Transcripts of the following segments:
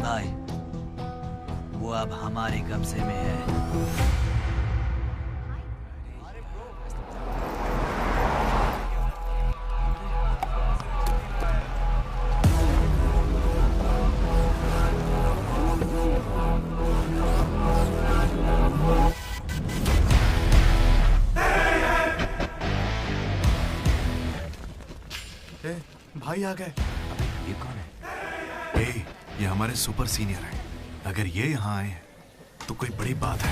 भाई, वो अब हमारे कब्जे में है। भाई आ गए। ये कौन है? ये हमारे सुपर सीनियर हैं। अगर ये यहाँ आए हैं तो कोई बड़ी बात है।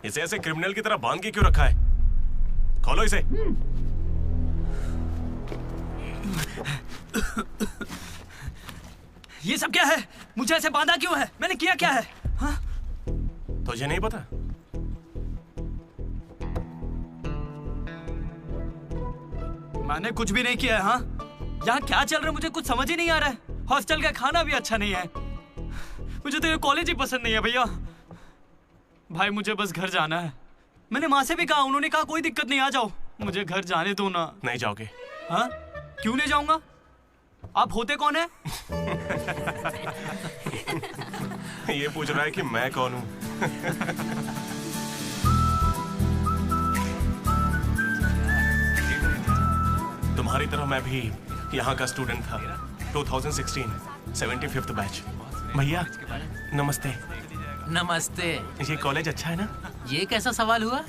इसे ऐसे क्रिमिनल की तरह बांध के क्यों रखा है? खोलो इसे। ये सब क्या है? मुझे ऐसे बांधा क्यों है? मैंने किया क्या है? हाँ? तुझे नहीं पता? मैंने कुछ भी नहीं किया है। हाँ? यहाँ क्या चल रहा है मुझे कुछ समझ ही नहीं आ रहा है। हॉस्टल का खाना भी अच्छा नहीं है। मुझे तो ये कॉलेज ही पसंद नहीं है भैया। भाई मुझे बस घर जाना है। मैंने माँ से भी कहा, उन्होंने कहा कोई दिक्कत नहीं, आ जाओ। मुझे घर जाने दो ना। नहीं जाओगे? हाँ? क्यों नहीं जाऊंगा? आप होते कौन है? ये पूछ रहा है कि मैं कौन हूँ। तुम्हारी तरह मैं भी यहाँ का स्टूडेंट था। 2016 75th बैच। भैया नमस्ते। नमस्ते। ये कॉलेज अच्छा है ना? ये कैसा सवाल हुआ?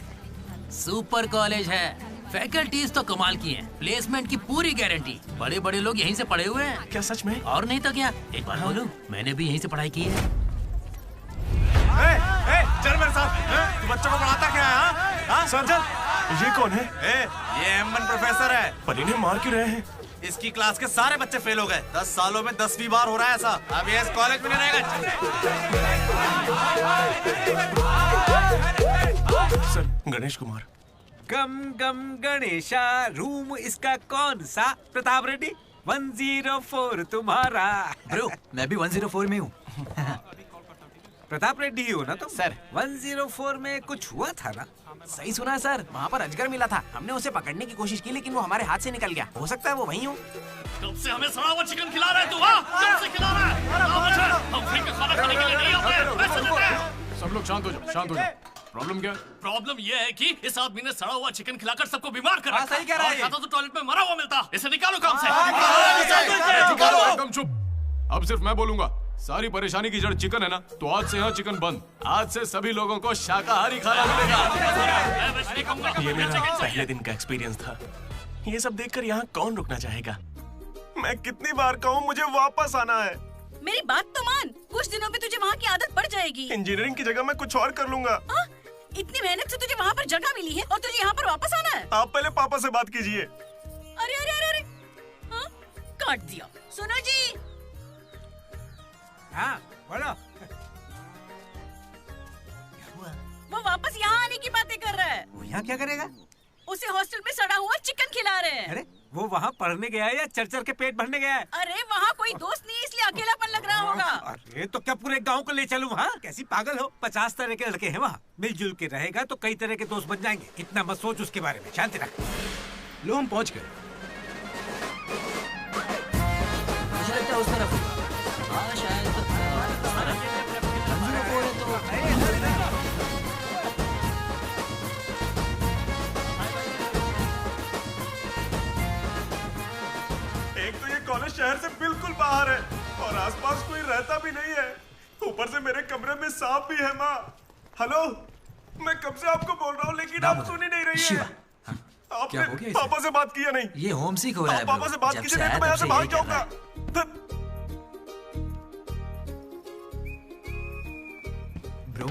सुपर कॉलेज है। फैकल्टीज तो कमाल की हैं। प्लेसमेंट की पूरी गारंटी। बड़े बड़े लोग यहीं से पढ़े हुए हैं। क्या सच में? और नहीं तो क्या। एक बात बोलूं, मैंने भी यहीं से पढ़ाई की है। चल मेरे साथ। तू बच्चों को पढ़ाता क्या है? हाँ सर चल। ये कौन है? ये M1 प्रोफेसर है। पर इन्हें मार क्यों रहे हैं? इसकी क्लास के सारे बच्चे फेल हो गए। 10 सालों में 10वीं बार हो रहा है ऐसा। अब ये इस कॉलेज में नहीं रहेगा। सर गणेश कुमार। गम गम गणेशा। रूम इसका कौन सा? प्रताप रेड्डी 104 तुम्हारा। ब्रो मैं भी 104 में हूँ। प्रताप रेड्डी ही हो ना तुम? सर 104 में कुछ हुआ था ना? सही सुना है सर, वहाँ पर अजगर मिला था। हमने उसे पकड़ने की कोशिश की लेकिन वो हमारे हाथ से निकल गया। हो सकता है वो वहीं हो। कब से हमें सड़ा हुआ चिकन खिला रहा है तू? कब से खिला रहा है? हम फ्री का खाना खाने के लिए नहीं आते। सब लोग शांत हो जाओ, शांत हो जाओ। प्रॉब्लम क्या है? प्रॉब्लम ये है कि इस आदमी ने सड़ा हुआ चिकन खिलाकर सबको बीमार कर रखा। सही कह रहा है। खाता तो टॉयलेट में मरा हुआ मिलता। इसे निकालो काम से। एकदम चुप। अब सिर्फ मैं बोलूंगा। सारी परेशानी की जड़ चिकन है ना, तो आज से यहाँ चिकन बंद। आज से सभी लोगों को शाकाहारी खाना मिलेगा। ये मेरा पहले दिन का एक्सपीरियंस था। ये सब देखकर यहाँ कौन रुकना चाहेगा? मैं कितनी बार कहूँ मुझे वापस आना है। मेरी बात तो मान। कुछ दिनों में तुझे वहाँ की आदत पड़ जाएगी। इंजीनियरिंग की जगह मैं कुछ और कर लूंगा। इतनी मेहनत से तुझे वहाँ पर जगह मिली है और तुझे यहाँ पर वापस आना है। आप पहले पापा से बात कीजिए। अरे अरे अरे अरे, हाँ? काट दिया। सुनो जी। हाँ बोलो। वो वापस यहाँ आने की बातें कर रहा है। वो यहाँ क्या करेगा? उसे हॉस्टल में सड़ा हुआ चिकन खिला रहे हैं। अरे वो वहाँ पढ़ने गया है या चरचर के पेट भरने गया है? अरे वहाँ कोई दोस्त नहीं इसलिए अकेलापन लग रहा होगा। अरे तो क्या पूरे गांव को ले चलूं वहाँ? कैसी पागल हो? 50 तरह के लड़के हैं वहाँ। मिलजुल के रहेगा तो कई तरह के दोस्त बन जाएंगे। इतना मत सोच उसके बारे में। शांति रख। लो हम पहुँच गए। मुझे लगता है उस तरफ। हाँ शायद। एक तो ये कॉलेज शहर से बिल्कुल बाहर है और आसपास कोई रहता भी नहीं है। ऊपर से मेरे कमरे में सांप भी है। माँ हेलो, मैं कब से आपको बोल रहा हूँ लेकिन आप सुन ही नहीं रही है। आपने पापा से बात किया नहीं? ये होमसिक हो रहा है। पापा से बात कीजिए नहीं तो मैं यहाँ से भाग जाऊंगा। ब्रो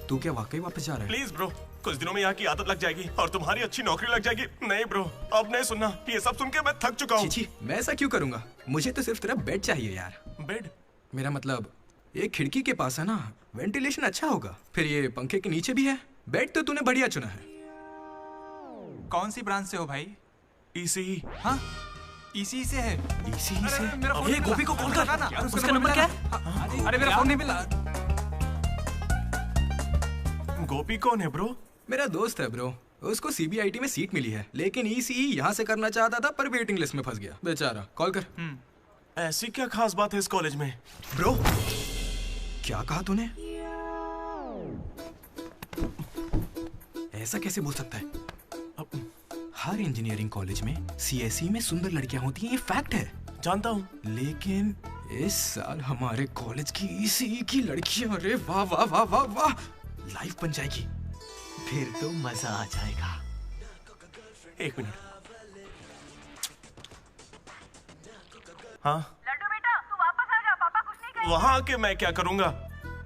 तू क्या वाकई वापस जा रहा है? प्लीज ब्रो, कुछ दिनों में यहाँ की आदत लग जाएगी और तुम्हारी अच्छी नौकरी लग जाएगी। नहीं ब्रो, अब नहीं सुनना। ये सब सुन के मैं थक चुका हूँ। मैं ऐसा क्यों करूंगा? मुझे तो सिर्फ तेरा बेड चाहिए यार। बेड? मेरा मतलब ये खिड़की के पास है ना, वेंटिलेशन अच्छा होगा। फिर ये पंखे के नीचे भी है। बेड तो तूने बढ़िया चुना है। कौन सी ब्रांच से हो भाई? ईसीई। हाँ? इसी से है। इसी से ये गोपी को कॉल कर। उसका नंबर क्या है? अरे मेरा फोन नहीं मिला। गोपी कौन है ब्रो? मेरा दोस्त है ब्रो। उसको सीबीआईटी में सीट मिली है, लेकिन ईसीई यहाँ से करना चाहता था पर वेटिंग लिस्ट में फंस गया बेचारा। कॉल कर। ऐसी क्या खास बात है इस कॉलेज में? ब्रो क्या कहा तूने? ऐसा कैसे बोल सकता है? हर इंजीनियरिंग कॉलेज में सीएसई में सुंदर लड़कियां होती हैं, ये फैक्ट है। जानता हूँ, लेकिन इस साल हमारे कॉलेज की ईसीई की लड़कियां, अरे वाह वाह वाह वाह वाह, लाइफ बन जाएगी। फिर तो मजा आ जाएगा। एक मिनट। हाँ लड्डू बेटा, तू वापस आ जा, पापा कुछ नहीं कहेंगे। वहां आके मैं क्या करूंगा?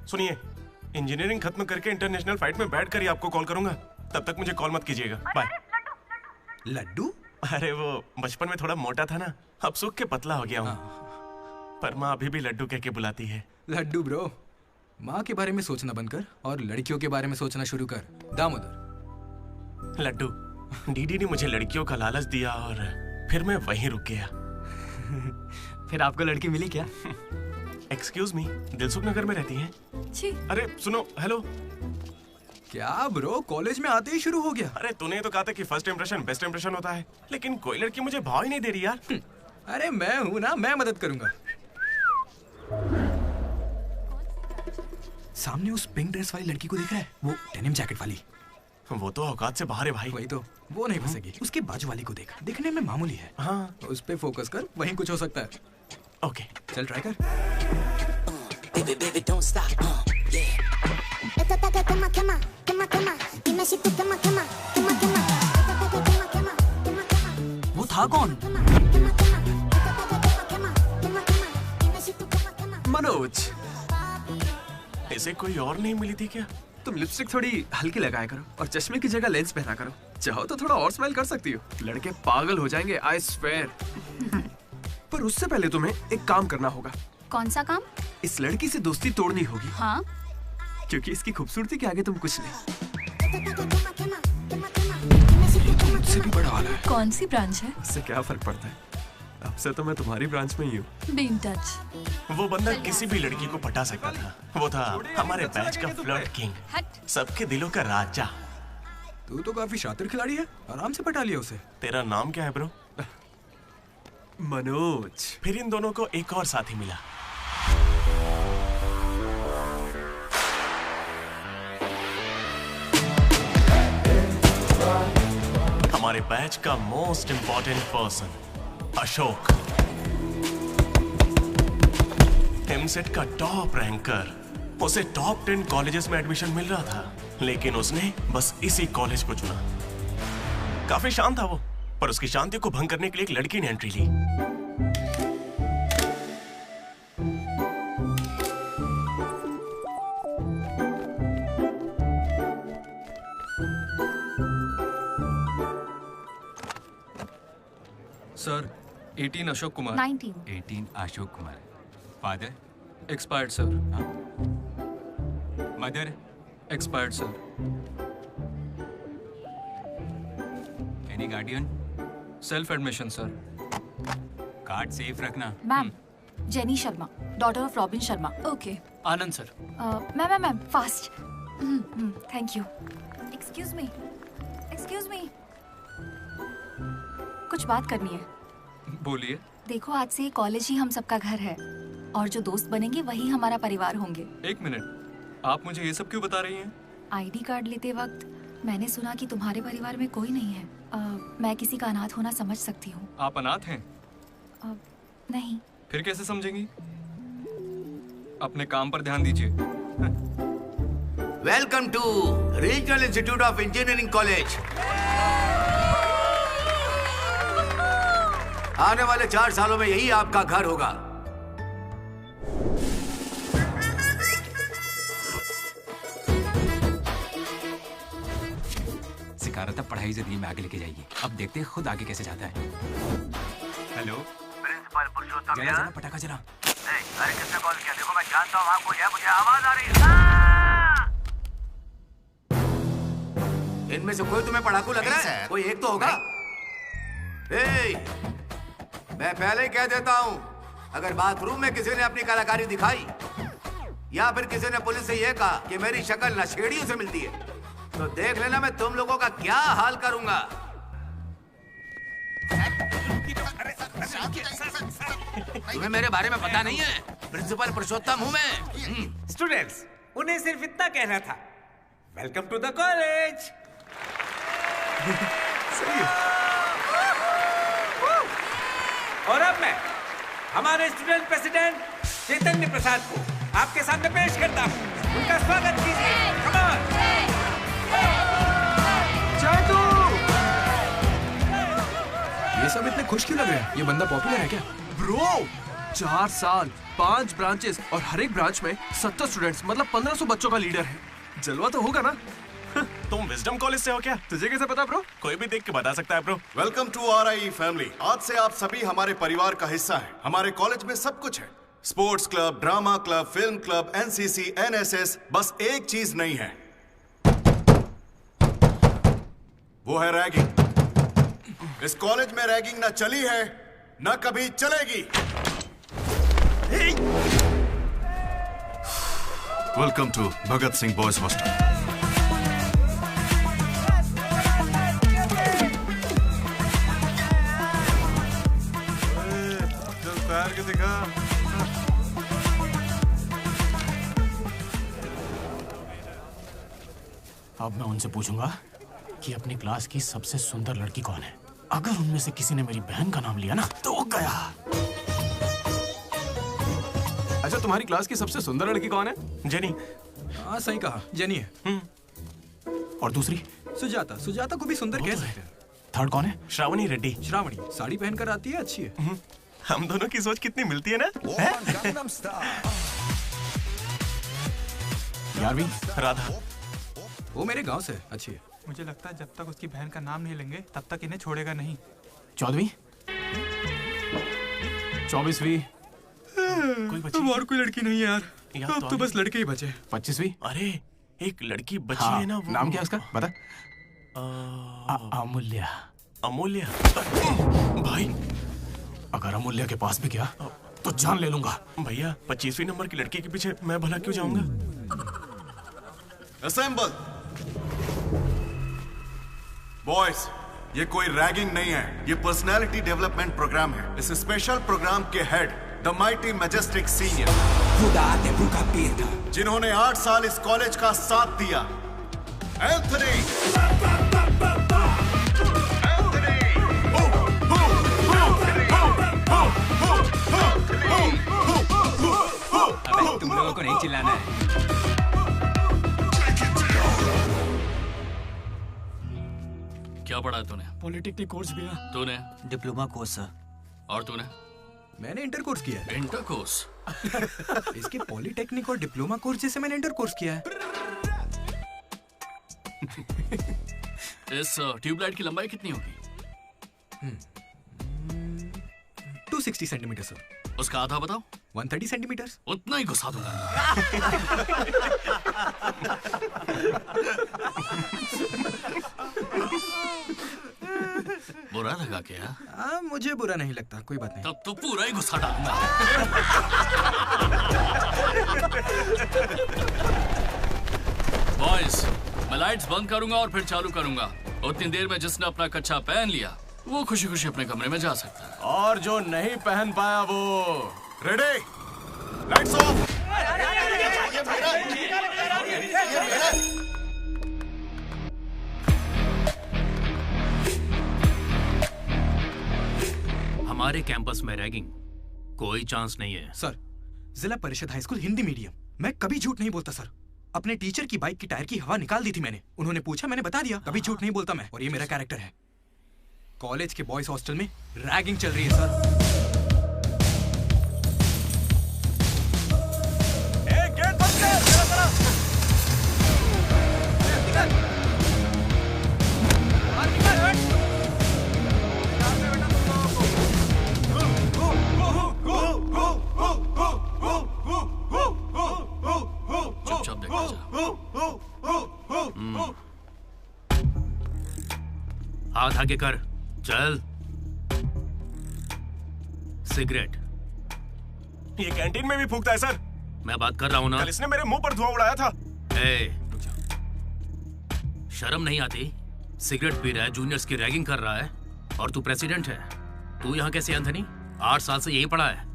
सुनिए, इंजीनियरिंग खत्म करके इंटरनेशनल फ्लाइट में बैठ कर ही आपको कॉल करूंगा। तब तक मुझे कॉल मत कीजिएगा। बाय। लड्डू? अरे वो बचपन में थोड़ा मोटा था ना, अब सूख के पतला हो गया हूँ। पर माँ अभी भी लड्डू कह के बुलाती है। लड्डू ब्रो, माँ के बारे में सोचना बंद कर और लड़कियों के बारे में सोचना शुरू कर। दामोदर। लड्डू, डीडी ने मुझे लड़कियों का लालच दिया और फिर मैं वहीं रुक गया। फिर आपको लड़की मिली क्या? एक्सक्यूज मी, दिलसुख नगर में रहती हैं? छी। अरे सुनो, हेलो। क्या ब्रो, कॉलेज में आते ही शुरू हो गया? अरे तूने तो कहा था कि फर्स्ट इंप्रेशन बेस्ट इंप्रेशन होता है, लेकिन कोई लड़की मुझे भाव ही नहीं दे रही यार। अरे मैं हूं ना, मैं मदद करूंगा। सामने उस पिंक ड्रेस वाली लड़की को देख रहा है? वो डेनिम जैकेट वाली। वो तो औकात से बाहर है भाई। वही तो, वो नहीं फंसेगी। उसके बाजू वाली को देख, दिखने में मामूली है। हाँ, उस पे फोकस कर, वहीं कुछ हो सकता है। ओके, चल ट्राई कर। वो था कौन? मनोज। इसे कोई और नहीं मिली थी क्या? तुम लिपस्टिक थोड़ी हल्की लगाया करो और चश्मे की जगह लेंस पहना करो। चाहो तो थोड़ा और स्माइल कर सकती हो, लड़के पागल हो जाएंगे, आई स्वेयर। पर उससे पहले तुम्हें एक काम करना होगा। कौन सा काम? इस लड़की से दोस्ती तोड़नी होगी। हाँ? क्योंकि इसकी खूबसूरती के आगे तुम कुछ नहीं। मुझसे भी बड़ा वाला है। कौन सी ब्रांच है? इससे क्या फर्क पड़ता है? अब से तो मैं तुम्हारी ब्रांच में ही हूँ। Be in touch. वो बंदा किसी भी लड़की को पटा सकता था। वो था हमारे बैच का फ्लर्ट किंग, सबके दिलों का राजा। तू तो काफी शातिर खिलाड़ी है, आराम से पटा लिया उसे। तेरा नाम क्या है ब्रो? मनोज। फिर इन दोनों को एक और साथी मिला। हमारे बैच का most important person Ashok, EAMCET का टॉप रैंकर। उसे टॉप 10 कॉलेजेस में एडमिशन मिल रहा था, लेकिन उसने बस इसी कॉलेज को चुना। काफी शांत था वो, पर उसकी शांति को भंग करने के लिए एक लड़की ने एंट्री ली। Sir, 18 Ashok Kumar. 19। Ashok Kumar. Father? Expired sir. Mother? Expired sir. Any guardian? Self admission sir. Card safe रखना। Ma'am, Jenny Sharma, daughter of Robin Sharma. Okay. Anand sir. Ma'am, fast. Thank you. Excuse me. कुछ बात करनी है। बोलिए। देखो, आज से कॉलेज ही हम सबका घर है और जो दोस्त बनेंगे वही हमारा परिवार होंगे। एक मिनट, आप मुझे ये सब क्यों बता रही हैं? आईडी कार्ड लेते वक्त मैंने सुना कि तुम्हारे परिवार में कोई नहीं है। मैं किसी का अनाथ होना समझ सकती हूँ। आप अनाथ हैं? नहीं। फिर कैसे समझेंगी? अपने काम पर ध्यान दीजिए। Welcome to regional institute of engineering college. आने वाले 4 सालों में यही आपका घर होगा। सिखा रहा था पढ़ाई से दिन में आगे लेके जाइए। अब देखते हैं खुद आगे कैसे जाता है। हेलो प्रिंसिपल पुरुषोत्तम, जला पटाखा जला। अरे किसने कॉल किया? देखो मैं जानता हूँ आपको, मुझे आवाज आ रही है। इनमें से कोई तुम्हें पढ़ाकू लग रहा है? कोई एक तो होगा। मैं पहले ही कह देता हूँ, अगर बाथरूम में किसी ने अपनी कलाकारी दिखाई या फिर किसी ने पुलिस से यह कहा कि मेरी शक्ल नशेड़ियों से मिलती है, तो देख लेना मैं तुम लोगों का क्या हाल करूंगा। तुम्हें मेरे बारे में पता नहीं है? प्रिंसिपल पुरुषोत्तम हूँ मैं। स्टूडेंट्स, उन्हें सिर्फ इतना कहना था, वेलकम टू द कॉलेज। और अब मैं हमारे स्टूडेंट प्रेसिडेंट चैतन्य प्रसाद को आपके सामने पेश करता हूँ। उनका स्वागत कीजिए। Come on. ये सब इतने खुश क्यों लग रहे हैं? ये बंदा पॉपुलर है क्या? ब्रो, 4 साल, 5 ब्रांचेस और हर एक ब्रांच में 70 स्टूडेंट्स, मतलब 1500 बच्चों का लीडर है। जलवा तो होगा ना? तुम विजडम कॉलेज से हो क्या? तुझे कैसे पता ब्रो? कोई भी देख के बता सकता है bro. Welcome to RIE family. आज से आप सभी हमारे परिवार का हिस्सा हैं। हमारे कॉलेज में सब कुछ है, sports club, drama club, film club, NCC, NSS। बस एक चीज नहीं है, वो है रैगिंग। इस कॉलेज में रैगिंग ना चली है, ना कभी चलेगी। Welcome to Bhagat Singh boys hostel. के दिखा। अब मैं उनसे पूछूंगा कि अपनी क्लास की सबसे सुंदर लड़की कौन है। अगर उनमें से किसी ने मेरी बहन का नाम लिया ना तो गया। अच्छा, तुम्हारी क्लास की सबसे सुंदर लड़की कौन है? जेनी। हाँ सही कहा, जेनी है। और दूसरी? सुजाता। सुजाता को भी सुंदर कह सकते हैं। थर्ड कौन है? श्रावणी रेड्डी। श्रावणी साड़ी पहनकर आती है, अच्छी है। हम दोनों की सोच कितनी मिलती है ना? यारवी? राधा। वो मेरे गांव से, अच्छी है। मुझे लगता है जब तक उसकी बहन का नाम नहीं लेंगे तब तक इन्हें छोड़ेगा नहीं। 14वीं? 24वीं? कोई बची? और कोई लड़की नहीं है यार, अब तो बस लड़के ही बचे। 25वीं? अरे एक लड़की बची हाँ, है ना, वो नाम क्या है उसका बता? अमूल्य। अमूल्य? भाई अगर अमूल्य के पास भी गया तो जान ले लूंगा। भैया 25वीं नंबर की लड़की के पीछे मैं भला क्यों जाऊंगा? असेंबल। बॉयज, ये कोई रैगिंग नहीं है, ये पर्सनालिटी डेवलपमेंट प्रोग्राम है। इस स्पेशल प्रोग्राम के head the mighty majestic senior, जिन्होंने 8 साल इस कॉलेज का साथ दिया, एंथनी। तुम लोगों को नहीं चिल्लाना है। क्या पढ़ा है तूने? पॉलिटेक्निक कोर्स भी है। तूने? Diploma course sir. और तूने? मैंने इंटर कोर्स किया है। Inter course? इसके पॉलिटेक्निक और डिप्लोमा कोर्स जैसे मैंने इंटर कोर्स किया है। इस ट्यूबलाइट की लंबाई कितनी होगी? 260 सेंटीमीटर सर। उसका आधा बताओ। 130 सेंटीमीटर। उतना ही घुसा दूंगा। बुरा लगा क्या? मुझे बुरा नहीं लगता, कोई बात नहीं। तब तो पूरा ही घुसा डालूंगा। बॉयज, मैं लाइट्स बंद करूंगा और फिर चालू करूंगा। उतनी देर में जिसने अपना कच्छा पहन लिया वो खुशी खुशी अपने कमरे में जा सकता है, और जो नहीं पहन पाया वो रेडी, लाइट्स ऑफ। हमारे कैंपस में रैगिंग कोई चांस नहीं है सर। जिला परिषद हाई स्कूल हिंदी मीडियम, मैं कभी झूठ नहीं बोलता सर। अपने टीचर की बाइक की टायर की हवा निकाल दी थी मैंने, उन्होंने पूछा, मैंने बता दिया। कभी झूठ नहीं बोलता मैं, और ये मेरा कैरेक्टर है। कॉलेज के बॉयज हॉस्टल में रैगिंग चल रही है सर। चुपचाप देखा जा। हाथ आगे कर, चल। सिगरेट। ये कैंटीन में भी फूकता है सर। मैं बात कर रहा हूँ ना। कल इसने मेरे मुंह पर धुआं उड़ाया था। शर्म नहीं आती? सिगरेट पी रहा है, जूनियर्स की रैगिंग कर रहा है, और तू प्रेसिडेंट है। तू यहाँ कैसे एंथनी? 8 साल से यही पड़ा है।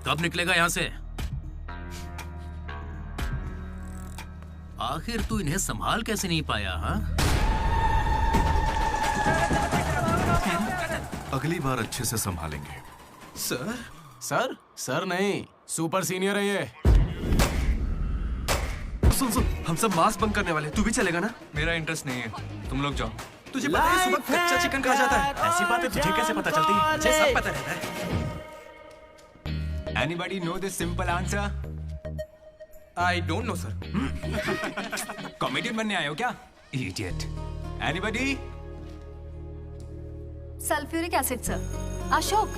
कब निकलेगा यहाँ से? आखिर तू इन्हें संभाल कैसे नहीं पाया? हाँ, अगली बार अच्छे से संभालेंगे। सर? सर? सर नहीं, सुपर सीनियर है ये। सुन सुन, हम सब मास्क बंद करने वाले, तू भी चलेगा ना? मेरा इंटरेस्ट नहीं है, तुम लोग जाओ। तुझे पता है सुबह कच्चा चिकन खा जाता है? ऐसी बातें तुझे कैसे पता चलती है? मुझे सब पता रहता है। Anybody know this simple answer? I don't know, sir. Comedian बनने आए हो क्या? Idiot. Anybody? Sulphuric acid sir. Ashok,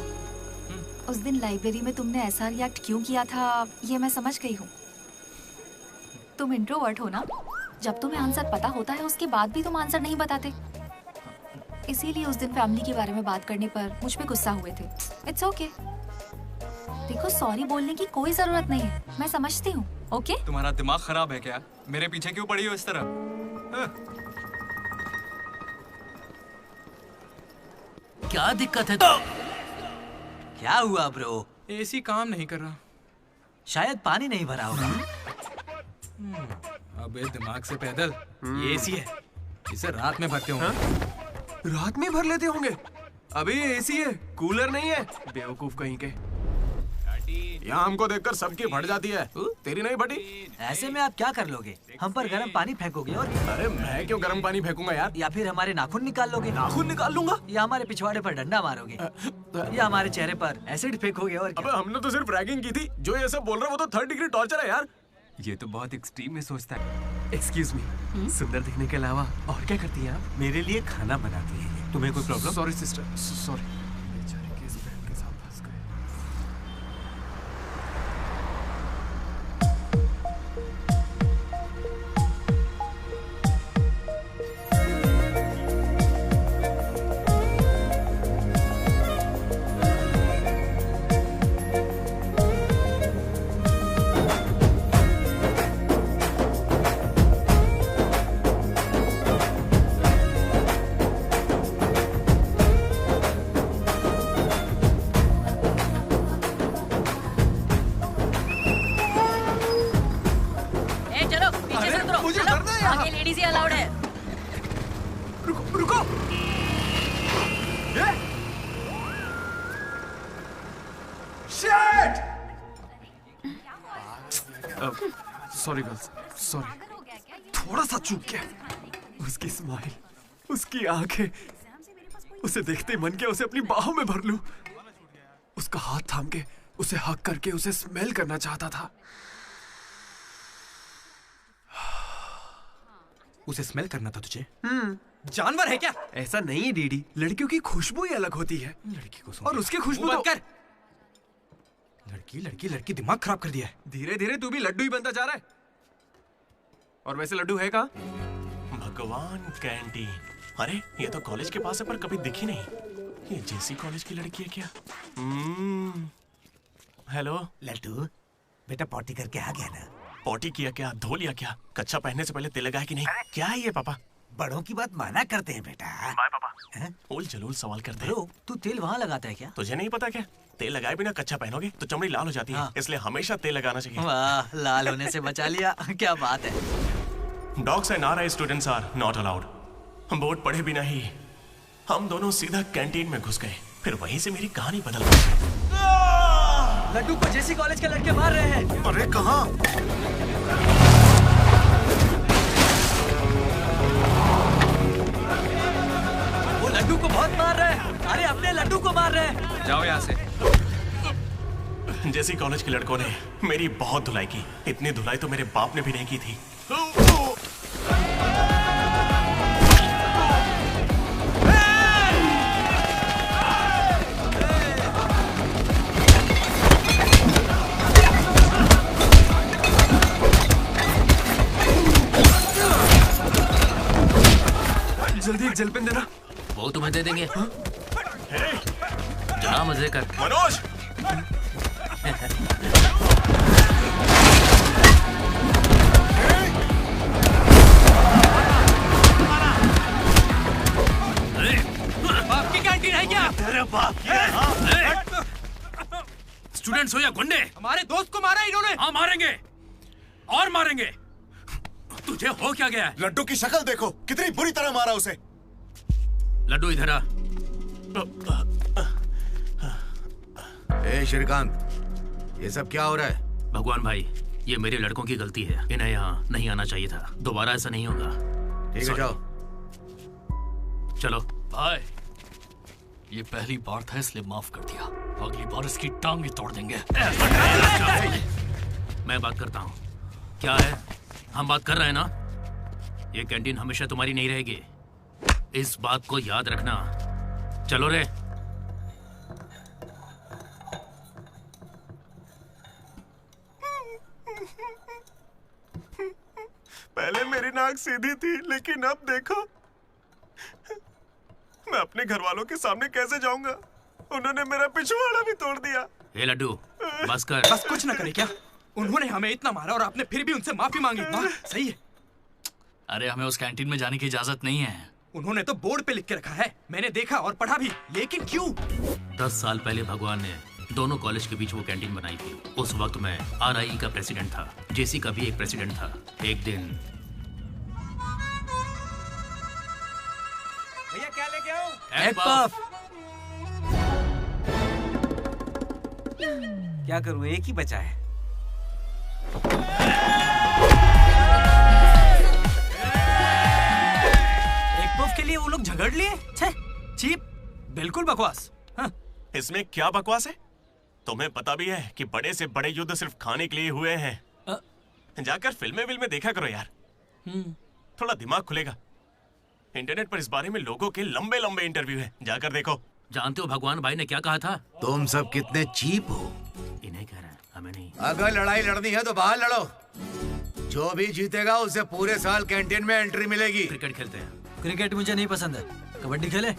उस दिन लाइब्रेरी में तुमने ऐसा रिएक्ट क्यों किया था, ये मैं समझ गई हूँ। तुम इंट्रोवर्ट हो ना? जब तुम्हें आंसर पता होता है उसके बाद भी तुम आंसर नहीं बताते। इसीलिए उस दिन फैमिली के बारे में बात करने पर मुझ पे गुस्सा हुए थे। It's okay. देखो, सॉरी बोलने की कोई जरूरत नहीं है, मैं समझती हूँ। ओके? तुम्हारा दिमाग खराब है क्या? मेरे पीछे क्यों पड़ी हो इस तरह? क्या दिक्कत है? क्या हुआ ब्रो? एसी काम नहीं कर रहा। शायद पानी नहीं भरा होगा। अबे दिमाग से पैदल, ये एसी है, इसे रात में भरते होंगे। रात में भर लेते होंगे? अबे ये एसी है, कूलर नहीं है, बेवकूफ कहीं के। यहाँ हमको देखकर सबकी फट जाती है, तेरी नहीं फटी? ऐसे में आप क्या कर लोगे? हम पर गर्म पानी फेंकोगे और अरे मैं क्यों गर्म पानी फेंकूंगा यार? या फिर हमारे नाखून निकाल लोगे? नाखून निकाल लूंगा? या हमारे पिछवाड़े पर डंडा मारोगे? या हमारे चेहरे पर एसिड फेंकोगे और क्या? अबे हमने तो सिर्फ रैगिंग की थी, जो ये सब बोल रहा है वो तो 3rd डिग्री टॉर्चर है यार। ये तो बहुत एक्सट्रीम में सोचता है। एक्सक्यूज मी, सुंदर दिखने के अलावा और क्या करती हैं आप? मेरे लिए खाना बनाती है। तुम्हें कोई problem? Sorry sister, sorry. Sorry girls, sorry. थोड़ा सा चूक गया। उसकी स्माइल, उसकी आंखें, उसे देखते ही मन किया उसे अपनी बाहों में भर लूं। उसका हाथ थाम के उसे हक करके उसे स्मेल करना चाहता था। उसे स्मेल करना था तुझे? जानवर है क्या? ऐसा नहीं है डीडी, लड़कियों की खुशबू ही अलग होती है। लड़की को और उसकी खुशबू तो... कर। लड़की दिमाग खराब कर दिया है। धीरे धीरे तू भी लड्डू ही बनता जा रहा है। और वैसे लड्डू है कहाँ? भगवान, कैंटीन। अरे ये तो कॉलेज के पास है पर कभी दिखी नहीं। ये जेसी कॉलेज की लड़की है क्या? हेलो लड्डू, बेटा पॉटी करके आ गया ना? पॉटी किया क्या? धो लिया क्या? कच्चा पहनने से पहले तेल लगाया कि नहीं? क्या है ये पापा? बड़ों की बात माना करते हैं बेटा। बाय पापा। उल जलूल सवाल करते हैं। तू तेल वहाँ लगाता है क्या? तुझे नहीं पता क्या? तेल लगाए बिना कच्चा पहनोगे तो चमड़ी लाल हो जाती है। इसलिए हमेशा तेल लगाना चाहिए। वाह, लाल होने से बचा लिया। क्या बात है। Dogs and R I students are not allowed. हम बोर्ड पढ़े बिना ही हम दोनों सीधा कैंटीन में घुस गए। फिर वहीं से मेरी कहानी बदल गई। लड्डू को जेसी कॉलेज के लड़के मार रहे हैं। अरे कहाँ? वो लड्डू को बहुत मार रहे हैं। अरे अपने लड्डू को मार रहे हैं। जाओ यहाँ से। जेसी कॉलेज के लड़कों ने मेरी बहुत धुलाई की। इतनी धुलाई तो मेरे बाप ने भी नहीं की थी। जल्दी एक जेल पेन देना। वो तुम्हें दे देंगे। जा मजे कर। मनोज बाप की कैंटीन है क्या? तेरे बाप की है। स्टूडेंट्स हो या गुंडे, हमारे दोस्त को मारा इन्होंने। हाँ मारेंगे और मारेंगे। तुझे हो क्या गया है? लड्डू की शक्ल देखो, कितनी बुरी तरह मारा उसे। लड्डू इधर आ। ए श्रीकांत, ये सब क्या हो रहा है? भगवान भाई, ये मेरे लड़कों की गलती है। इन्हें यहाँ नहीं आना चाहिए था। दोबारा ऐसा नहीं होगा। ठीक है, जाओ। चलो भाई, ये पहली बार था इसलिए माफ कर दिया। अगली बार इसकी टांगे तोड़ देंगे। मैं बात करता हूँ। क्या है? हम बात कर रहे हैं ना? ये कैंटीन हमेशा तुम्हारी नहीं रहेगी। इस बात को याद रखना। चलो रे। पहले मेरी नाक सीधी थी, लेकिन अब देखो, मैं अपने घर वालों के सामने कैसे जाऊंगा? उन्होंने मेरा पिछवाड़ा भी तोड़ दिया। ए लड्डू, बस कर। बस कुछ ना करे क्या? उन्होंने हमें इतना मारा और आपने फिर भी उनसे माफी मांगी। वाह, सही है। अरे हमें उस कैंटीन में जाने की इजाजत नहीं है। उन्होंने तो बोर्ड पे लिख के रखा है, मैंने देखा और पढ़ा भी, लेकिन क्यों? 10 साल पहले भगवान ने दोनों कॉलेज के बीच वो कैंटीन बनाई थी। उस वक्त मैं RIE का प्रेसिडेंट था, JC का भी एक प्रेसिडेंट था। एक दिन भैया क्या लेके आओ? Egg puff. क्या करूं, एक ही बचा है। एक पफ के लिए वो लोग झगड़ लिए? छे, चीप, बिल्कुल बकवास। हाँ। इसमें क्या बकवास है? तुम्हें पता भी है कि बड़े से बड़े युद्ध सिर्फ खाने के लिए हुए हैं। जाकर फिल्में देखा करो यार, थोड़ा दिमाग खुलेगा। इंटरनेट पर इस बारे में लोगों के लंबे लंबे इंटरव्यू हैं, जाकर देखो। जानते हो भगवान भाई ने क्या कहा था? तुम सब कितने चीप हो। इन्हें कह रहा है, हमें नहीं। अगर लड़ाई लड़नी है तो बाहर लड़ो। जो भी जीतेगा उसे पूरे साल कैंटीन में एंट्री मिलेगी। क्रिकेट खेलते हैं। क्रिकेट मुझे नहीं पसंद है। कबड्डी खेले?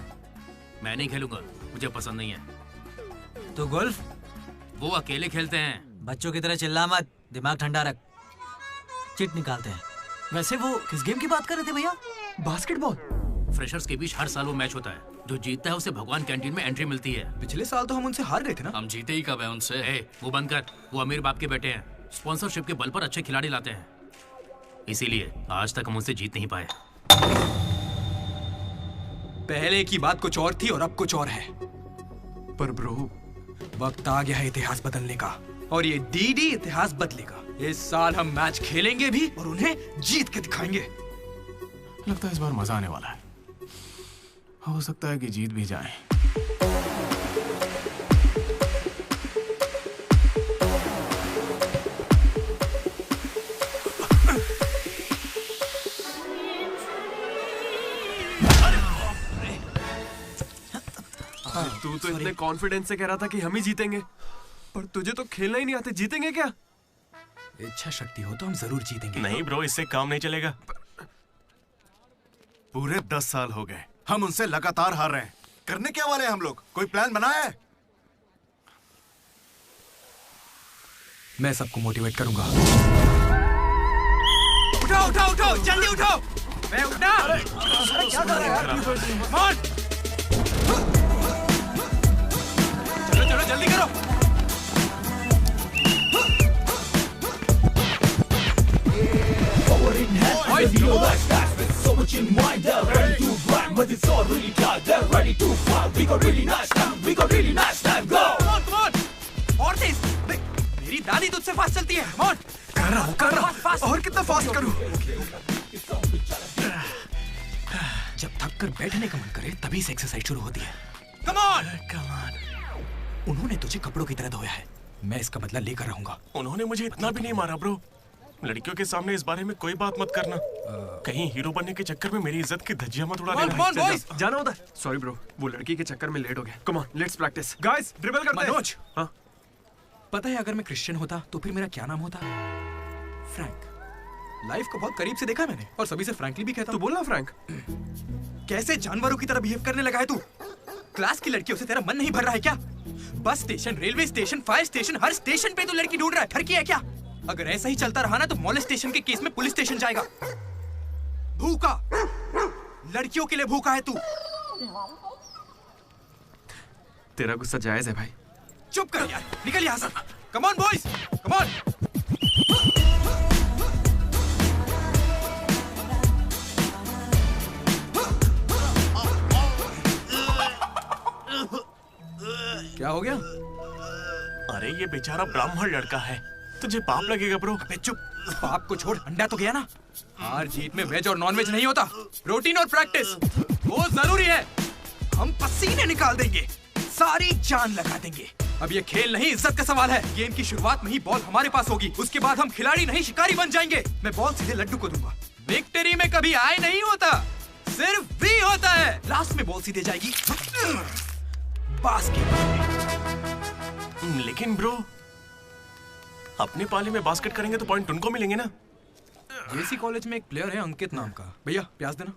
मैं नहीं खेलूंगा, मुझे पसंद नहीं है। तो गोल्फ? वो अकेले खेलते हैं। बच्चों की तरह चिल्ला मत, दिमाग ठंडा रख। चिट निकालते हैं। वैसे वो किस गेम की बात कर रहे थे भैया? बास्केटबॉल। फ्रेशर्स के बीच हर साल वो मैच होता है। जो जीतता है उसे भगवान कैंटीन में एंट्री मिलती है। पिछले साल तो हम उनसे हार गए थे ना? हम जीते ही कब है उनसे? वो बंद कर। वो अमीर बाप के बेटे हैं, स्पॉन्सरशिप के बल पर अच्छे खिलाड़ी लाते हैं, इसीलिए आज तक हम उनसे जीत नहीं पाए। पहले की बात कुछ और थी और अब कुछ और है। पर ब्रो, वक्त आ गया है इतिहास बदलने का, और ये DD इतिहास बदलेगा। इस साल हम मैच खेलेंगे भी और उन्हें जीत के दिखाएंगे। लगता है इस बार मजा आने वाला है। हो सकता है कि जीत भी जाए। तू तो इतने कॉन्फिडेंस से कह रहा था कि हम ही जीतेंगे, पर तुझे तो खेलना ही नहीं आते। जीतेंगे क्या? इच्छा शक्ति हो तो हम जरूर जीतेंगे। नहीं ब्रो, इससे काम नहीं चलेगा। पूरे 10 साल हो गए, हम उनसे लगातार हार रहे हैं। करने क्या वाले हैं हम लोग? कोई प्लान बनाया है? मैं सबको मोटिवेट करूंगा। उठो उठो उठो, जल्दी उठो। मैं उठना। क्या कर रहा है? चलो चलो जल्दी करो। मेरी दादी तुझसे फास्ट चलती है। कर रहा हूं। और कितना फास्ट करूं? जब थक कर बैठने का मन करे तभी से एक्सरसाइज शुरू होती है। Come on. उन्होंने तुझे कपड़ों की तरह धोया है, मैं इसका बदला लेकर रहूंगा। उन्होंने मुझे इतना भी नहीं मारा ब्रो। लड़कियों के सामने इस बारे में कोई बात मत करना। कहीं हीरो बनने के चक्कर में मेरी इज्जत की धज्जियां मत उड़ा देना। जाना होता है। सॉरी ब्रो, वो लड़की के चक्कर में लेट हो गया। Come on, let's practice. Guys, dribble करते हैं। मनोज, हाँ? पता है अगर मैं क्रिश्चियन होता तो फिर मेरा क्या नाम होता? फ्रैंक। लाइफ को बहुत करीब से देखा मैंने, और सभी से फ्रैंकली भी कहता। तो बोलना फ्रैंक। कैसे जानवरों की तरह बिहेव करने लगा है तू? क्लास की लड़कियों से तेरा मन नहीं भर रहा है क्या? Bus station, railway station, fire station, हर स्टेशन पे तू लड़की ढूंढ रहा है। ठरकी है क्या? अगर ऐसा ही चलता रहा ना तो मोलेस्टेशन के केस में पुलिस स्टेशन जाएगा। भूखा, लड़कियों के लिए भूखा है तू। तेरा गुस्सा जायज है भाई। चुप कर यार, निकल यहाँ से। Come on boys, come on. क्या हो गया? अरे ये बेचारा ब्राह्मण लड़का है, तुझे पाप लगेगा ब्रो। अबे चुप, पाप को छोड़, अंडा तो गया ना। हार जीत में वेज और नॉन वेज नहीं होता, रूटीन और प्रैक्टिस वो जरूरी है। हम पसीने निकाल देंगे, सारी जान लगा देंगे। अब ये खेल नहीं, इज्जत का सवाल है। गेम की शुरुआत में ही बॉल हमारे पास होगी, उसके बाद हम खिलाड़ी नहीं शिकारी बन जाएंगे। मैं बॉल सीधे लड्डू को दूंगा। विक्ट्री में कभी आए नहीं होता, सिर्फ भी होता है। लास्ट में बॉल सीधे जाएगी बास्केट। लेकिन ब्रो, अपने पाले में बास्केट करेंगे तो पॉइंट उनको मिलेंगे ना। जेसी कॉलेज में एक प्लेयर है अंकित नाम का। भैया प्याज देना।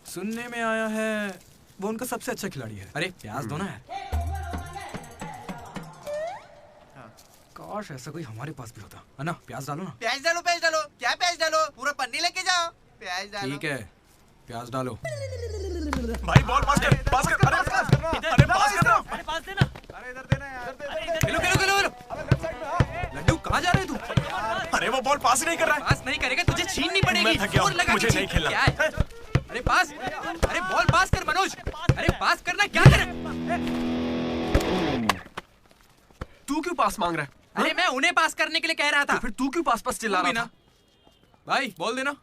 सुनने में आया है वो उनका सबसे अच्छा खिलाड़ी है। अरे प्याज दो ना यार। काश ऐसा कोई हमारे पास भी होता है ना। प्याज डालो ना। प्याज डालो, प्याज डालो। क्या प्याज डालो? पूरा पन्नी लेके जाओ। प्याज डालो। ठीक है, प्याज डालो। भाई बॉल पास कर, पास कर। अरे पास कर, अरे पास कर, अरे पास देना। अरे इधर देना यार। खेलो खेलो खेलो। लड्डू कहाँ जा रहे तू? अरे वो बॉल पास ही नहीं कर रहा है। पास नहीं करेगा तुझे छीननी पड़ेगी। मैं थक गया हूं, मुझे नहीं खेलना। क्या है? अरे पास, अरे बॉल पास कर मनोज। अरे पास करना, क्या कर? तू क्यों पास मांग रहा है? अरे मैं उन्हें पास करने के लिए कह रहा था। तो फिर तू क्यों पास पास चिल्ला रहा था? भाई बॉल देना।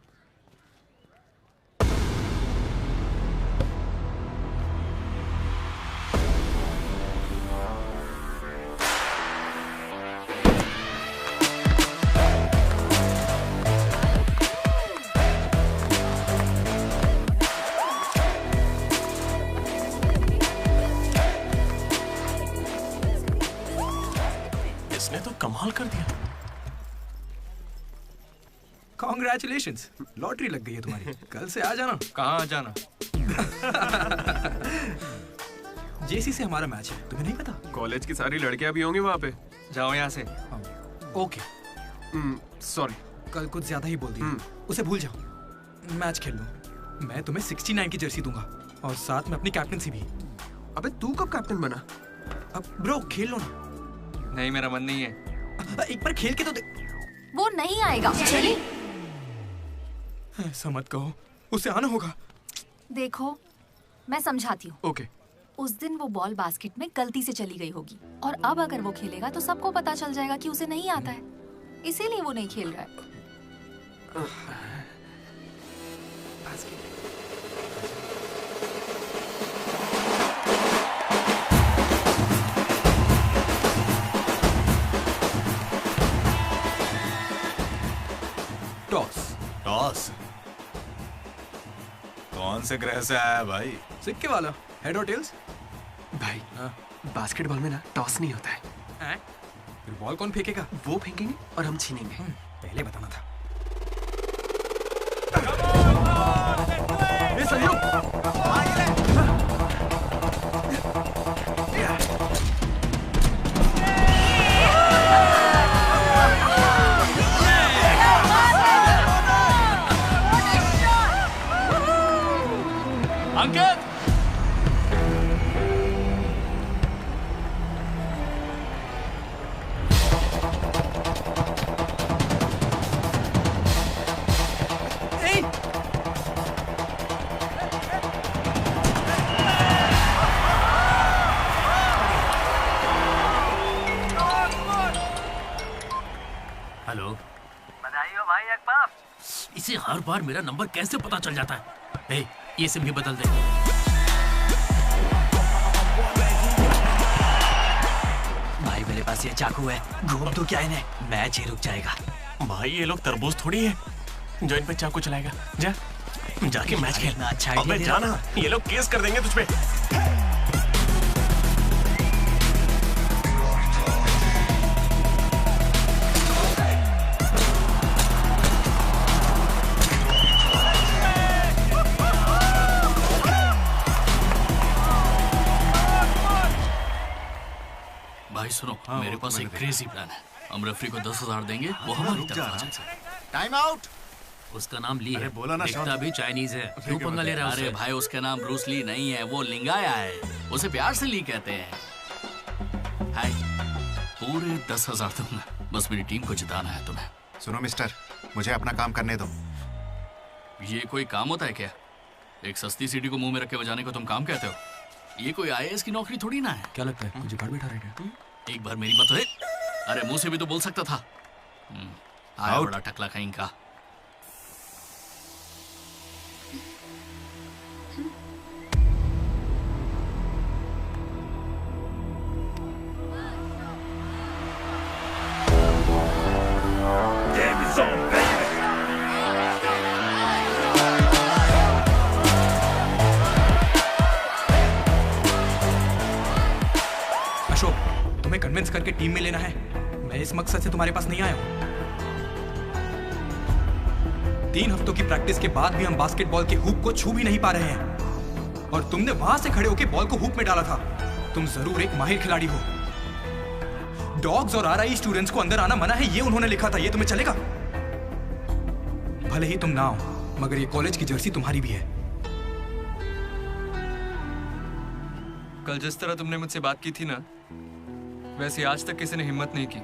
इसने तो कमाल कर दिया। कॉन्ग्रेचुलेशंस, लॉटरी लग गई है तुम्हारी। कल से आ जाना। कहाँ आ जाना? जेसी से हमारा मैच है, तुम्हें नहीं पता? कॉलेज की सारी लड़कियां भी होंगी वहाँ पे। जाओ यहाँ से। ओके सॉरी, कल कुछ ज्यादा ही बोल दिया। उसे भूल जाओ, मैच खेल लो। मैं तुम्हें 69 की जर्सी दूंगा और साथ में अपनी कैप्टनसी भी। अबे तू कब कैप्टन बना? अब ब्रो खेल लो ना। नहीं, मेरा मन नहीं है। एक बार खेल के तो वो नहीं आएगा। चलिए। ऐसा मत कहो, उसे आना होगा। देखो मैं समझाती हूँ। ओके। उस दिन वो बॉल बास्केट में गलती से चली गई होगी और अब अगर वो खेलेगा तो सबको पता चल जाएगा कि उसे नहीं आता है, इसीलिए वो नहीं खेल रहा है। टॉस। टॉस? कौन से ग्रह से आया भाई? सिक्के वाला। हेड और टेल्स? भाई बास्केटबॉल में ना टॉस नहीं होता है। फिर बॉल कौन फेंकेगा? वो फेंकेंगे और हम छीनेंगे। पहले बताना था। अंकित, हेलो, बधाई हो भाई अकबर। इसे हर बार मेरा नंबर कैसे पता चल जाता है? ए, ये सिम भी बदल दे। भाई मेरे पास ये चाकू है, घूम तो क्या इन्हें, मैच ही रुक जाएगा। भाई ये लोग तरबूज थोड़ी है जो इन पे चाकू चलाएगा। जा जाके मैच खेल। अच्छा अबे जाना, ये लोग केस कर देंगे तुझ पे। सुनो, मेरे पास एक क्रेजी प्लान है। हम रेफरी को 10,000 देंगे, वो हमारी तरफ आ जाए। Time out. उसका नाम ली है, बोला ना, दिखता भी चाइनीज है। क्यों पंगा ले रहा है? अरे भाई, उसका नाम ब्रूस ली नहीं है, वो लिंगाया है। उसे प्यार से ली कहते हैं। हाय, पूरे 10,000 दूंगा, बस मेरी टीम को जिताना है तुम्हें। सुनो मिस्टर, मुझे अपना काम करने दो। ये कोई काम होता है क्या? एक सस्ती सीढ़ी को मुंह में रख के बजाने को तुम काम कहते हो? ये कोई IAS की नौकरी थोड़ी ना है। क्या लगता है कुछ जुगाड़ बैठा रहेगा? एक बार मेरी बात है। अरे मुंह से भी तो बोल सकता था। आया बड़ा टकला कहीं का। अशोक, तुम्हें कन्विंस करके टीम में लेना है। मैं इस मकसद से तुम्हारे पास नहीं आया हूं। 3 हफ्तों की प्रैक्टिस के बाद भी हम बास्केटबॉल के हुप को छू भी नहीं पा रहे हैं, और तुमने वहां से खड़े होकर बॉल को हुप में डाला था। तुम जरूर एक माहिर खिलाड़ी हो। डॉग्स और RI स्टूडेंट्स को अंदर आना मना है, ये उन्होंने लिखा था। ये तुम्हें चलेगा? भले ही तुम ना हो, मगर ये कॉलेज की जर्सी तुम्हारी भी है। कल जिस तरह तुमने मुझसे बात की थी ना, वैसे आज तक किसी ने हिम्मत नहीं की।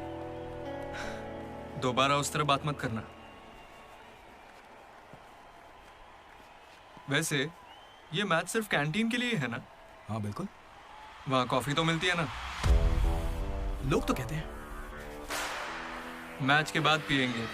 दोबारा उस तरह बात मत करना। वैसे ये मैच सिर्फ कैंटीन के लिए है ना? हाँ बिल्कुल। वहाँ कॉफी तो मिलती है ना? लोग तो कहते हैं। मैच के बाद पियेंगे।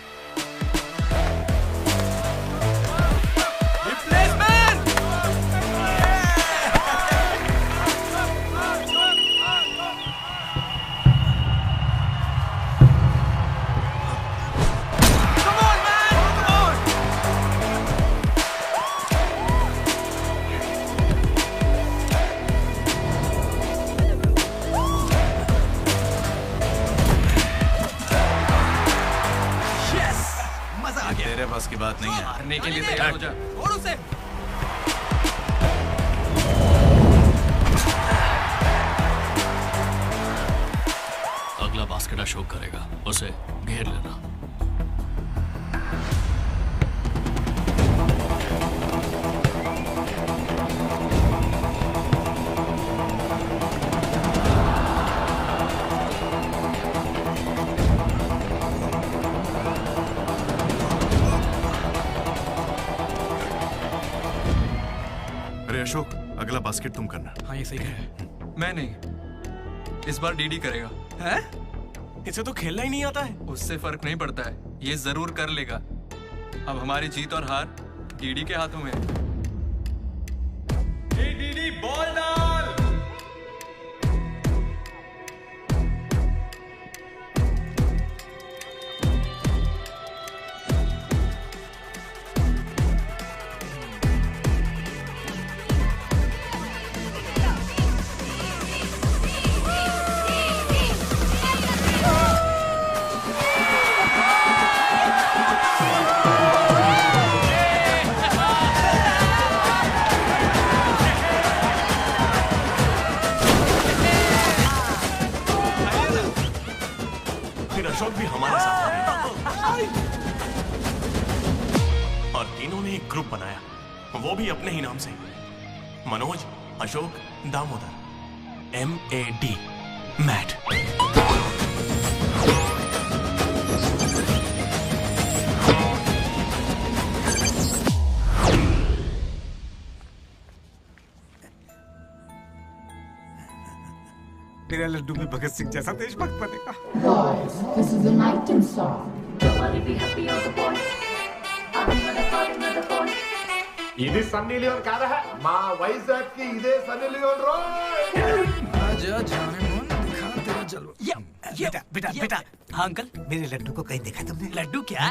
तेरे पास की बात नहीं है। मारने के लिए तैयार हो जा। छोड़ उसे। अगला बास्केट अशोक करेगा, उसे घेर लेना। अशोक, अगला बास्केट तुम करना। हाँ ये सही है। मैं नहीं, इस बार डीडी करेगा। हैं? इसे तो खेलना ही नहीं आता है। उससे फर्क नहीं पड़ता है, ये जरूर कर लेगा। अब हमारी जीत और हार डीडी के हाथों में है। डीडी बॉल डाल। अशोक भी हमारे साथ और तीनों ने एक ग्रुप बनाया, वो भी अपने ही नाम से। मनोज, अशोक, दामोदर। MAD, mat. तेरा लड्डू में भगत सिंह जैसा देशभक्त बनेगा। Guys, this is an item song. Nobody be happy on the point. I'm gonna find another point. ఇది సన్నీ లియోన్ కాదా మా వైజాగ్ కి ఇదే సన్నీ లియోన్ రోయ్ आजा जाने मन दिखा तेरा जलवा। बेटा बेटा बेटा। हाँ अंकल, मेरे लड्डू को कहीं देखा तुमने? लड्डू क्या?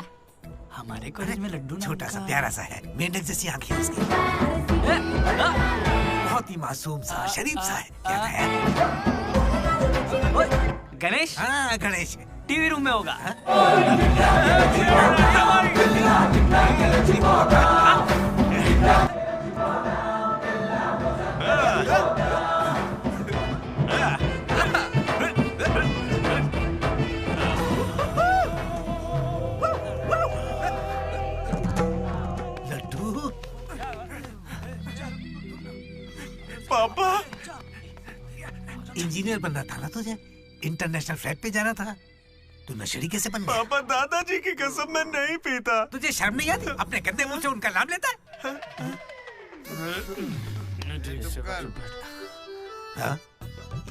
हमारे कॉलेज में लड्डू छोटा सा प्यारा सा है, मेंढक जैसी आंखें उसकी, बहुत ही मासूम सा, शरीफ सा है। क्या है? गणेश? हाँ गणेश। टीवी रूम में होगा। पापा इंजीनियर बनना था ना तुझे, इंटरनेशनल फ्लाइट पे जाना था, तू नशेड़ी कैसे बन गया? पापा दादाजी की कसम मैं नहीं पीता। तुझे शर्म नहीं आती? अपने गंदे मुंह से उनका नाम लेता है? हाँ?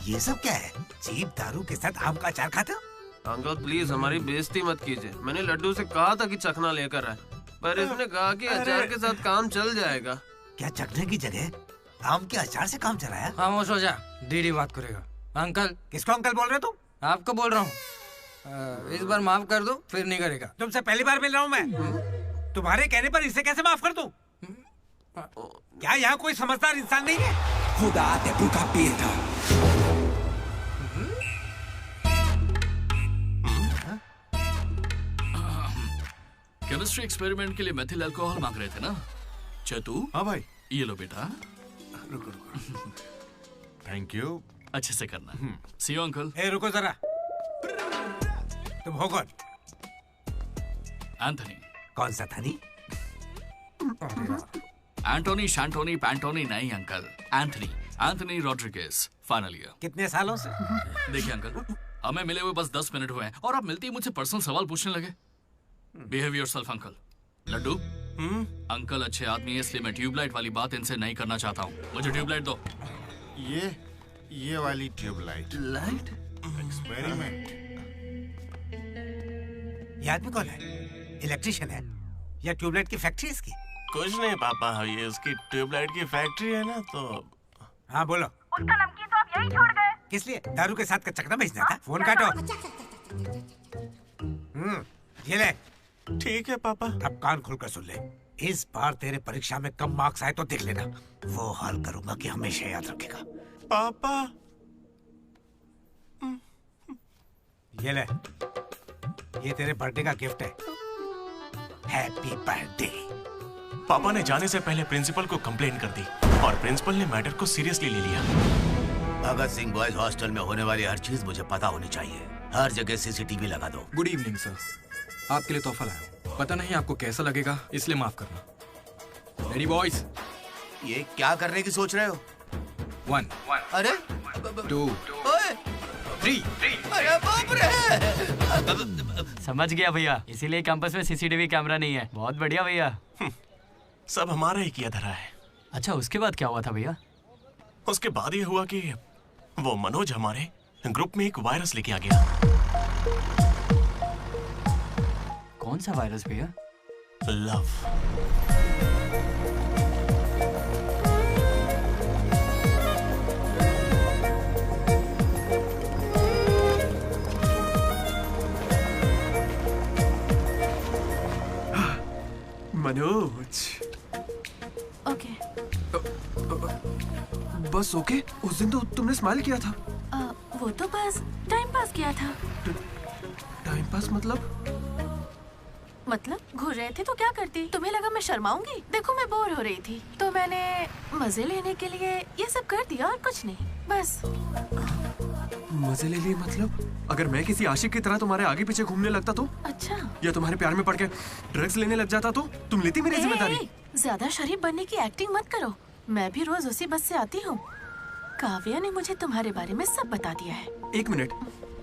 ये सब क्या है? चीप दारू के साथ आम का अचार खाते हो? अंकल प्लीज हमारी बेइज्जती मत कीजिए। मैंने लड्डू से कहा था कि चखना लेकर आए, पर इसने कहा कि अचार के साथ काम चल जाएगा। क्या चखने की जगह आम के अचार से काम चलाया? खामोश हो जा, डीडी बात करेगा। अंकल। किसको अंकल बोल रहे हो तुम? आपको बोल रहा हूँ। इस बार माफ कर दो, फिर नहीं करेगा। तुमसे पहली बार मिल रहा हूँ मैं। तुम्हारे कहने पर इसे कैसे माफ कर दूं? क्या यहाँ कोई समझदार इंसान नहीं है? खुदा ते भूखा पिएगा। केमिस्ट्री एक्सपेरिमेंट के लिए मेथिल अल्कोहल मांग रहे थे ना चतु? हाँ भाई। ये लो बेटा। रुको। Thank you. अच्छे से करना। सी यू अंकल। ए रुको जरा, तुम हो कौन? एंथनी। कौन सा थनी? एंटोनी शैंटोनी पैंटोनी नहीं uncle, Anthony Rodriguez, final year. कितने सालों से? देखिए अंकल, हमें मिले हुए बस 10 मिनट हुए हैं और आप मिलते ही मुझसे पर्सनल सवाल पूछने लगे। Behave yourself uncle. Laddu, uncle अच्छे आदमी है इसलिए मैं ट्यूबलाइट वाली बात इनसे नहीं करना चाहता हूँ। मुझे ट्यूबलाइट दो। ये वाली ट्यूबलाइट। लाइट? एक्सपेरिमेंट। ये आदमी कौन है? इलेक्ट्रिशियन है या ट्यूबलाइट की फैक्ट्री इसकी? कुछ नहीं पापा, ये उसकी ट्यूबलाइट की फैक्ट्री है ना तो। हाँ बोलो। उसका नमकीन तो आप यही छोड़ गए। किस लिए? दारू के साथ का चकना भेजना था? फोन काटो। ये ले। ठीक है पापा। अब कान खोलकर सुन ले। इस बार तेरे परीक्षा में कम मार्क्स आए तो देख लेना, वो हाल करूंगा कि हमेशा याद रखेगा। पापा ये ले, ये तेरे बर्थडे का गिफ्ट है। Happy birthday. पापा ने जाने से पहले प्रिंसिपल को कंप्लेंट कर दी और प्रिंसिपल ने मैटर को सीरियसली ले लिया। भगत सिंह बॉयज हॉस्टल में होने वाली हर चीज मुझे पता होनी चाहिए। हर जगह सीसीटीवी लगा दो। गुड इवनिंग सर, आपके लिए तोहफा लाया हूं। पता नहीं आपको कैसा लगेगा, इसलिए माफ करना। Ready boys? ये क्या करने की सोच रहे हो? 1 अरे 2 3 अरे बाप रे! समझ गया भैया, इसीलिए कैंपस में सीसीटीवी कैमरा नहीं है। बहुत बढ़िया भैया। सब हमारा ही किया धरा है। अच्छा, उसके बाद क्या हुआ था भैया? उसके बाद ये हुआ कि वो मनोज हमारे ग्रुप में एक वायरस लेके आ गया। कौन सा वायरस भैया? लव। मनोज। ओके। बस ओके? उस दिन तो तुमने स्माइल किया था। वो तो बस टाइम पास किया था। टाइम पास मतलब घूर रहे थे तो क्या करती? तुम्हें लगा मैं शर्माऊंगी? देखो मैं बोर हो रही थी तो मैंने मजे लेने के लिए ये सब कर दिया और कुछ नहीं, बस। मजे ले लिए मतलब? अगर मैं किसी आशिक की तरह तुम्हारे आगे पीछे घूमने लगता तो? अच्छा। या तुम्हारे प्यार में पड़ के ड्रग्स लेने लग जाता तो तुम लेती मेरी जिम्मेदारी? ज्यादा शरीफ बनने की एक्टिंग मत करो। मैं भी रोज उसी बस से आती हूँ। काव्या ने मुझे तुम्हारे बारे में सब बता दिया है। 1 मिनट,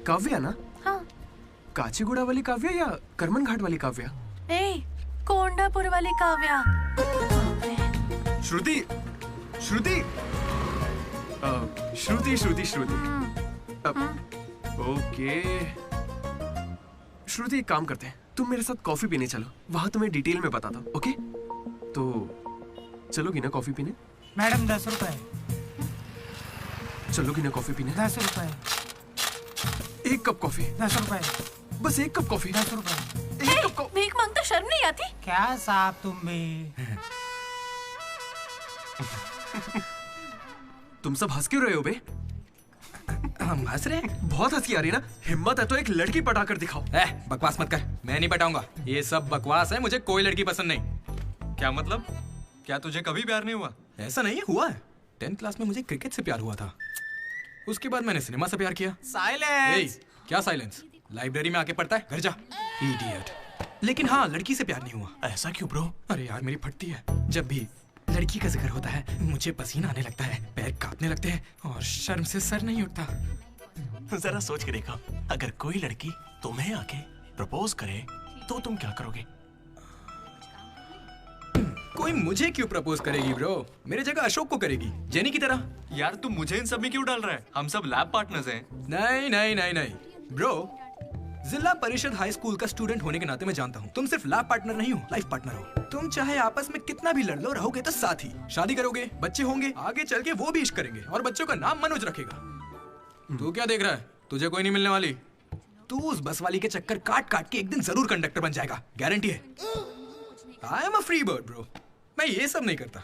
काव्या ना? हाँ। काचीगुड़ा वाली काव्या या करमन घाट वाली काव्या? कोंडापुर वाली काव्या। श्रुति श्रुति श्रुति श्रुति श्रुति। ओके श्रुति, एक काम करते हैं, तुम मेरे साथ कॉफी पीने चलो, वहां तुम्हें डिटेल में बताता हूँ। ओके तो चलोगी ना कॉफी पीने? मैडम 10 रुपए। चलोगी ना कॉफी पीने? 10 रुपए। 1 कप कॉफी। 10 रुपए। बस 1 कप कॉफी। 10 रुपए। भीख मांगता शर्म नहीं आती? क्या साहब तुम भी? तुम सब हंस क्यों रहे हो बे? हम हंस रहे हैं? बहुत हंसी आ रही है ना? हिम्मत है तो एक लड़की पटा कर दिखाओ। बकवास मत कर, मैं नहीं पटाऊंगा। ये सब बकवास है, मुझे कोई लड़की पसंद नहीं। क्या मतलब? क्या तुझे कभी प्यार नहीं हुआ? ऐसा नहीं हुआ है। 10th क्लास में मुझे क्रिकेट से प्यार हुआ था, उसके बाद मैंने सिनेमा से प्यार किया। साइलेंस। क्या साइलेंस? लाइब्रेरी में आके पढ़ता है, घर जा। इडियट। लेकिन हाँ, लड़की से प्यार नहीं हुआ। ऐसा क्यों ब्रो? अरे यार मेरी फटती है जब भी लड़की का जिक्र होता है मुझे पसीना आने लगता है, पैर कांपने लगते हैं और शर्म से सर नहीं उठता। जरा सोच के देखो, अगर कोई लड़की तुम्हें आके प्रपोज करे तो तुम क्या करोगे? कोई मुझे क्यों प्रपोज करेगी ब्रो? मेरी जगह अशोक को करेगी, जेनी की तरह। यार तू मुझे इन सब में क्यों डाल रहा है? हम सब लैब पार्टनर्स हैं। नहीं नहीं नहीं नहीं ब्रो, जिला परिषद हाई स्कूल का स्टूडेंट होने के नाते मैं जानता हूँ तुम सिर्फ लैब पार्टनर नहीं हो, लाइफ पार्टनर हो। तुम चाहे आपस में कितना भी लड़ लो, रहोगे तो साथ ही। शादी करोगे, बच्चे होंगे, आगे चल के वो भी इश्क करेंगे और बच्चों का नाम मनोज रखेगा। तू क्या देख रहा है? तुझे कोई नहीं मिलने वाली। तू उस बस वाली के चक्कर काट काट के एक दिन जरूर कंडक्टर बन जाएगा, गारंटी है। I am a free bird bro, मैं ये सब नहीं करता।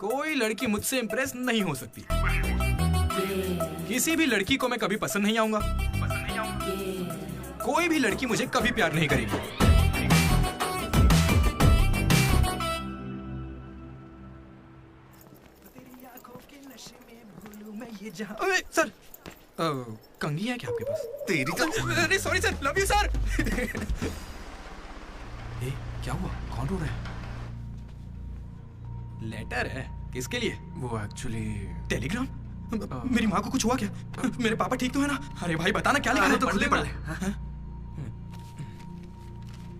कोई लड़की मुझसे इंप्रेस नहीं हो सकती। किसी भी लड़की को मैं कभी पसंद नहीं आऊंगा। कोई भी लड़की मुझे कभी प्यार नहीं करेगी। अरे सर, कंघी है क्या आपके पास? तेरी तो अरे sorry sir, love you sir. क्या हुआ? कौन रो रहा है? लेटर है, किसके लिए? वो एक्चुअली टेलीग्राम। मेरी माँ को कुछ हुआ क्या? मेरे पापा ठीक तो है ना? अरे भाई बताना क्या लिखा है? तो खुले पढ़ ले।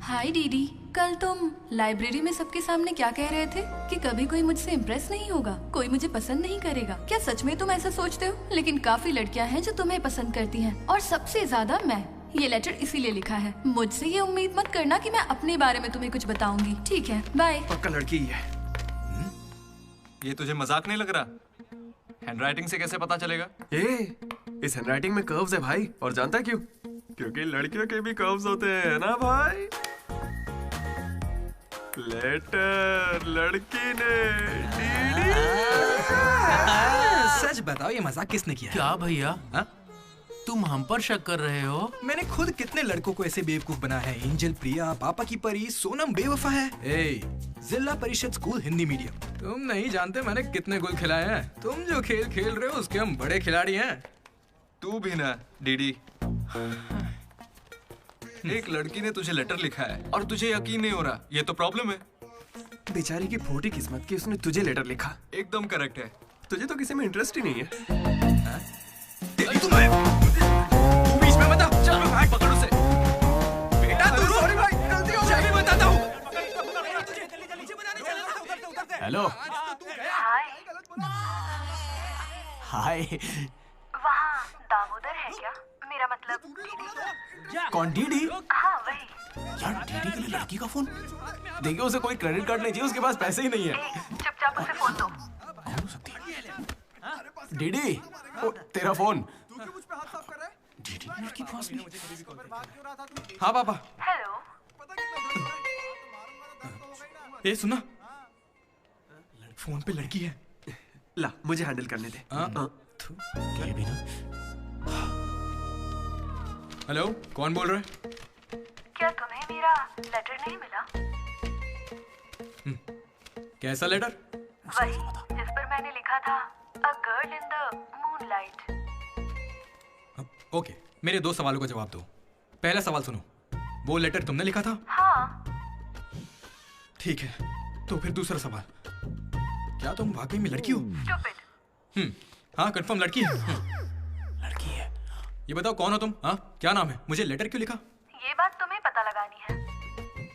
हाय डीडी, कल तुम लाइब्रेरी में सबके सामने क्या कह रहे थे कि कभी कोई मुझसे इम्प्रेस नहीं होगा, कोई मुझे पसंद नहीं करेगा। क्या सच में तुम ऐसा सोचते हो? लेकिन काफी लड़कियां हैं जो तुम्हें पसंद करती हैं और सबसे ज्यादा मैं। ये लेटर इसीलिए लिखा है। मुझसे ये उम्मीद मत करना कि मैं अपने बारे में तुम्हें कुछ बताऊंगी, ठीक है? बाय। पक्का लड़की ही है। ये तुझे मजाक नहीं लग रहा? हैंडराइटिंग से कैसे पता चलेगा? इस हैंडराइटिंग में कर्व्स है भाई, और जानता है क्यों? क्योंकि लड़कियों के भी कर्व्स होते हैं ना भाई। लेटर लड़की ने सच बताओ, ये मजाक किसने किया? क्या भैया? तुम हम पर शक कर रहे हो? मैंने खुद कितने लड़कों को ऐसे बेवकूफ बनाया है। एंजल, प्रिया, पापा की परी, सोनम बेवफा है। जिला परिषद स्कूल हिंदी मीडियम। तुम नहीं जानते मैंने कितने गोल खिलाए हैं। तुम जो खेल खेल रहे हो उसके हम बड़े खिलाड़ी हैं। तू भी ना डीडी। एक लड़की ने तुझे लेटर लिखा है और तुझे यकीन नहीं हो रहा, ये तो प्रॉब्लम है। बेचारी की फूटी किस्मत कि उसने तुझे लेटर लिखा। एकदम करेक्ट है। तुझे तो किसी में इंटरेस्ट ही नहीं है। बीच में मत आ। चलो भाई पकड़ उसे। बेटा तू सॉरी भाई, गलती हो गई, बताता हूँ। हेलो। हाय। वहाँ दामोदर है क्या? मेरा मतलब डीडी। कौन डीडी? हाँ वही। यार डीडी के लिए लड़की का फोन? देखिए उसे कोई क्रेडिट कार्ड नहीं चाहिए, उसके पास पैसे ही नहीं है। चुपचाप उसे फोन दो। डीडी, तेरा फोन। डीडी लड़की पास में। हाँ पापा। हेलो। ये सुना, फोन पे लड़की है। ला मुझे हैंडल करने दे। क्या भी ना? हेलो, कौन बोल रहा है? क्या तुम्हें मेरा लेटर नहीं मिला? कैसा लेटर? वही जिस पर मैंने लिखा था a girl in the moonlight. Okay, मेरे दो सवालों का जवाब दो। पहला सवाल सुनो, वो लेटर तुमने लिखा था? हाँ। ठीक है, तो फिर दूसरा सवाल, क्या तुम वाकई में लड़की हो? Stupid। हाँ कंफर्म लड़की है। लड़की है। ये बताओ कौन हो तुम? हाँ क्या नाम है? मुझे लेटर क्यों लिखा? ये बात तुम्हें पता लगानी है।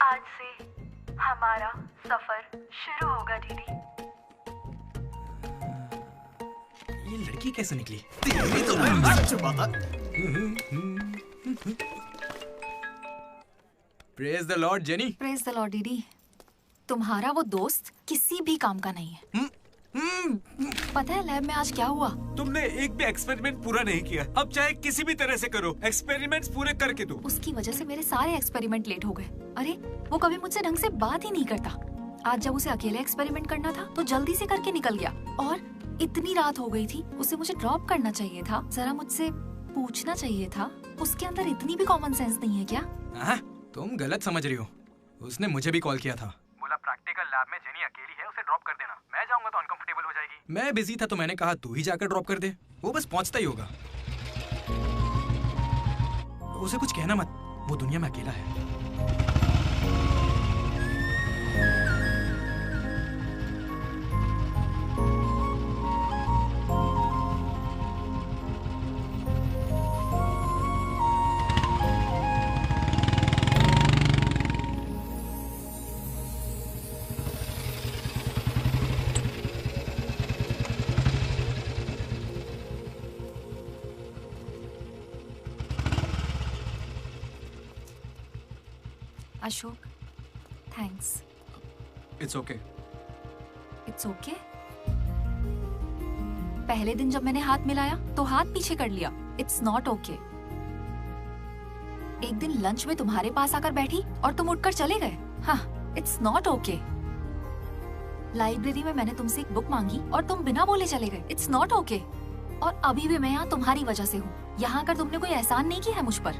आज से हमारा सफर शुरू होगा डीडी। ये लड़की कैसे निकली? Praise the Lord jenny. Praise the Lord DD. तुम्हारा वो दोस्त किसी भी काम का नहीं है। पता है लैब में आज क्या हुआ? तुमने एक भी एक्सपेरिमेंट पूरा नहीं किया। अब चाहे किसी भी तरह से करो, एक्सपेरिमेंट्स पूरे करके दो। उसकी वजह से मेरे सारे एक्सपेरिमेंट लेट हो गए। अरे वो कभी मुझसे ढंग से बात ही नहीं करता। आज जब उसे अकेले एक्सपेरिमेंट करना था तो जल्दी से करके निकल गया। और इतनी रात हो गई थी, उसे मुझे ड्रॉप करना चाहिए था, जरा मुझसे पूछना चाहिए था। उसके अंदर इतनी भी कॉमन सेंस नहीं है क्या? तुम गलत समझ रही हो। उसने मुझे भी कॉल किया था। बोला प्रैक्टिकल लैब में जेनी अकेली है, उसे ड्रॉप कर देना। मैं जाऊंगा तो अनकंफर्टेबल हो जाएगी। मैं बिजी था तो मैंने कहा तू ही जाकर ड्रॉप कर दे, वो बस पहुंचता ही होगा। उसे कुछ कहना मत, वो दुनिया में अकेला है। Ashok, thanks. It's okay. It's okay? पहले दिन जब मैंने हाथ मिलाया तो हाथ पीछे कर लिया। It's not okay. एक दिन लंच में तुम्हारे पास आकर बैठी और तुम उठकर चले गए। हाँ, इट्स नॉट ओके। लाइब्रेरी में मैंने तुमसे एक बुक मांगी और तुम बिना बोले चले गए। It's not okay. और अभी भी मैं यहाँ तुम्हारी वजह से हूँ। यहाँ आकर तुमने कोई एहसान नहीं किया है मुझ पर।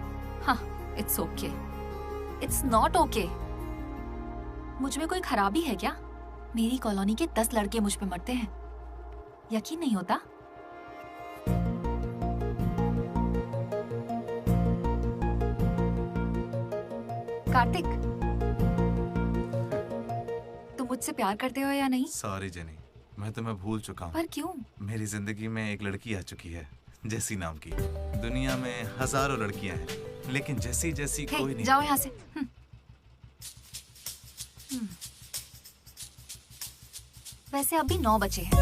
हाँ, it's okay. It's not okay. मुझ में कोई खराबी है क्या? मेरी कॉलोनी के 10 लड़के मुझ पे मरते हैं, यकीन नहीं होता? कार्तिक, तुम मुझसे प्यार करते हो या नहीं? सॉरी जेनी, मैं तुम्हें भूल चुका हूँ। पर क्यों? मेरी जिंदगी में एक लड़की आ चुकी है, जेसी नाम की। दुनिया में हजारों लड़कियां हैं, लेकिन जैसी जैसी कोई नहीं। जाओ यहाँ से। वैसे अभी 9 बजे हैं।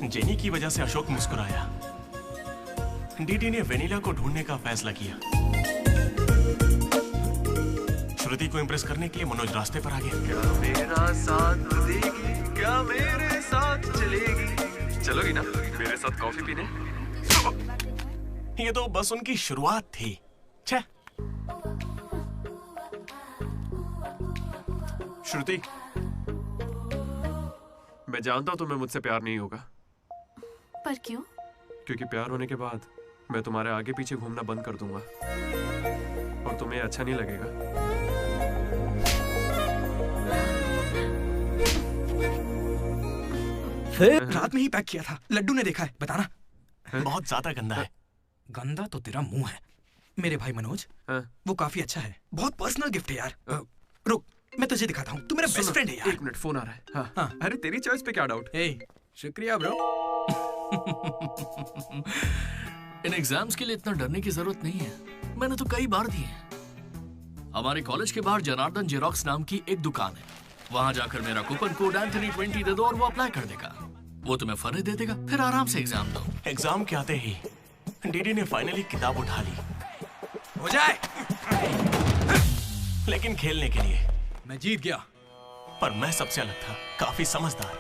जेनी की वजह से अशोक मुस्कुराया। डीडी ने वेनिला को ढूंढने का फैसला किया। श्रुति को इम्प्रेस करने के लिए मनोज रास्ते पर आ गया। क्या मेरा साथ देगी, क्या मेरे साथ चलेगी? चलोगी ना मेरे साथ कॉफी पीने? ये तो बस उनकी शुरुआत थी। छे। श्रुति, मैं जानता हूं तुम्हें मुझसे प्यार नहीं होगा। पर क्यों? क्योंकि प्यार होने के बाद मैं तुम्हारे आगे पीछे घूमना बंद कर दूंगा और तुम्हें अच्छा नहीं लगेगा। रात में ही पैक किया था। लड्डू ने देखा है, बताना। बहुत ज्यादा गंदा है। गंदा तो तेरा मुंह है। मेरे भाई मनोज, वो काफी अच्छा है। बहुत पर्सनल गिफ्ट है यार। रुक, मैं तुझे दिखाता हूँ। तू मेरा बेस्ट फ्रेंड है यार। 1 मिनट, फोन आ रहा है। हाँ। अरे तेरी चॉइस पे क्या डाउट? शुक्रिया ब्रो। इन एग्जाम्स के लिए इतना डरने की जरूरत नहीं है, मैंने तो कई बार दिए हैं। हमारे कॉलेज के बाहर जनार्दन जेरोक्स नाम की एक दुकान है। वहां जाकर मेरा कूपन कोड एंथनी 20 दे दो और वो अप्लाई कर देगा। वो तुम्हें फर्ज दे देगा, फिर आराम से एग्जाम दो। एग्जाम के आते ही डीडी ने फाइनली किताब उठा ली। हो जाए। लेकिन खेलने के लिए मैं जीत गया। पर मैं सबसे अलग था, काफी समझदार।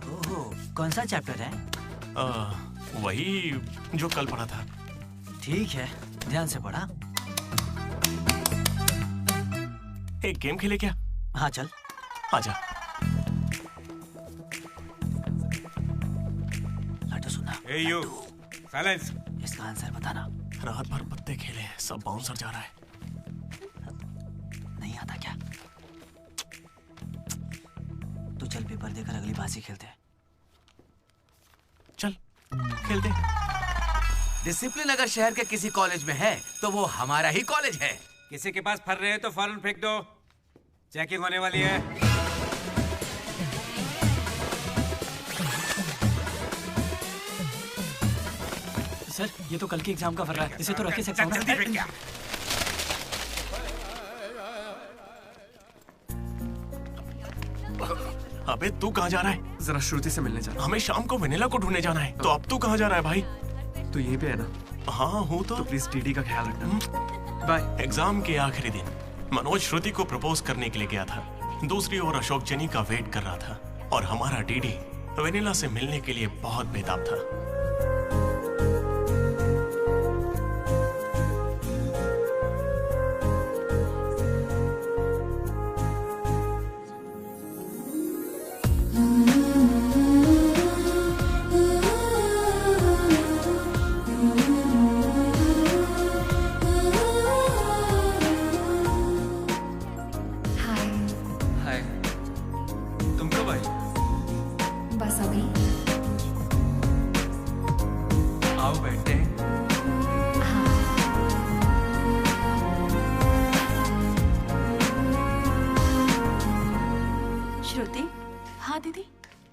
ओहो, कौन सा चैप्टर है? वही जो कल पढ़ा था। ठीक है, ध्यान से पढ़ा। एक गेम खेले क्या? हाँ चल। आजा। लड्डू सुना। साइलेंस। इसका आंसर बताना। रात भर पत्ते खेले, सब बाउंसर जा रहा है। नहीं आता क्या? तू चल पेपर देकर अगली बाजी खेलते हैं। चल खेलते। डिसिप्लिन अगर शहर के किसी कॉलेज में है तो वो हमारा ही कॉलेज है। किसी के पास फर रहे हैं तो फौरन फेंक दो। चेकिंग होने वाली है। सर, ये तो कल के एग्जाम का फर्रा है। इसे तो रख ही सकता हूं। जल्दी फेंक क्या? अबे तू कहाँ जा रहा है? जरा श्रुति से मिलने जाना। हमें शाम को वेनिला को ढूंढने जाना है। तो अब तू कहाँ जा रहा है भाई? तू यहीं पे है ना? हाँ हूँ तो प्लीज डीडी का ख्याल रखना। बाय। एग्जाम के आखिरी दिन मनोज श्रुति को प्रपोज करने के लिए गया था। दूसरी ओर अशोक जेनी का वेट कर रहा था और हमारा डीडी वेनिला से मिलने के लिए बहुत बेताब था।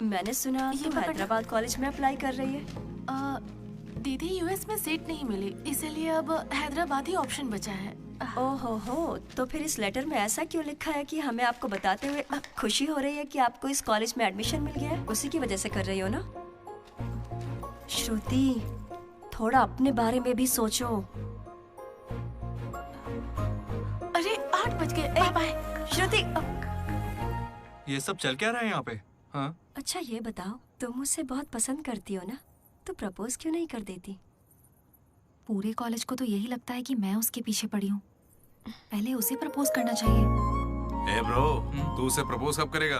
मैंने सुना तुम हैदराबाद कॉलेज में अप्लाई कर रही है। दीदी यूएस में सीट नहीं मिली, इसीलिए अब हैदराबाद ही ऑप्शन बचा है। ओहो, तो फिर इस लेटर में ऐसा क्यों लिखा है कि हमें आपको बताते हुए खुशी हो रही है कि आपको इस कॉलेज में एडमिशन मिल गया है? उसी की वजह से कर रही हो ना? श्रुति, थोड़ा अपने बारे में भी सोचो। पहुंच गए। बाय बाय श्रुति। ये सब चल क्या रहा है यहाँ पे? हाँ? अच्छा ये बताओ, तुम मुझसे बहुत पसंद करती हो ना, तो प्रपोज क्यों नहीं कर देती? पूरे कॉलेज को तो यही लगता है कि मैं उसके पीछे पड़ी हूँ। पहले उसे प्रपोज करना चाहिए। ए ब्रो, तू उसे प्रपोज कब करेगा?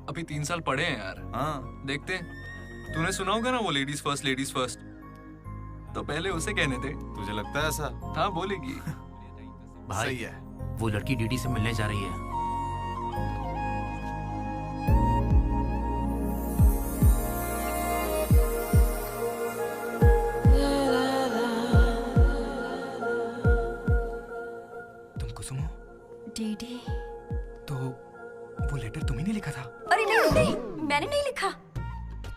अभी 3 साल पड़े हैं यार। हाँ देखते हैं। तूने सुना होगा ना वो लेडीज फर्स्ट, तो पहले उसे कहने थे। तुझे लगता है ऐसा? हाँ बोलेगी। भाई सही है। वो लड़की डीडी से मिलने जा रही है। तुम कुसुम हो? डीडी। तो वो लेटर तुम्ही ने लिखा था? अरे नहीं नहीं, मैंने नहीं लिखा।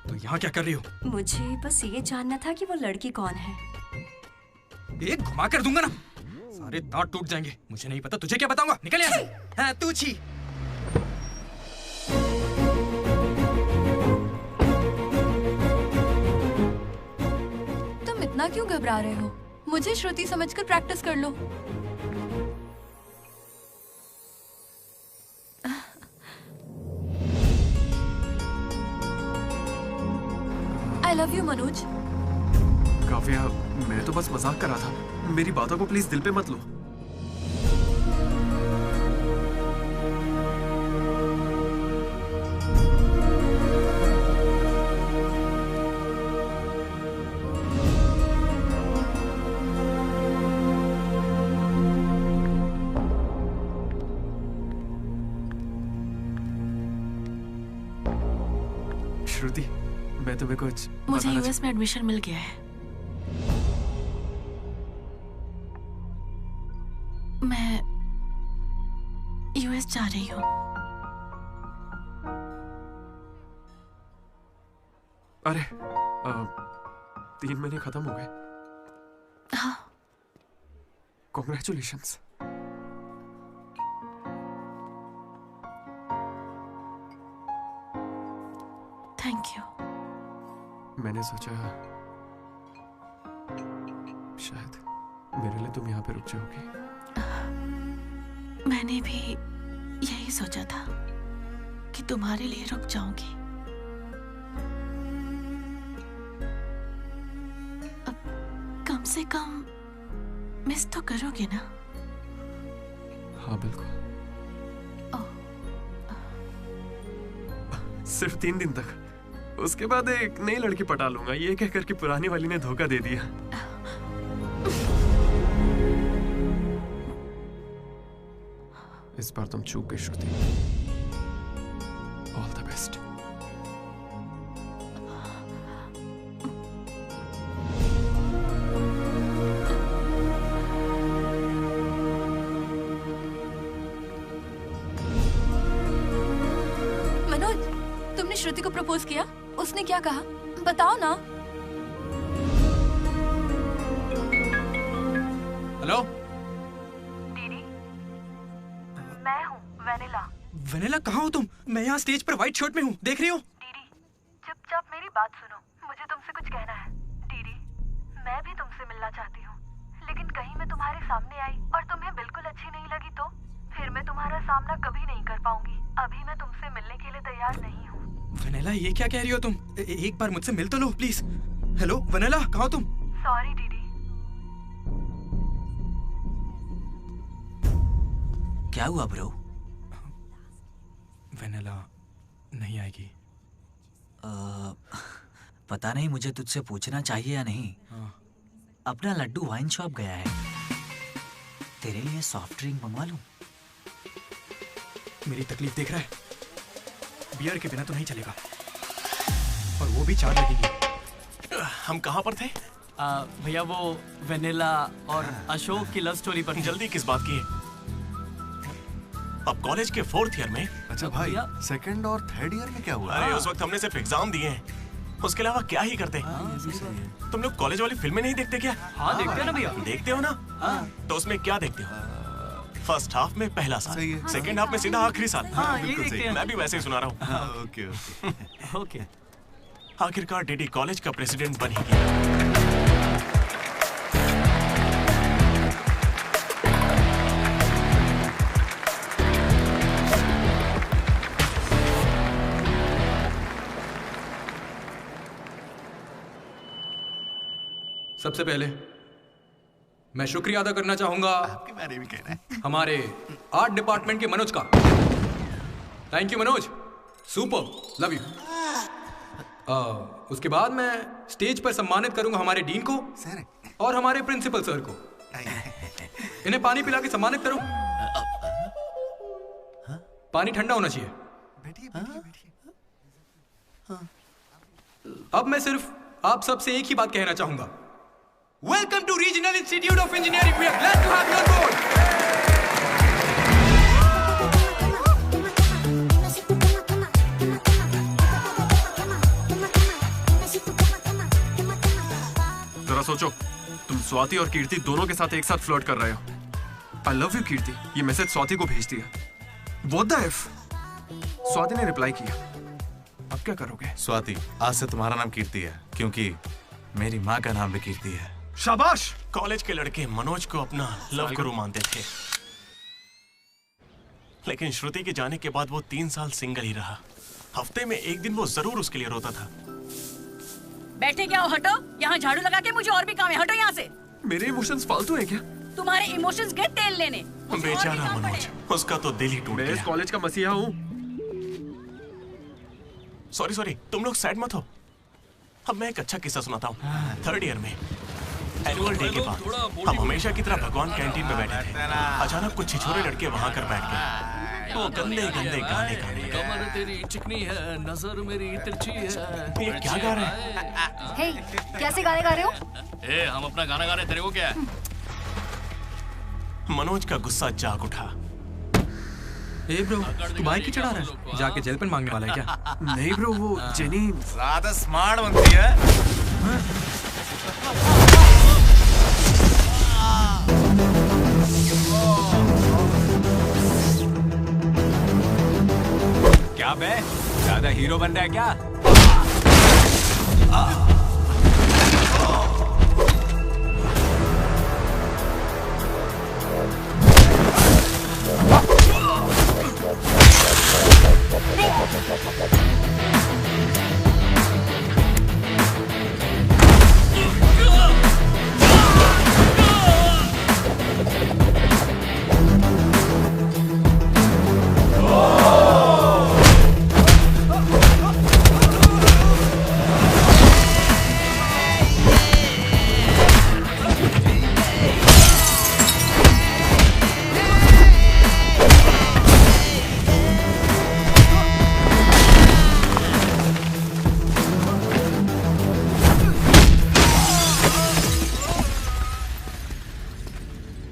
तो यहाँ क्या कर रही हो? मुझे बस ये जानना था कि वो लड़की कौन है। एक घुमा कर दूंगा ना, सारे तार टूट जाएंगे। मुझे नहीं पता, तुझे क्या बताऊंगा? निकल यहाँ से। हाँ तू छी। तुम इतना क्यों घबरा रहे हो? मुझे श्रुति समझकर प्रैक्टिस कर लो। I love you Manoj. Kavya, मैं तो बस मजाक कर रहा था। मेरी बातों को प्लीज दिल पे मत लो। श्रुति, मैं तुम्हें कुछ मुझे यूएस में एडमिशन मिल गया है। मैं यूएस जा रही हूँ। अरे 3 महीने खत्म हो गए। हाँ। कॉन्ग्रेचुलेशंस। Thank you. मैंने सोचा शायद मेरे लिए तुम यहाँ पे रुक जाओगी। मैंने भी यही सोचा था कि तुम्हारे लिए रुक जाऊंगी। अब कम से कम मिस तो करोगे ना? हाँ बिल्कुल। सिर्फ 3 दिन तक, उसके बाद एक नई लड़की पटा लूंगा, ये कहकर कि पुरानी वाली ने धोखा दे दिया। इस बार तुम चूक गई Shruti. All the best. Manoj, तुमने श्रुति को प्रपोज किया? उसने क्या कहा? बताओ ना। हेलो दीदी, मैं हूँ वेनिला। वेनिला, कहाँ हो तुम? मैं यहाँ स्टेज पर व्हाइट शर्ट में हूँ, देख रही हो? दीदी, चुपचाप मेरी बात सुनो, मुझे तुमसे कुछ कहना है। दीदी, मैं भी तुमसे मिलना चाहती हूँ, लेकिन कहीं मैं तुम्हारे सामने आई और तुम्हें बिल्कुल अच्छी नहीं लगी तो फिर मैं तुम्हारा सामना कभी नहीं कर पाऊंगी। अभी मैं तुमसे मिलने के लिए तैयार नहीं हूँ। वेनिला, ये क्या कह रही हो तुम? एक बार मुझसे मिल तो लो प्लीज। हेलो वेनिला, कहाँ हो तुम? सॉरी दीदी। क्या हुआ ब्रो? वेनिला नहीं आएगी। पता नहीं, मुझे तुझसे पूछना चाहिए या नहीं। अपना लड्डू वाइन शॉप गया है, तेरे लिए सॉफ्ट ड्रिंक मंगवा लूं? मेरी तकलीफ देख रहा है? बियर के बिना तो नहीं चलेगा, और वो भी 4 लगेगी। हम कहाँ पर थे? भैया वो वेनिला और अशोक की लव स्टोरी पर। जल्दी किस बात की है? अब कॉलेज के 4th ईयर में। अच्छा भाई, 2nd और 3rd ईयर में क्या हुआ? अरे उस वक्त हमने सिर्फ एग्जाम दिए हैं, उसके अलावा क्या ही करते। तुम लोग कॉलेज वाली फिल्में नहीं देखते क्या? हाँ देखते हैं ना भैया। देखते हो ना? तो उसमें क्या देखते हो? फर्स्ट हाफ में पहला साल, सेकंड हाफ में सीधा आखिरी साल। हाँ, यही देखते हैं। मैं भी वैसे ही सुना रहा हूँ। Okay okay. आखिरकार डीडी कॉलेज का प्रेसिडेंट बन ही गया। सबसे पहले मैं शुक्रिया अदा करना चाहूंगा आपके बारे में कहना है हमारे आर्ट डिपार्टमेंट के मनोज का। Thank you Manoj, super, love you. उसके बाद मैं स्टेज पर सम्मानित करूंगा हमारे डीन को और हमारे प्रिंसिपल सर को। इन्हें पानी पिला के सम्मानित करूं। पानी ठंडा होना चाहिए। अब मैं सिर्फ आप सबसे एक ही बात कहना चाहूंगा। Welcome to regional institute of engineering, we are glad to have you on board. जरा सोचो, तुम स्वाति और कीर्ति दोनों के साथ एक साथ फ्लर्ट कर रहे हो। आई लव यू कीर्ति, ये मैसेज स्वाति को भेज दिया। What the F? स्वाति ने रिप्लाई किया। अब क्या करोगे? स्वाति, आज से तुम्हारा नाम कीर्ति है, क्योंकि मेरी माँ का नाम भी कीर्ति है। शाबाश। कॉलेज के लड़के मनोज को अपना लव गुरु मानते थे, लेकिन श्रुति के जाने के बाद वो 3 साल सिंगल ही रहा। हफ्ते में एक दिन वो जरूर उसके लिए रोता था। बैठे क्या हो, हटो। यहाँ झाड़ू लगा के मुझे और भी काम है, हटो यहाँ से। मेरे इमोशंस फालतू हैं क्या? तुम्हारे इमोशंस गए तेल लेने। बेचारा मनोज, उसका तो दिल ही टूट गया। मैं इस कॉलेज का मसीहा हूँ। सॉरी, तुम लोग सैड मत हो। अब मैं एक अच्छा किस्सा सुनाता हूँ। 3rd ईयर में एनुअल डे के बाद हम हमेशा की तरह भगवान कैंटीन में बैठे थे। अचानक कुछ छिछोरे लड़के वहां कर बैठ गए। वो गंदे गंदे गाने गाने लगे। कमर तेरी चिकनी है, नजर मेरी तिरछी है। ये क्या गा रहे हैं? हे, कैसे गाने गा रहे हो? ए, हम अपना गाना गा रहे, तेरे को क्या है? मनोज का गुस्सा जाग उठा। ए ब्रो, तू बाइक ही चढ़ा रहा है? जाके जेल पेन मांगने वाला है क्या? नहीं ब्रो, वो जेनी ज्यादा स्मार्ट बनती है। क्या बे, ज्यादा हीरो बन रहा है क्या?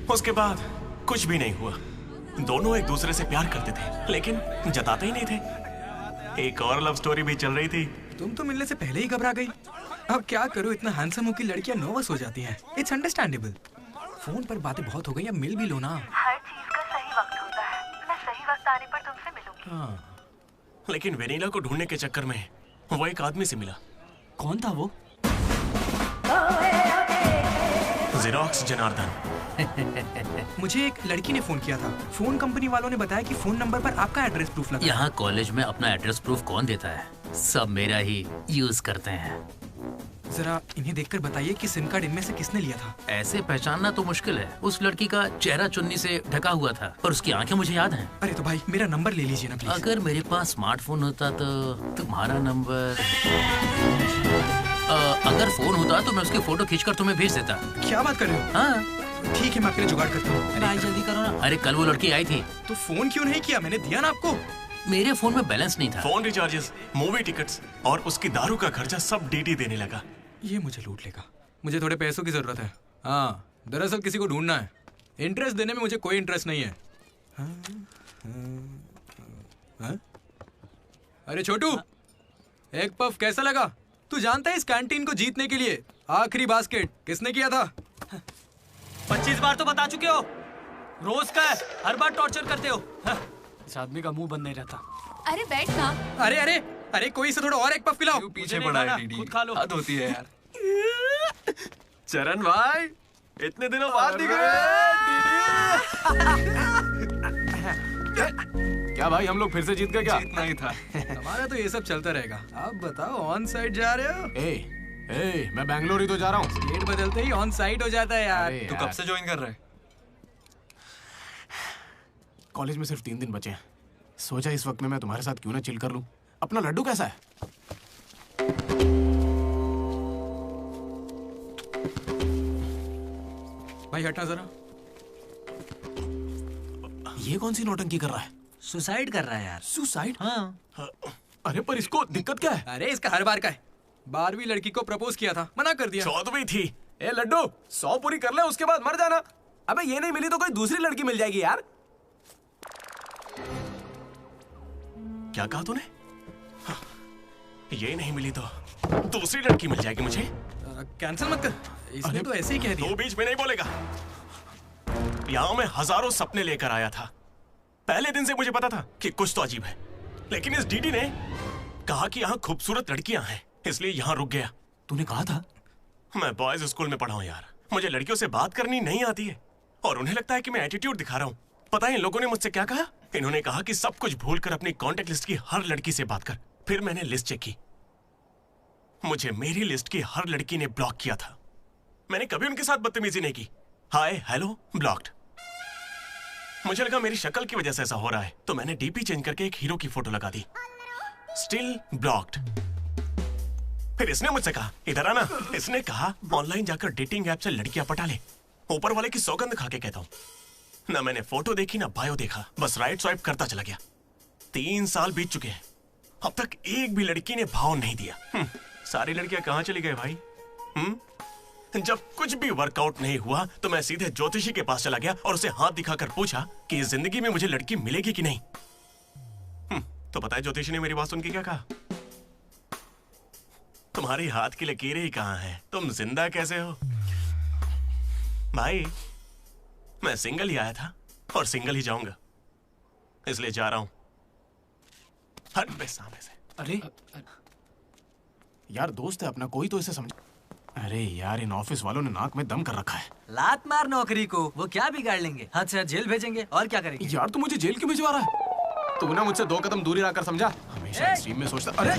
उसके बाद कुछ भी नहीं हुआ। दोनों एक दूसरे से प्यार करते थे, लेकिन जताते ही नहीं थे। एक और लव स्टोरी भी चल रही थी। तुम तो मिलने से पहले ही घबरा गई। अब क्या करूं, इतना हैंडसम हो कि लड़कियां नर्वस हो जाती हैं। It's understandable. फोन पर बातें बहुत हो गई, अब मिल भी लो ना। हर चीज का सही वक्त होता है। मैं सही वक्त आने पर तुमसे मिलूंगी। हाँ। लेकिन वेनिला को ढूंढने के चक्कर में वो एक आदमी से मिला। कौन था वो? जेरोक्स जनार्दन। मुझे एक लड़की ने फोन किया था। फोन कंपनी वालों ने बताया कि फोन नंबर पर आपका एड्रेस प्रूफ लगा। यहाँ कॉलेज में अपना एड्रेस प्रूफ कौन देता है? सब मेरा ही यूज करते हैं। जरा इन्हें देखकर बताइए कि सिम कार्ड इनमें से किसने लिया था। ऐसे पहचानना तो मुश्किल है। उस लड़की का चेहरा चुन्नी से ढका हुआ था और उसकी आंखें मुझे याद हैं। अरे तो भाई मेरा नंबर ले लीजिए ना प्लीज। अगर मेरे पास स्मार्टफोन होता तो तुम्हारा नंबर, अगर फोन होता तो मैं उसकी फोटो खींचकर तुम्हें भेज देता। क्या बात कर रहे हो? हाँ ठीक है, मैं आपके लिए जुगाड़ करता हूँ। भाई जल्दी करो ना। अरे कल वो लड़की आई थी। तो फोन क्यों नहीं किया? मैंने दिया ना आपको। मेरे फोन में बैलेंस नहीं था। फोन रिचार्जेस, मूवी टिकट्स और उसकी दारू का खर्चा सब डीडी देने लगा। ये मुझे लूट लेगा। मुझे थोड़े पैसों की जरूरत है। हाँ, दरअसल किसी को ढूंढना है। इंटरेस्ट देने में मुझे कोई इंटरेस्ट नहीं है। अरे छोटू, एक पफ कैसा लगा? तू जानता है इस कैंटीन को जीतने के लिए आखिरी बास्केट किसने किया था? 25 बार तो बता चुके हो। रोज का है, हर बार टॉर्चर करते हो। इस आदमी का मुंह बंद नहीं रहता। अरे बैठ ना। अरे अरे अरे, कोई से थोड़ा और एक पफ पिलाओ। पीछे पड़ा है डीडी। खुद खा लो। हद होती है यार। चरण भाई, इतने दिनों बाद दिख रहे। क्या भाई, हम लोग फिर से जीत गए क्या? जीतना ही था। हमारा तो ये सब चलता रहेगा। आप बताओ, ऑन साइड जा रहे हो? मैं बैंगलोर ही तो जा रहा हूँ। स्टेट बदलते ही ऑन साइट हो जाता है यार। तू कब से ज्वाइन कर रहा है? कॉलेज में सिर्फ 3 दिन बचे हैं। सोचा इस वक्त में मैं तुम्हारे साथ क्यों ना चिल कर लूं। अपना लड्डू कैसा है? भाई हटना जरा। ये कौन सी नौटंकी कर रहा है? सुसाइड कर रहा है यार। सुसाइड? हाँ। अरे पर इसको दिक्कत क्या है? अरे इसका हर बार का है। 12वीं लड़की को प्रपोज किया था, मना कर दिया। 14वीं थी। ए लड्डू 100 पूरी कर ले, उसके बाद मर जाना। अबे ये नहीं मिली तो कोई दूसरी लड़की मिल जाएगी यार। क्या कहा तूने? हाँ, ये नहीं मिली तो दूसरी लड़की मिल जाएगी मुझे। कैंसिल मत कर, इसने तो ऐसे ही कह दिया। तू बीच में नहीं बोलेगा। यहाँ मैं हजारों सपने लेकर आया था। पहले दिन से मुझे पता था कि कुछ तो अजीब है, लेकिन इस डीडी ने कहा कि यहाँ खूबसूरत लड़कियां हैं, इसलिए यहाँ रुक गया। तूने कहा था? मैं बॉयज स्कूल में पढ़ा हूँ यार। मुझे लड़कियों से बात करनी नहीं आती है और उन्हें लगता है कि मैं एटीट्यूड दिखा रहा हूँ। पता है इन लोगों ने मुझसे क्या कहा? इन्होंने कहा कि सब कुछ भूलकर अपनी कांटेक्ट लिस्ट की हर लड़की से बात कर। फिर मैंने लिस्ट चेक की, मुझे मेरी लिस्ट की हर लड़की ने ब्लॉक किया था। मैंने कभी उनके साथ बदतमीजी नहीं की। Hi hello blocked. मुझे लगा मेरी शक्ल की वजह से ऐसा हो रहा है, तो मैंने डीपी चेंज करके एक हीरो की फोटो लगा दी। Still blocked. फिर इसने मुझसे कहा इधर आना। इसने कहा ऑनलाइन जाकर डेटिंग ऐप से लड़कियां पटा ले। ऊपर वाले की सौगंध खा के कहता हूं, ना मैंने फोटो देखी ना बायो देखा, बस राइट स्वाइप करता चला गया। 3 साल बीत चुके हैं, अब तक एक भी लड़की ने भाव नहीं दिया। सारी लड़कियां कहां चली गई भाई? जब कुछ भी वर्कआउट नहीं हुआ तो मैं सीधे ज्योतिषी के पास चला गया और उसे हाथ दिखाकर पूछा कि इस जिंदगी में मुझे लड़की मिलेगी कि नहीं। तो पता है ज्योतिषी ने मेरी बात सुन के क्या कहा? तुम्हारी हाथ की लकीरें ही कहां हैं, तुम जिंदा कैसे हो? भाई मैं सिंगल ही आया था और सिंगल ही जाऊंगा, इसलिए जा रहा हूं। हट बे सामने से। अरे यार दोस्त है अपना, कोई तो इसे समझ। अरे यार इन ऑफिस वालों ने नाक में दम कर रखा है। लात मार नौकरी को, वो क्या बिगाड़ लेंगे? हाथ से जेल भेजेंगे और क्या करेंगे? यार तू मुझे जेल क्यों भिजवा रहा है? तू ना मुझसे 2 कदम दूरी रखकर समझा। हमेशा स्ट्रीम में सोचता। अरे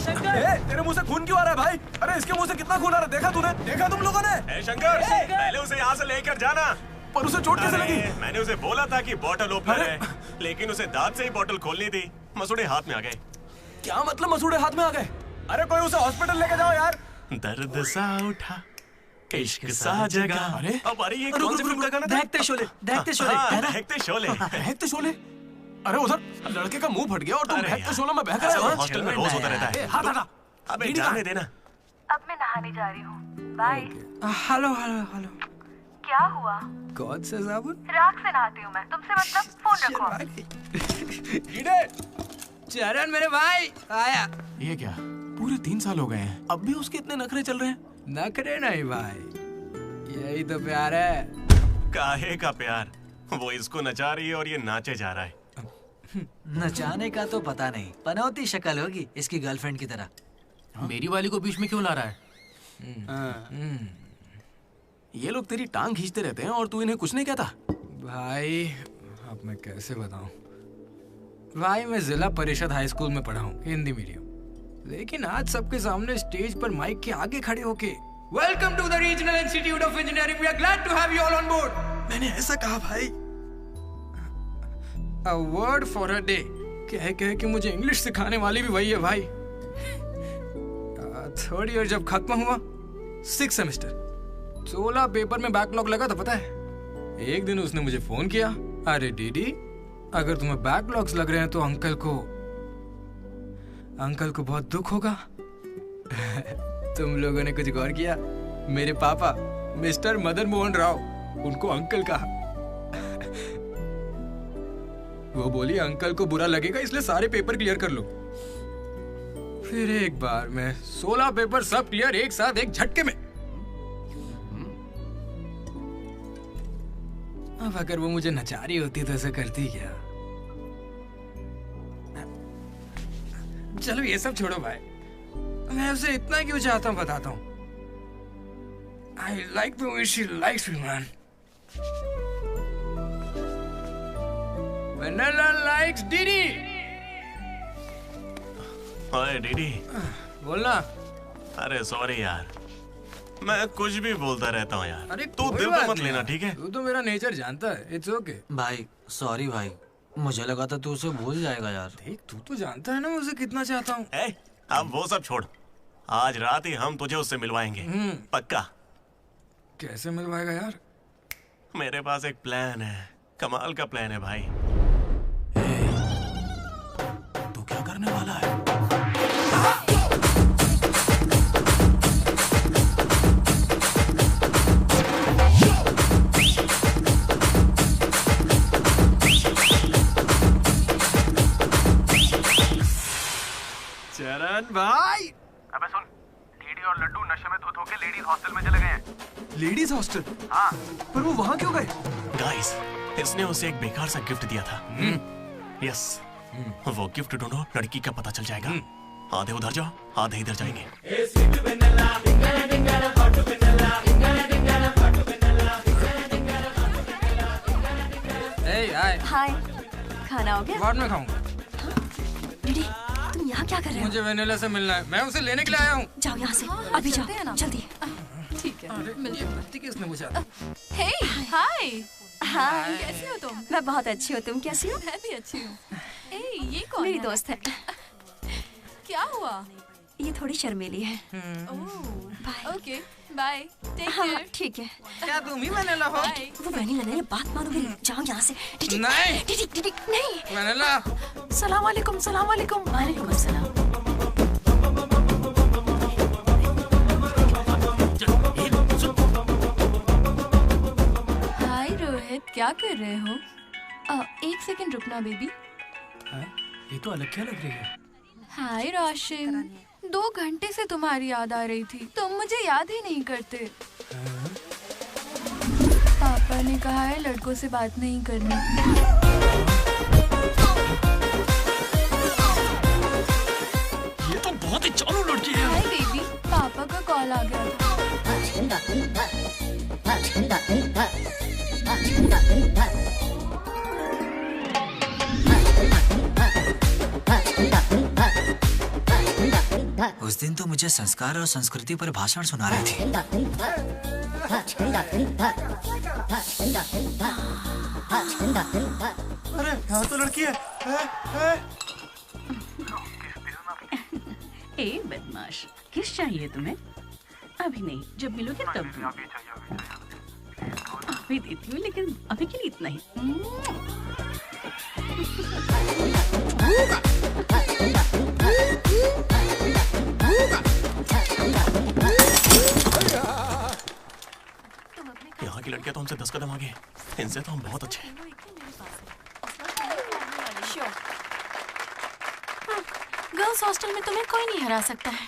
तेरे मुंह से खून क्यों आ रहा है भाई? अरे इसके मुंह से कितना खून आ रहा है, देखा तूने? देखा तुम लोगों ने? शंकर पहले उसे यहाँ से लेकर जाना। पर उसे चोट कैसे लगी? मैंने उसे बोला था कि बॉटल ओपनर है, लेकिन उसे दांत से ही बॉटल खोलनी थी। मसूड़े हाथ में आ गए। क्या मतलब मसूड़े हाथ में आ गए? अरे कोई उसे हॉस्पिटल लेके जाओ यार। दर्द सा उठा इश्क सा जगा। अरे अब अरे ये कौन सी फिल्म का गाना था? दहकते शोले, दहकते शोले। दहकते शोले, दहकते शोले। अरे उधर लड़के का मुंह फट गया और तुम दहकते शोले में बहक रहे हो। हॉस्टल में रोज होता रहता है। हाथ हटा। अबे जाने देना। अब मैं नहाने जा रही हूँ, बाय। Hello hello hello. क्या हुआ? कौन सा साबुन? राख से नहाती हूँ मैं, तुमसे मतलब फोन रखो। चरण मेरे भाई आया। ये क्या पूरे 3 साल हो गए हैं, अब भी उसके इतने नखरे चल रहे हैं? नखरे नहीं भाई, यही तो प्यार है। काहे का प्यार? वो इसको नचा रही है और ये नाचे जा रहा है। नचाने का तो पता नहीं, पनौती शक्ल होगी इसकी गर्लफ्रेंड की तरह। मेरी वाली को बीच में क्यों ला रहा है? ये लोग तेरी टांग खींचते रहते हैं और तू इन्हें कुछ नहीं कहता। भाई अब मैं कैसे बताऊं? भाई मैं जिला परिषद हाई स्कूल में पढ़ा हूँ, हिंदी मीडियम। लेकिन आज सबके सामने स्टेज पर माइक के आगे खड़े होके welcome to the regional institute of engineering, we are glad to have you all on board. मैंने ऐसा कहा भाई, a word for a day कह के मुझे इंग्लिश सिखाने वाली भी वही है भाई। 3rd ईयर जब खत्म हुआ, 6th सेमेस्टर, 16 पेपर में बैकलॉग लगा था पता है। एक दिन उसने मुझे फोन किया, अरे डीडी अगर तुम्हें बैकलॉग्स लग रहे हैं तो अंकल को बहुत दुख होगा। तुम लोगों ने कुछ गौर किया? मेरे पापा मिस्टर मदन मोहन राव, उनको अंकल कहा। वो बोली अंकल को बुरा लगेगा इसलिए सारे पेपर क्लियर कर लो। फिर एक बार में 16 पेपर सब क्लियर एक साथ एक झटके में। अब अगर वो मुझे नचा रही होती तो ऐसा करती क्या? चलो ये सब छोड़ो भाई, मैं उसे इतना क्यों चाहता हूँ बताता हूँ। I like the way she likes me, man. Vanilla likes Didi. ओए डीडी। बोलना। अरे सॉरी यार, मैं कुछ भी बोलता रहता हूँ यार। अरे तू कोई दिल बात पे मत नहीं लेना, यार। ठीक है? तू तो मेरा नेचर जानता है। It's okay. भाई सॉरी भाई, मुझे लगा था तू उसे भूल जाएगा यार। देख तू तो जानता है ना मैं उसे कितना चाहता हूँ। अब वो सब छोड़, आज रात ही हम तुझे उससे मिलवाएंगे, पक्का। कैसे मिलवाएगा यार? मेरे पास एक प्लान है, कमाल का प्लान है भाई। तू क्या करने वाला है? चरण भाई। अबे सुन, डीडी और लड्डू नशे में धुत होके लेडीज हॉस्टल में चले गए हैं। Ladies hostel? हाँ। पर वो वहाँ क्यों गए? गाइस, इसने उसे एक बेकार सा गिफ्ट दिया था। यस, वो गिफ्ट ढूंढो, लड़की का पता चल जाएगा। आधे उधर जाओ, आधे इधर जाएंगे। हाय, खाना हो गया? बाद में खाऊंगा। डीडी, तुम यहाँ क्या कर रहे हो? मुझे वेनिला से मिलना है, मैं उसे लेने के लिए आया हूँ। जाओ यहाँ से, अभी जाओ, जल्दी। ठीक है, मिलते हैं। बत्ती किसने बुझा? हे, हाय। हाय। कैसी हो तुम? मैं बहुत अच्छी हूँ, तुम कैसी हो? मैं भी अच्छी हूँ। ए, ये कौन मेरी है? दोस्त है। क्या हुआ? ये थोड़ी शर्मीली है। Okay, bye. टेक हाँ, केयर। ठीक है। क्या तुम ही वेनिला हो? वो वेनिला नहीं, बात मानो मेरी। जाओ यहाँ से। डीडी, नहीं। डीडी, डीडी, नहीं। वेनिला। सलाम वालेकुम, सलाम वालेकुम। वालेकुम अस्सलाम। हाय रोहित, क्या कर रहे हो? एक सेकंड रुकना बेबी। ये तो अलग क्या लग रही है? हाय रोशन, 2 घंटे से तुम्हारी याद आ रही थी, तुम मुझे याद ही नहीं करते। पापा ने कहा है लड़कों से बात नहीं करनी। ये तो बहुत ही चालू लड़की है। हाय बेबी, पापा का कॉल आ गया था। उस दिन तो मुझे संस्कार और संस्कृति पर भाषण सुना रही थी। अरे यहाँ तो लड़की है। ए बदमाश, किस चाहिए तुम्हें? अभी नहीं, जब मिलोगे तब दूँ। अभी देती हूँ, लेकिन अभी के लिए इतना ही। यहाँ की लड़कियाँ तो हमसे 10 कदम आगे, इनसे तो हम बहुत अच्छे हैं। गर्ल्स हॉस्टल में तुम्हें कोई नहीं हरा सकता है।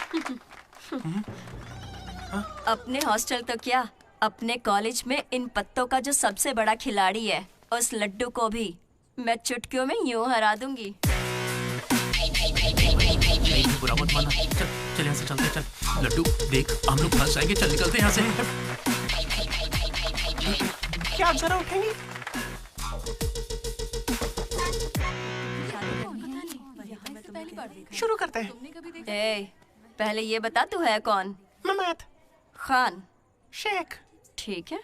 अपने हॉस्टल तो क्या, अपने कॉलेज में इन पत्तों का जो सबसे बड़ा खिलाड़ी है, उस लड्डू को भी मैं चुटकियों में यूं हरा दूंगी। बुरा मत माना। चल यहाँ से चलते, चल। लड्डू देख, हम लोग फंस जाएंगे, चल निकलते हैं यहाँ से। क्या आप जरा उठेंगी? शुरू करते हैं। ए, पहले ये बता तू है कौन? ममैद खान शेख। ठीक है।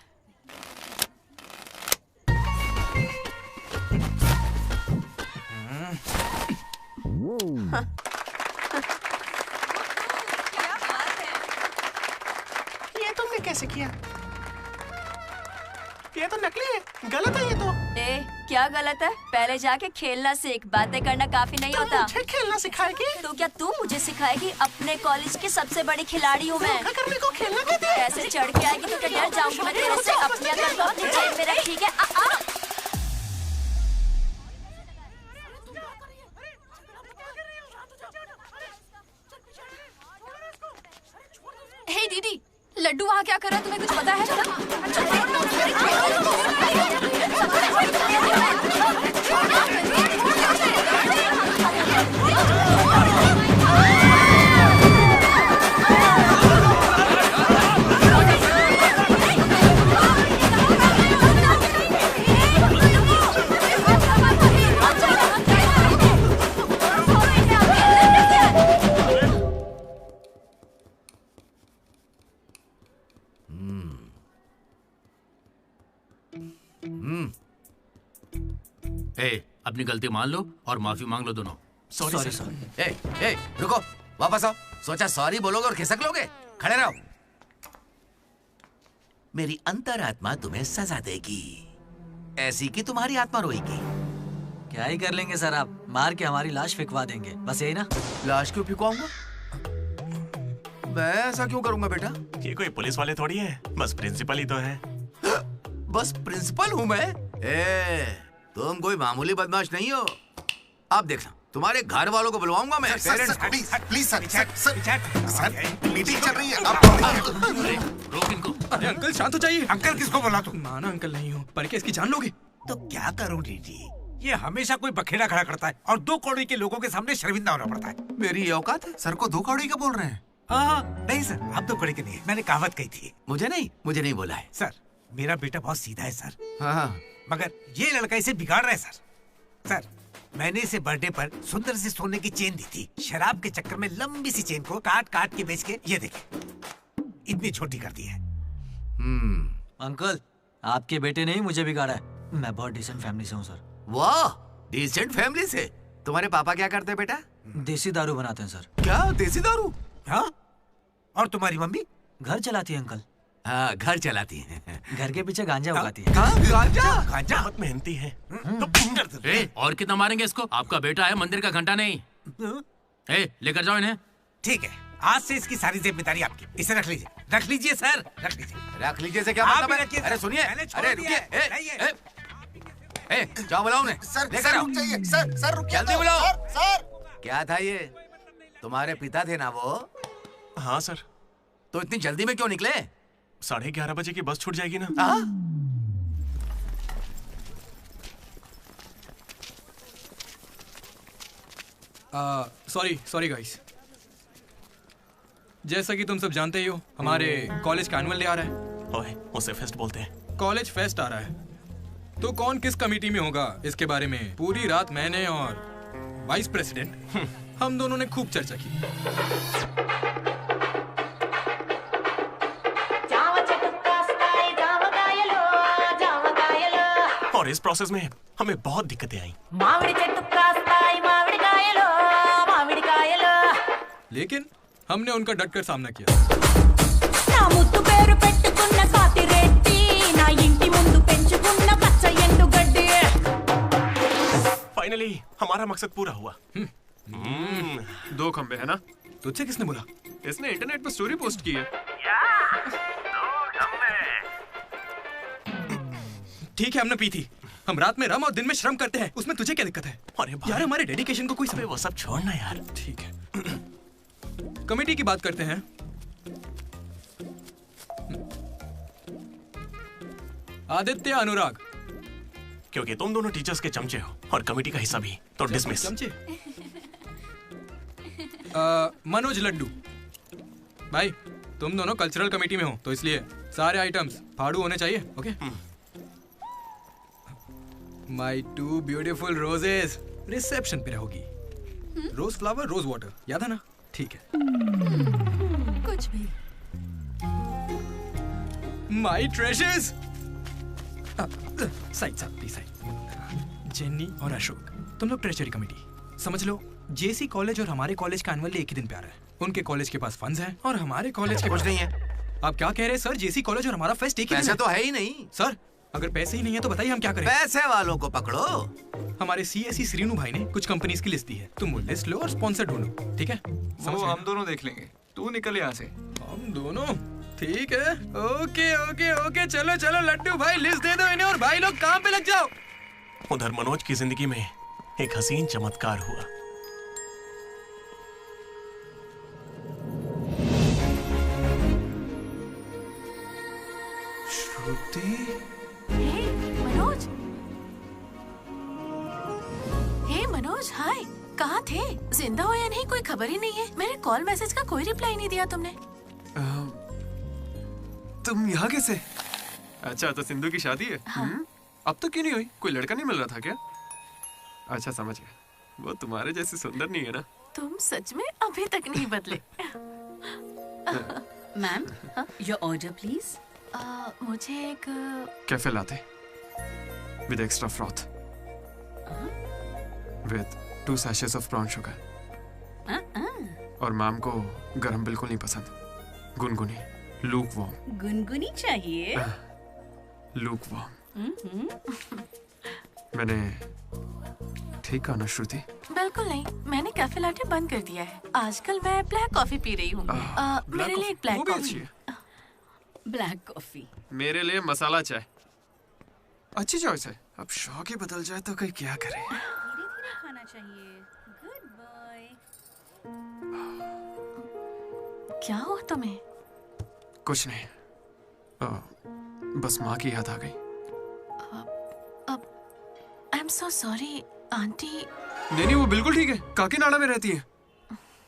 ये तुमने कैसे किया? ये तो नकली है, गलत है ये तो। ए, क्या गलत है? पहले जाके खेलना सीख, बातें करना काफी नहीं होता। मुझे खेलना सिखाएगी? तो क्या तू मुझे सिखाएगी? अपने कॉलेज की सबसे बड़ी खिलाड़ी हूँ मैं। करने को खेलना कहते हैं। ऐसे चढ़ के आएगी तो क्या डर जाऊंगी मैं तेरे से? अपने अंदर को अपनी जेब में रख, ठीक है? हे दीदी, लड्डू वहाँ क्या कर रहा है, तुम्हें कुछ पता है? अपनी गलती मान लो और माफी मांग लो दोनों। Sorry sir. ए, रुको, वापस आओ। सोचा सॉरी बोलोगे और खिसक लोगे? खड़े रहो। मेरी अंतरात्मा तुम्हें सजा देगी, ऐसी कि तुम्हारी आत्मा रोएगी। क्या ही कर लेंगे सर आप, मार के हमारी लाश फिकवा देंगे, बस यही ना। लाश क्यों फिकवाऊंगा? मैं ऐसा क्यों करूंगा बेटा? ये कोई पुलिस वाले थोड़ी है, बस प्रिंसिपल ही तो है। बस प्रिंसिपल हूँ मैं? तुम कोई मामूली बदमाश नहीं हो। अब देखना, तुम्हारे घर वालों को बुलवाऊंगा मैं। प्लीज सर, मीटिंग चल रही है। रोक इनको। अरे अंकल शांत हो जाइए। अंकल किसको बोला तू? माना अंकल नहीं हो, पर क्या इसकी जान लोगे? तो क्या करूं डीडी, ये हमेशा कोई बखेड़ा खड़ा करता है और 2 कौड़ी के लोगों के सामने शर्मिंदा होना पड़ता है। मेरी औकात है? सर को 2 कौड़ी का बोल रहे हैं? नहीं सर, आप 2 कौड़ी के नहीं है, मैंने कहावत कही थी। मुझे नहीं बोला है। सर मेरा बेटा बहुत सीधा है सर। हाँ। मगर ये लड़का इसे बिगाड़ रहा है सर। सर मैंने इसे बर्थडे पर सुंदर सी सोने की चेन दी थी, शराब के चक्कर में लंबी सी चेन को काट काट के बेच के ये देखे इतनी छोटी कर दी है। अंकल आपके बेटे ने ही मुझे बिगाड़ा है, मैं बहुत डिसेंट फैमिली से हूँ सर। वाह, डिसेंट फैमिली से? तुम्हारे पापा क्या करते हैं बेटा? देसी दारू बनाते हैं सर। क्या देसी दारू? हाँ, और तुम्हारी मम्मी? घर चलाती है अंकल। हाँ, घर चलाती है। घर के पीछे गांजा उगाती है। गांजा बहुत मेहनती है। और कितना मारेंगे इसको? आपका बेटा है, मंदिर का घंटा नहीं। लेकर जाओ इन्हें। ठीक है, आज से इसकी सारी जिम्मेदारी आपकी। इसे रख लीजिए सर, रख लीजिए से क्या मतलब है? अरे सुनिए, अरे रुकिए, जाओ बुलाओ उन्हें। सर रुक जाइए, सर रुकिए, जल्दी बुलाओ। सर क्या था ये? तुम्हारे पिता थे ना वो? हाँ सर। तो इतनी जल्दी में क्यों निकले? 11:30 बजे की बस छूट जाएगी ना। Sorry guys. जैसा कि तुम सब जानते ही हो, हमारे कॉलेज का एनुअल डे आ रहा है। ओए, उसे फेस्ट बोलते हैं। कॉलेज फेस्ट आ रहा है, तो कौन किस कमेटी में होगा इसके बारे में पूरी रात मैंने और वाइस प्रेसिडेंट हम दोनों ने खूब चर्चा की। और इस प्रोसेस में हमें बहुत दिक्कतें आई। लेकिन हमने उनका डटकर सामना किया। फाइनली हमारा मकसद पूरा हुआ। 2 खंबे है ना? तुझसे किसने बोला? इसने इंटरनेट पर स्टोरी पोस्ट की है। ठीक है, हमने पी थी। हम रात में रम और दिन में श्रम करते हैं, उसमें तुझे क्या दिक्कत है? अरे यार हमारे डेडिकेशन को कोई समय। वो सब छोड़ना यार। ठीक है, कमेटी की बात करते हैं। आदित्य, अनुराग। क्योंकि तुम दोनों टीचर्स के चमचे हो और कमेटी का हिस्सा भी, तो डिसमिस। चमचे? मनोज, लड्डू भाई, तुम दोनों कल्चरल कमेटी में हो, तो इसलिए सारे आइटम्स फाड़ू होने चाहिए। ओके? माई 2 ब्यूटीफुल रोजेस रिसेप्शन पे रहोगी। रोज फ्लावर, रोज वाटर, याद है ना? ठीक है। कुछ भी। My treasures. Side please side. Jenny और अशोक, तुम लोग ट्रेजरी कमेटी। समझ लो, जेसी कॉलेज और हमारे कॉलेज का एनुअल डे एक ही दिन पे आ रहा है। उनके कॉलेज के पास फंड्स हैं और हमारे कॉलेज के कुछ नहीं है। आप क्या कह रहे हैं सर? जेसी कॉलेज और हमारा फेस्ट एक ही दिन पैसे तो है ही नहीं सर। अगर पैसे ही नहीं है तो बताइए हम क्या करें? पैसे वालों को पकड़ो। हमारे सीएससी श्रीनु भाई ने कुछ कंपनीज की लिस्ट दी है, तुम वो लिस्ट लो और स्पॉन्सर ढूंढो। ठीक है? वो हम दोनों देख लेंगे, तू निकल यहाँ से। हम दोनों? ठीक है, ओके ओके ओके, चलो चलो लड्डू भाई, लिस्ट दे दो इन्हें और भाई लोग काम पे लग जाओ। उधर मनोज की जिंदगी में एक हसीन चमत्कार हुआ। मनोज, हाय, कहाँ थे? जिंदा हो या नहीं कोई खबर ही नहीं है। मेरे कॉल मैसेज का कोई रिप्लाई नहीं दिया तुमने। तुम यहाँ कैसे? अच्छा, तो सिंधु की शादी है? हाँ। अब तो क्यों नहीं हुई? कोई लड़का नहीं मिल रहा था क्या? अच्छा, समझ गया, वो तुम्हारे जैसे सुंदर नहीं है ना? तुम सच में अभी तक नहीं बदले। Ma'am, your order please. मुझे एक cafe latte with extra froth. With 2 sachets of brown sugar. और मैम को गरम बिल्कुल नहीं पसंद, गुनगुनी, लूक वार्म। गुनगुनी चाहिए। Lukewarm. मैंने ठीक कहा ना श्रुति? बिल्कुल नहीं, मैंने कैफे लाटे बंद कर दिया है। आजकल मैं ब्लैक कॉफी पी रही हूँ। मेरे लिए एक ब्लैक कॉफी। Black coffee. मेरे लिए मसाला चाय। अच्छी चॉइस है। अब शौक ही बदल जाए तो कोई क्या करे। धीरे-धीरे खाना चाहिए। Good boy. क्या हुआ तुम्हें? कुछ नहीं, बस माँ की याद आ गई। I am so sorry aunty. नहीं, वो बिल्कुल ठीक है, काकीनाडा में रहती है।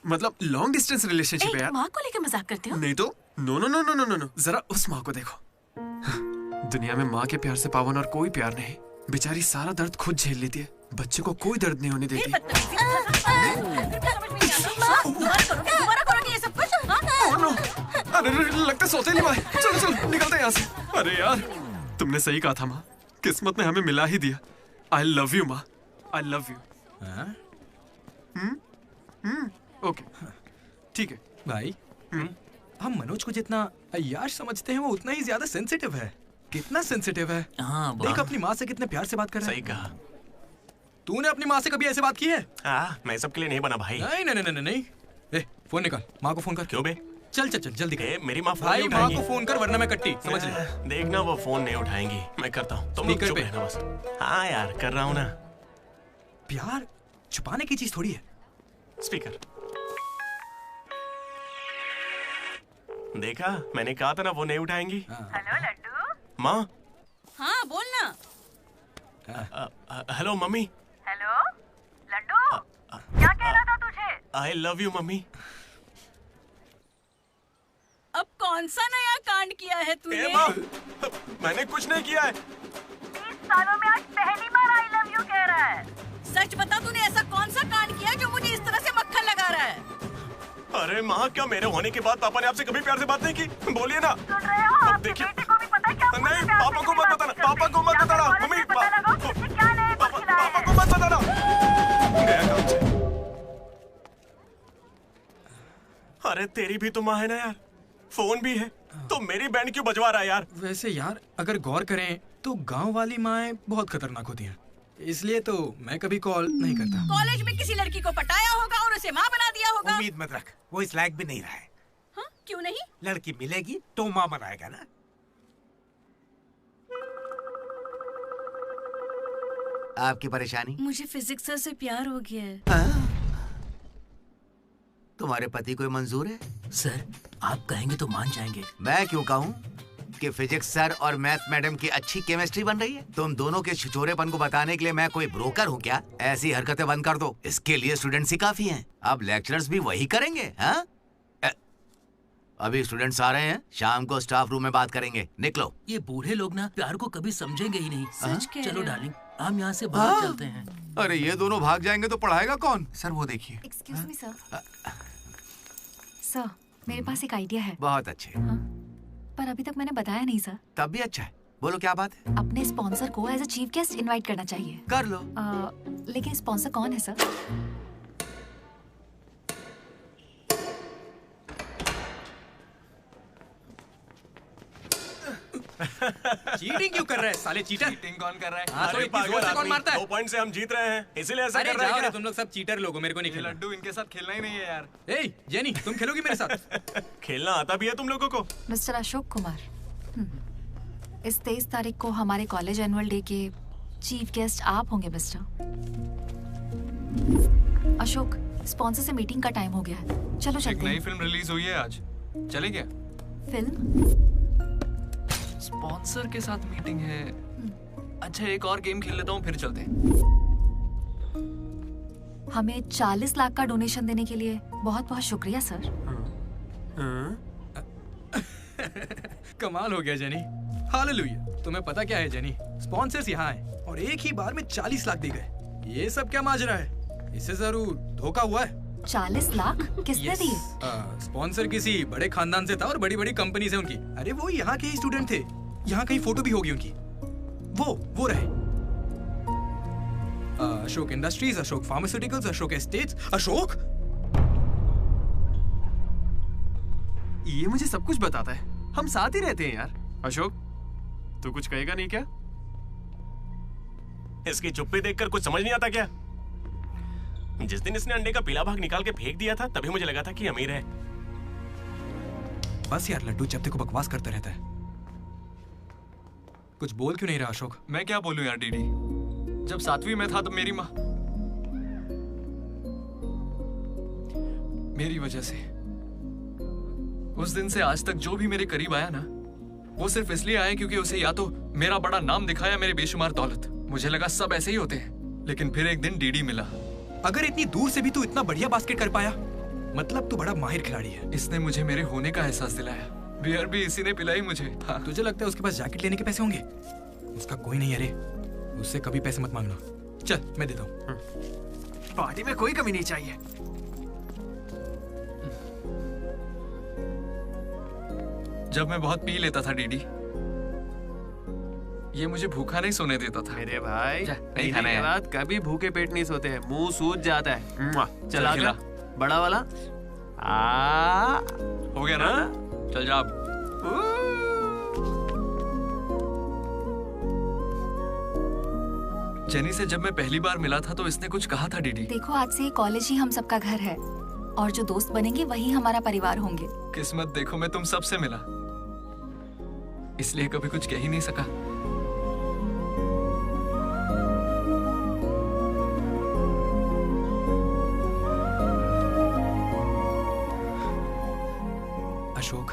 मतलब लॉन्ग डिस्टेंस रिलेशनशिप है यार। माँ को लेकर मजाक करते हो? नहीं तो no no no no no no, जरा उस माँ को देखो। दुनिया में माँ के प्यार से पावन और कोई प्यार नहीं। बेचारी सारा दर्द खुद झेल लेती है, बच्चे को कोई दर्द नहीं होने देती। अरे लगता है सौतेली माँ। चलो चलो निकलते हैं यहाँ से। अरे यार तुमने सही कहा था माँ, किस्मत ने हमें मिला ही दिया। आई लव यू माँ, आई लव यू। ओके ठीक है भाई। हम मनोज को जितना अय्याश समझते हैं वो उतना ही ज्यादा सेंसिटिव है। कितना सेंसिटिव है। हाँ, देख अपनी माँ से कितने प्यार से बात कर रहा है। सही कहा। तूने अपनी माँ से कभी ऐसे बात की है? मैं सबके लिए नहीं बना भाई। नहीं नहीं नहीं नहीं। ए, फोन निकाल, माँ को फोन कर। क्यों बे? चल चल चल जल्दी कर। मेरी माँ फोन भाई नहीं माँ उठाएंगी। को फोन कर वरना मैं कट्टी समझ ले। देखना वो फोन नहीं उठाएंगी, मैं करता हूँ। तुम लोग चुप रहना बस। हाँ यार कर रहा हूँ ना। प्यार छुपाने की चीज थोड़ी है। स्पीकर। देखा, मैंने कहा था ना वो नहीं उठाएंगी। हेलो लड्डू। माँ। हाँ बोलना। Hello mummy. हेलो लड्डू, क्या कहना था तुझे? I love you mummy. अब कौन सा नया कांड किया है तूने? मैंने कुछ नहीं किया है। 30 सालों में आज पहली बार आई लव यू कह रहा है। सच बता, तूने ऐसा कौन सा कांड किया जो मुझे इस तरह से मक्खन लगा रहा है? अरे माँ, क्या मेरे होने के बाद पापा ने आपसे कभी प्यार से बात नहीं की? बोलिए ना। सुन रहे हो? आपके बेटे को भी पता है क्या? नहीं, पापा को मत बताना, पापा को मत बताना। मम्मी, क्या नए कुछ खिलाया है? पापा को मत बताना। गया काम से। अरे तेरी भी तो माँ है ना यार, फोन भी है, तो मेरी बैंड क्यों बजवा रहा है यार? वैसे यार अगर गौर करें तो गांव वाली माएं बहुत खतरनाक होती हैं, इसलिए तो मैं कभी कॉल नहीं करता। कॉलेज में किसी लड़की को पटाया होगा और उसे माँ बना दिया होगा। उम्मीद मत रख, वो इस लायक भी नहीं रहा है। हाँ, क्यों नहीं? लड़की मिलेगी तो माँ बनाएगा ना। आपकी परेशानी? मुझे फिजिक्स सर से प्यार हो गया है। तुम्हारे पति को मंजूर है? सर आप कहेंगे तो मान जाएंगे। मैं क्यों कहूँ कि फिजिक्स सर और मैथ मैडम की अच्छी केमिस्ट्री बन रही है। तुम दोनों के छिछोरेपन को बताने के लिए मैं कोई ब्रोकर हूँ क्या? ऐसी हरकतें बंद कर दो, इसके लिए स्टूडेंट्स ही काफी हैं। अब लेक्चरर्स भी वही करेंगे। हाँ, अभी स्टूडेंट्स आ रहे हैं, शाम को स्टाफ रूम में बात करेंगे। निकलो। ये बूढ़े लोग ना प्यार को कभी समझेंगे ही नहीं। सच कह चलो रहे हो। डार्लिंग, हम यहाँ से बाहर चलते हैं। अरे ये दोनों भाग जाएंगे तो पढ़ाएगा कौन? सर वो देखिए। Excuse me sir. सर मेरे पास एक आइडिया है। बहुत अच्छे। पर अभी तक मैंने बताया नहीं सर। तब भी अच्छा है, बोलो क्या बात है? अपने स्पॉन्सर को as a chief guest invite करना चाहिए। कर लो। लेकिन स्पॉन्सर कौन है सर? चीटिंग क्यों कर रहा है साले चीटर? चीटिंग कौन कर रहा है? हाँ, तो इतनी जोर से कौन मारता है? 2 पॉइंट से हम जीत रहे हैं, इसीलिए ऐसा अरे कर रहे जाओ हैं रे, क्या? तुम लोग सब चीटर लोगो, मेरे को नहीं खेलना। लड्डू इनके साथ खेलना ही नहीं है यार। ए जेनी, तुम खेलोगी मेरे साथ? खेलना आता भी है तुम लोगों को? मिस्टर अशोक कुमार, इस 23 तारीख को हमारे कॉलेज एनुअल डे के चीफ गेस्ट आप होंगे मिस्टर अशोक। स्पॉन्सर से मीटिंग का टाइम हो गया है, चलो एक चलते नई हैं। फिल्म रिलीज हुई है आज, चले क्या? फिल्म? स्पॉन्सर के साथ मीटिंग है। अच्छा एक और गेम खेल लेता हूँ फिर चलते हैं। हमें 40 लाख का डोनेशन देने के लिए बहुत बहुत शुक्रिया सर। कमाल हो गया जेनी। हालेलुया। तुम्हें पता क्या है जेनी, स्पॉन्सर्स यहाँ हैं और एक ही बार में 40 लाख दे गए। ये सब क्या माजरा है? इससे जरूर धोखा हुआ है। 40 लाख किसने दिए? स्पॉन्सर किसी बड़े खानदान से था और बड़ी बड़ी कंपनी से उनकी। अरे वो यहाँ के ही स्टूडेंट थे, यहाँ कहीं फोटो भी होगी उनकी। वो रहे। Ashok industries, Ashok pharmaceuticals, Ashok estates. Ashok ये मुझे सब कुछ बताता है। हम साथ ही रहते हैं यार। अशोक, तू कुछ कहेगा नहीं क्या? इसकी चुप्पी देखकर कुछ समझ नहीं आता क्या? जिस दिन इसने अंडे का पीला भाग निकाल के फेंक दिया था तभी मुझे लगा था कि अमीर है। बस यार लड्डू, जब देखो बकवास करता रहता है। कुछ बोल क्यों नहीं रहा अशोक? मैं क्या बोलूं यार डीडी, जब 7वीं में था तो मेरी माँ मेरी वजह से उस दिन से आज तक जो भी मेरे करीब आया ना, वो सिर्फ इसलिए आया क्योंकि उसे या तो मेरा बड़ा नाम दिखाया, मेरे बेशुमार दौलत। मुझे लगा सब ऐसे ही होते हैं, लेकिन फिर एक दिन डीडी मिला। अगर इतनी दूर से भी तू इतना बढ़िया बास्केट कर पाया, मतलब तू बड़ा माहिर खिलाड़ी है। इसने मुझे मेरे होने का एहसास दिलाया। बियर भी इसी ने पिलाई मुझे। हाँ। तुझे लगता है उसके पास जैकेट लेने के पैसे होंगे? उसका कोई नहीं। अरे उससे कभी पैसे मत मांगना। चल मैं देता हूँ। पार्टी में कोई कमी नहीं चाहिए। जब मैं बहुत पी लेता था डीडी, ये मुझे भूखा नहीं सोने देता था। मेरे भाई, नहीं खाना है। बाद कभी भूखे पेट नहीं सोते हैं, मुंह सूज जाता है। चला खिला। बड़ा वाला हो गया ना? चल जा अब। जेनी से जब मैं पहली बार मिला था तो इसने कुछ कहा था डीडी। देखो, आज से कॉलेज ही हम सबका घर है और जो दोस्त बनेंगे वही हमारा परिवार होंगे। किस्मत देखो, मैं तुम सबसे मिला, इसलिए कभी कुछ कह ही नहीं सका। अशोक,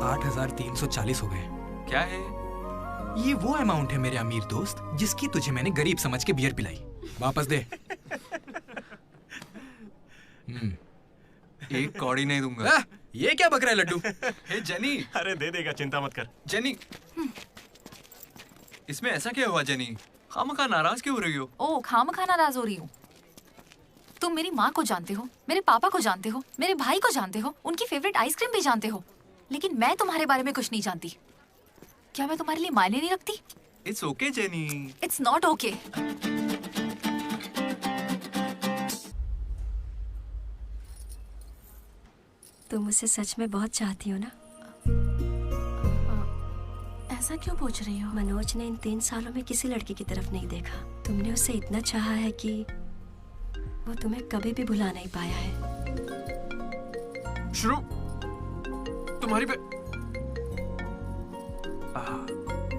8,340 हो गए। क्या है ये? वो अमाउंट है मेरे अमीर दोस्त जिसकी तुझे मैंने गरीब समझ के बियर पिलाई। वापस दे। एक कौड़ी नहीं दूंगा। ये क्या बक रहा है लड्डू? हे जेनी। अरे दे देगा, चिंता मत कर। जेनी, इसमें ऐसा क्या हुआ जेनी? खामखा नाराज क्यों हो रही हो? ओ, खामखा नाराज हो रही हूँ? तुम मेरी माँ को जानते हो, मेरे पापा को जानते हो, मेरे भाई को जानते हो, उनकी फेवरेट आइसक्रीम भी जानते हो, लेकिन मैं तुम्हारे बारे में कुछ नहीं जानती। क्या मैं तुम्हारे लिए मायने नहीं रखती? It's okay jenny. It's not okay. तुम मुझसे सच में बहुत चाहती हो ना? ऐसा क्यों पूछ रही हो? मनोज ने इन 3 सालों में किसी लड़की की तरफ नहीं देखा। तुमने उसे इतना चाहा है कि वो तुम्हें कभी भी भुला नहीं पाया है। शुरू तुम्हारी पे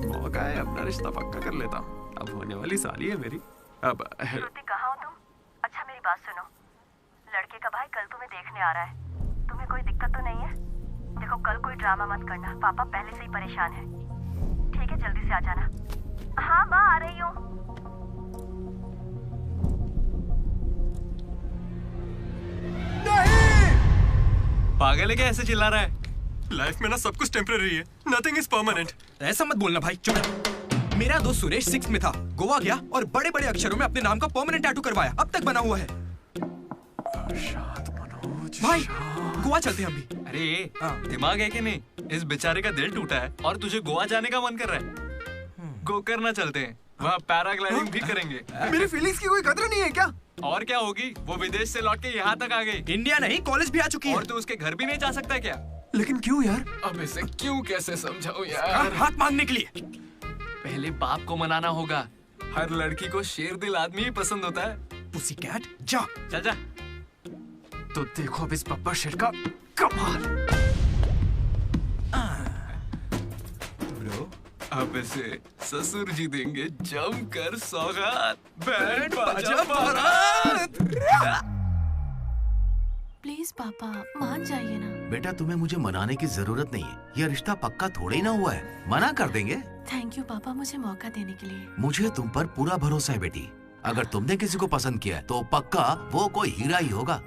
मौका है, अपना रिश्ता पक्का कर लेता हूँ। अब होने वाली साली है मेरी। अब श्रुति, कहाँ हो तुम? अच्छा मेरी बात सुनो, लड़के का भाई कल तुम्हें देखने आ रहा है। तुम्हें कोई दिक्कत तो नहीं है? देखो, कल कोई ड्रामा मत करना, पापा पहले से ही परेशान है। ठीक है, जल्दी से आ जाना। हाँ माँ, आ रही हूँ। पागल है क्या, ऐसे चिल्ला रहा है? लाइफ में ना सब कुछ टेम्परेरी है, नथिंग इज परमानेंट। ऐसा मत बोलना भाई, चुप। मेरा दोस्त सुरेश 6th में था, गोवा गया और बड़े बड़े अक्षरों में अपने नाम का परमानेंट टैटू करवाया, अब तक बना हुआ है। भाई गोवा चलते हैं हम भी। अरे दिमाग है कि नहीं? इस बेचारे का दिल टूटा है और तुझे गोवा जाने का मन कर रहा है। गोकर्णा चलते हैं, वहाँ पैराग्लाइडिंग भी करेंगे। मेरी फीलिंग्स की कोई कदर नहीं है क्या? और क्या होगी, वो विदेश से लौट के यहाँ तक आ गई। इंडिया नहीं, कॉलेज भी आ चुकी है। और तू उसके घर भी नहीं जा सकता क्या? लेकिन क्यों यार? अब इसे क्यों कैसे समझाऊं यार? हाथ मांगने के लिए पहले बाप को मनाना होगा। हर लड़की को शेर दिल आदमी ही पसंद होता है। पुसी कैट, जा। चल जा। तो देखो अब इस बब्बर शेर का कमाल। ब्रो, अब इसे ससुर जी देंगे जमकर सौगात। बैंड बाजा बारात। प्लीज पापा, मान जाइए ना। बेटा, तुम्हें मुझे मनाने की जरूरत नहीं है, यह रिश्ता पक्का थोड़े ही ना हुआ है, मना कर देंगे। थैंक यू पापा, मुझे मौका देने के लिए। मुझे तुम पर पूरा भरोसा है बेटी। अगर तुमने किसी को पसंद किया है तो पक्का वो कोई हीरा ही होगा।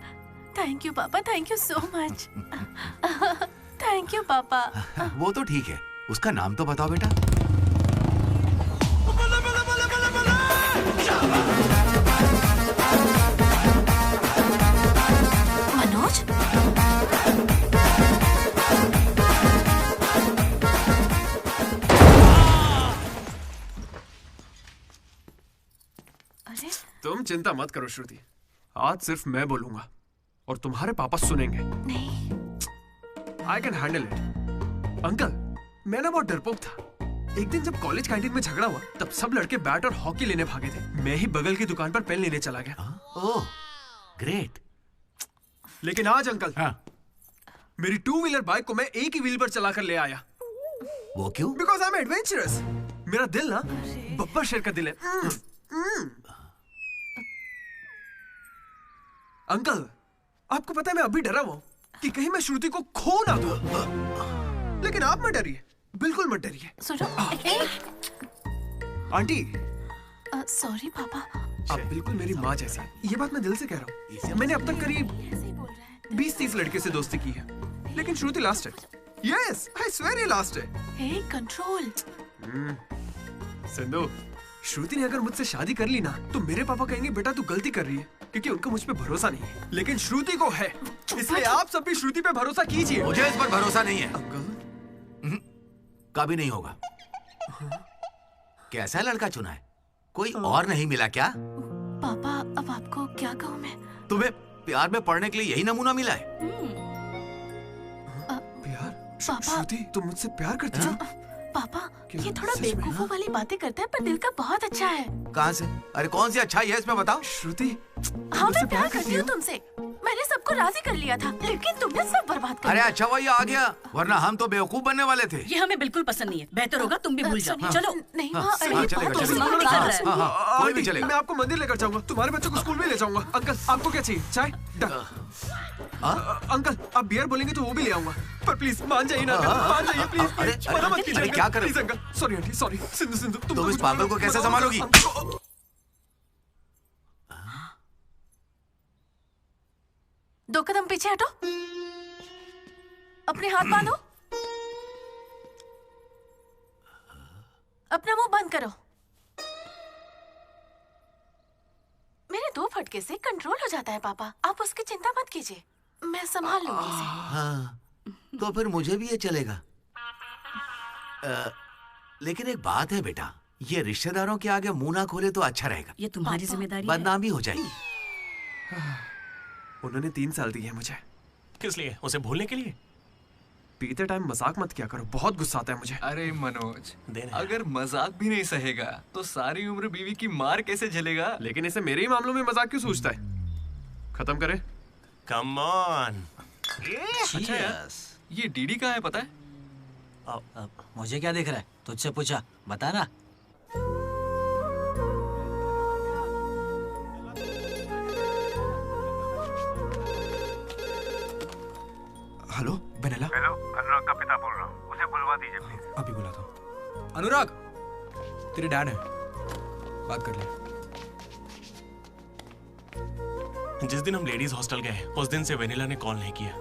थैंक यू पापा, thank you so much. Thank you पापा। वो तो ठीक है, उसका नाम तो बताओ बेटा। मनोज, चिंता मत करो श्रुति, आज सिर्फ मैं बोलूंगा और तुम्हारे पापा सुनेंगे। नहीं। I can handle it। Uncle, मैं ना बहुत डरपोक था। एक दिन जब कॉलेज कैंटीन में झगड़ा हुआ तब सब लड़के बैट और हॉकी लेने भागे थे। मैं ही बगल की दुकान पर पेन लेने चला गया। ओह, ग्रेट। लेकिन आज अंकल, मेरी 2 व्हीलर बाइक को मैं एक ही व्हील पर चलाकर ले आया। वो क्यों? Because I'm adventurous। मेरा दिल ना बब्बर शेर का दिल है। अंकल, आपको पता है मैं अभी डरा हुआ हूं कि कहीं मैं श्रुति को खो ना दूं। लेकिन आप मत डरिए, बिल्कुल मत डरिए। सुनो, आंटी। सॉरी पापा। आप बिल्कुल मेरी माँ जैसी हैं। ये बात मैं दिल से कह रहा हूँ। मैंने अब तक करीब 20-30 लड़के से दोस्ती की है, लेकिन श्रुति लास्ट है। यस, आई स्वेयर ये लास्ट है। हे, कंट्रोल। सिंधु, श्रुति ने अगर मुझसे शादी कर ली ना तो मेरे पापा कहेंगे बेटा तू गलती कर रही है, क्योंकि उनका मुझ पे भरोसा नहीं है। लेकिन श्रुति को है, इसलिए आप सब भी श्रुति पे भरोसा कीजिए। मुझे इस पर भरोसा नहीं है अंकल, कभी नहीं होगा। कैसा लड़का चुना है? कोई और नहीं मिला क्या? पापा, अब आपको क्या कहूँ मैं? तुम्हें प्यार में पढ़ने के लिए यही नमूना मिला है? प्यार? श्रुति, तुम मुझसे प्यार करती हो? पापा, ये थोड़ा बेवकूफों वाली बातें करता है पर दिल का बहुत अच्छा है। कहाँ से? अरे कौन सी अच्छाई है इसमें बताओ? श्रुति, हाँ, मैं प्यार करती हूँ तुमसे। मैंने सबको राजी कर लिया था, लेकिन तुमने सब बर्बाद कर अरे दिया। अच्छा हुआ ये आ गया, वरना हम तो बेवकूफ बनने वाले थे। ये हमें बिल्कुल पसंद नहीं है। बेहतर होगा तुम भी भूल जाओ। चलो। नहीं हाँ, माँ, हाँ, चलेगा। कोई भी चलेगा। मैं आपको मंदिर लेकर जाऊंगा, तुम्हारे बच्चों को स्कूल में ले जाऊंगा। अंकल, आपको क्या चाहिए? चाय? अंकल, आप बियर बोलेंगे तो वो भी ले आऊंगा, पर प्लीज मान जाइए ना, मान जाइए प्लीज। मना मत कीजिए। क्या कर please uncle, sorry aunty, sorry. Sindhu, तुम इस पागल को कैसे संभालोगी? दो कदम पीछे हटो, अपने हाथ बांधो, अपना मुंह बंद करो। मेरे 2 फटके से कंट्रोल हो जाता है पापा, आप उसकी चिंता मत कीजिए, मैं संभाल लूंगी इसे। हाँ, तो फिर मुझे भी ये चलेगा। लेकिन एक बात है बेटा, ये रिश्तेदारों के आगे मुंह ना खोले तो अच्छा रहेगा। ये तुम्हारी जिम्मेदारी है। बदनामी हो जाएगी। उन्होंने 3 साल दिए मुझे। किस लिए? उसे भूलने के लिए? पीते टाइम मजाक मत किया करो, बहुत गुस्सा आता है मुझे। अरे मनोज, अगर मजाक भी नहीं सहेगा तो सारी उम्र बीवी की मार कैसे झेलेगा? लेकिन इसे मेरे ही मामलों में मजाक क्यों सोचता है? खत्म करे। Come on. अच्छा यार, ये डीडी कहाँ है पता है? मुझे क्या दिख रहा है? तुझसे पूछा, बता ना। Hello vanilla. हेलो, अनुराग का पिता बोल रहा हूँ, उसे बुलवा दीजिए प्लीज। अभी बुलाता हूँ। अनुराग, तेरे डैड है, बात कर ले। जिस दिन हम लेडीज हॉस्टल गए उस दिन से वेनिला ने कॉल नहीं किया।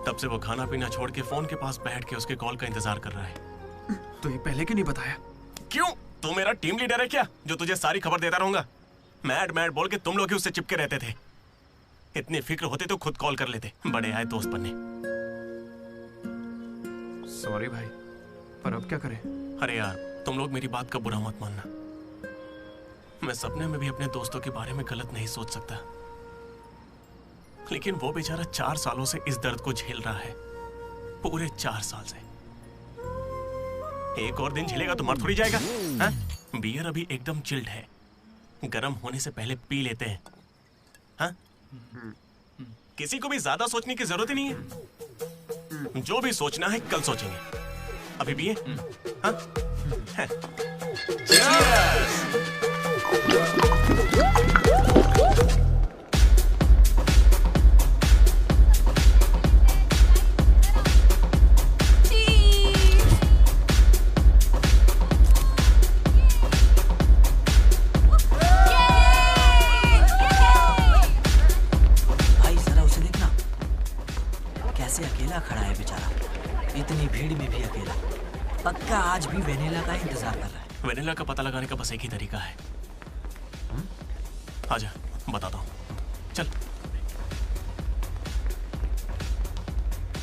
तब से वो खाना पीना छोड़ के फोन के पास बैठ के उसके कॉल का इंतजार कर रहा है। तो ये पहले क्यों नहीं बताया? क्यों? तू मेरा टीम लीडर है क्या, जो तुझे सारी खबर देता रहूंगा? मैड मैड बोल के तुम लोग ही उससे चिपके रहते थे। इतनी फिक्र होती तो खुद कॉल कर लेते, बड़े आए दोस्त बनने। सॉरी भाई, पर अब क्या करें? अरे यार, तुम लोग मेरी बात का बुरा मत मानना। मैं सपने में भी अपने दोस्तों के बारे में गलत नहीं सोच सकता, लेकिन वो बेचारा 4 सालों से इस दर्द को झेल रहा है, पूरे 4 साल से। एक और दिन झेलेगा तो मर थोड़ी जाएगा। हाँ? बियर अभी एकदम चिल्ड है, गर्म होने से पहले पी लेते हैं। हाँ? किसी को भी ज्यादा सोचने की जरूरत ही नहीं है। जो भी सोचना है कल सोचेंगे, अभी भी है। हाँ? भाई जरा उसे देखना, कैसे अकेला खड़ा है बेचारा, इतनी भीड़ में भी अकेला। पक्का आज भी वेनिला का इंतजार कर रहा है। वेनिला का पता लगाने का बस एक ही तरीका है। आजा, बताता हूँ। चल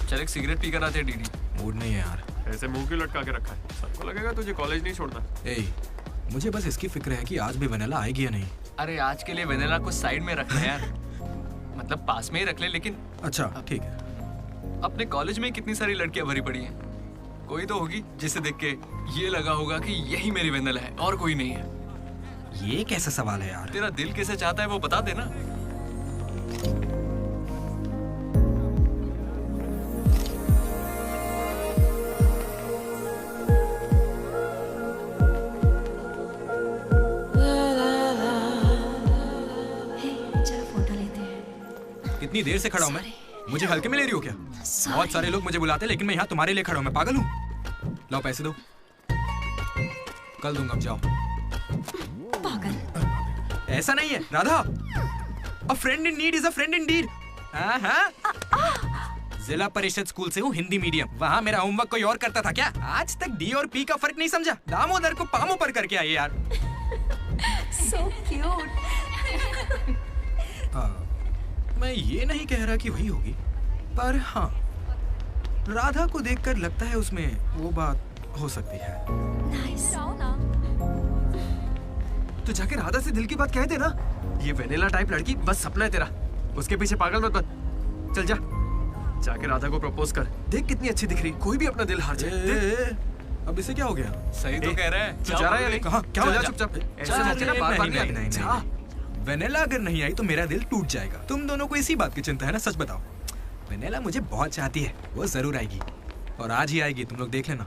चल एक सिगरेट पी कर आते हैं डीडी। मूड नहीं है यार। ऐसे मुंह क्यों लटका के रखा है? सबको लगेगा तुझे कॉलेज नहीं छोड़ना। मुझे बस इसकी फिक्र है कि आज भी वेनिला आएगी या नहीं। अरे आज के लिए वेनिला को साइड में रखना यार, मतलब पास में ही रख ले, लेकिन अच्छा ठीक है। अपने कॉलेज में कितनी सारी लड़कियां भरी पड़ी हैं, कोई तो होगी जिसे देख के ये लगा होगा कि यही मेरी वेनिला है और कोई नहीं है। ये कैसा सवाल है यार? तेरा दिल कैसे चाहता है वो बता देना। कितनी देर से खड़ा हूँ मैं? मुझे हल्के में ले रही हो क्या? बहुत सारे लोग मुझे बुलाते हैं लेकिन मैं यहाँ तुम्हारे लिए खड़ा हूँ। मैं पागल हूँ? लाओ पैसे दो, कल दूंगा, अब जाओ। पागल। ऐसा नहीं है Radha, a friend in need is a friend indeed. Zila Parishad school से हूँ, हिंदी मीडियम। वहाँ मेरा होमवर्क कोई और करता था क्या? आज तक डी और पी का फर्क नहीं समझा। दामोदर को पामो पर करके आइए यार। So cute. मैं ये नहीं कह रहा कि वही होगी, पर हाँ, राधा को देखकर लगता है उसमें वो बात हो सकती है। तो जाके राधा से दिल की बात कह दे ना। ये वेनिला टाइप लड़की बस सपना है तेरा, उसके पीछे पागल मत बन। चल जा, जाके राधा को प्रपोज कर। देख कितनी अच्छी दिख रही, कोई भी अपना दिल हार जाए। अब इसे क्या हो गया? सही तो कह रहा है। तू जा रहा है या नहीं? कहाँ? क्या चल हो जा गया? चुपचाप। ऐसे मौके ना बार-बार नहीं आते। जा। वेनिला अगर नहीं आई तो मेरा दिल टूट जाएगा। तुम दोनों को इसी बात की चिंता है ना? सच बताओ। वेनिला मुझे बहुत चाहती है, वो जरूर आएगी और आज ही आएगी, तुम लोग देख लेना।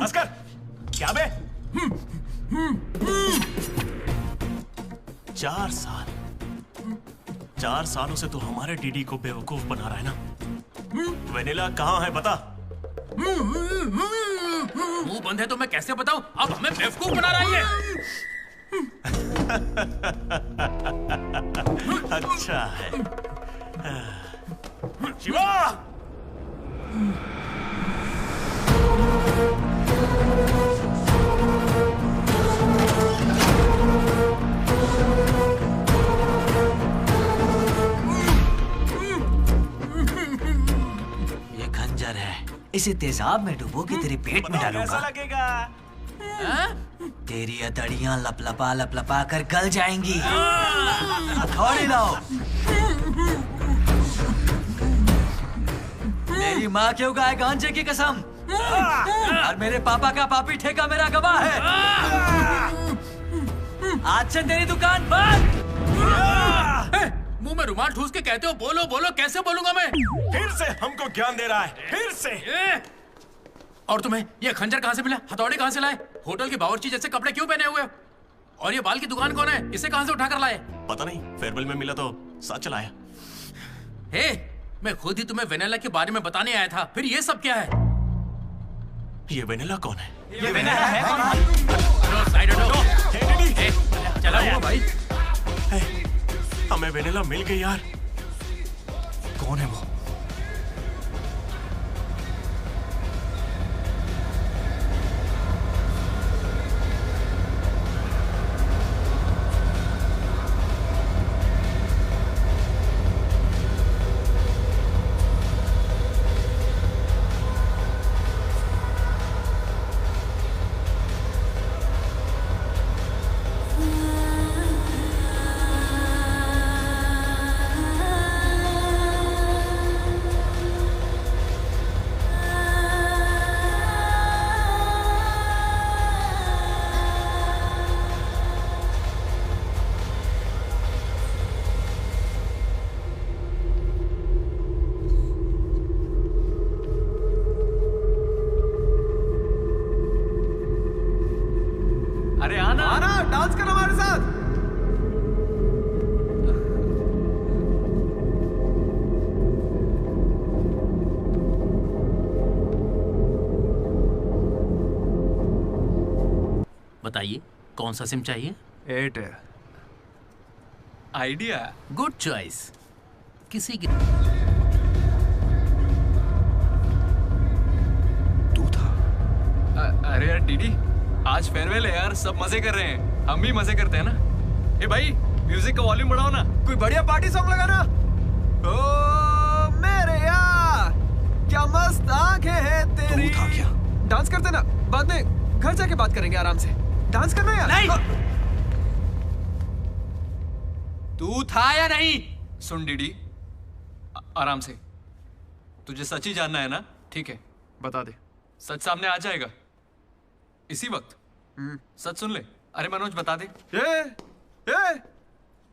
अस्कर, क्या बे? 4 सालों से तो हमारे डीडी को बेवकूफ बना रहा है ना। वेनिला कहाँ है बता। मुंह बंद है तो मैं कैसे बताऊं? अब हमें बेवकूफ बना रहा है। अच्छा है। शिवा! इसे तेजाब में डुबो के तेरे पेट में डालूंगा। कैसा लगेगा? तेरी अतड़ियां लपलपा कर गल जाएंगी। हथौड़ी लाओ। मेरी माँ क्यों गाय गांजे की कसम, और मेरे पापा का पापी ठेका मेरा गवाह है। आज से तेरी दुकान बंद। मुंह में रुमाल ठूस के कहते हो बोलो बोलो, कैसे बोलूंगा मैं? फिर से हमको ज्ञान दे रहा है, फिर से। और तुम्हें ये खंजर कहाँ से मिला? हथौड़े कहाँ से लाए? होटल के बावर्ची जैसे कपड़े क्यों पहने हुए? और ये बाल की दुकान कौन है? इसे कहाँ से उठाकर लाए? पता नहीं, फेयरवेल में मिला तो साथ चलाया। हे, मैं खुद ही तुम्हें वेनिला के बारे में बताने आया था, फिर ये सब क्या है? ये वेनिला कौन है? ये वेनिला है कौन? साइड हटो। चला हुआ भाई। हमें वेनिला मिल गई यार। कौन है वो? बताइए कौन सा सिम चाहिए? एयरटेल। Idea good choice. किसी की तू था? अरे यार डीडी, आज फेयरवेल है यार, सब मजे कर रहे हैं, हम भी मजे करते हैं ना। ए भाई, म्यूजिक का वॉल्यूम बढ़ाओ ना। कोई बढ़िया पार्टी सॉन्ग लगाना। ओ क्या मस्त आंखें हैं तेरी। तू था क्या? डांस करते ना, बाद में घर जाके बात करेंगे आराम से। डांस करना यार। नहीं। तू था या नहीं? सुन डीडी, आराम से। तुझे सच ही जानना है ना? ठीक है, बता दे। सच सामने आ जाएगा इसी वक्त। सच सुन ले। अरे मनोज बता दे।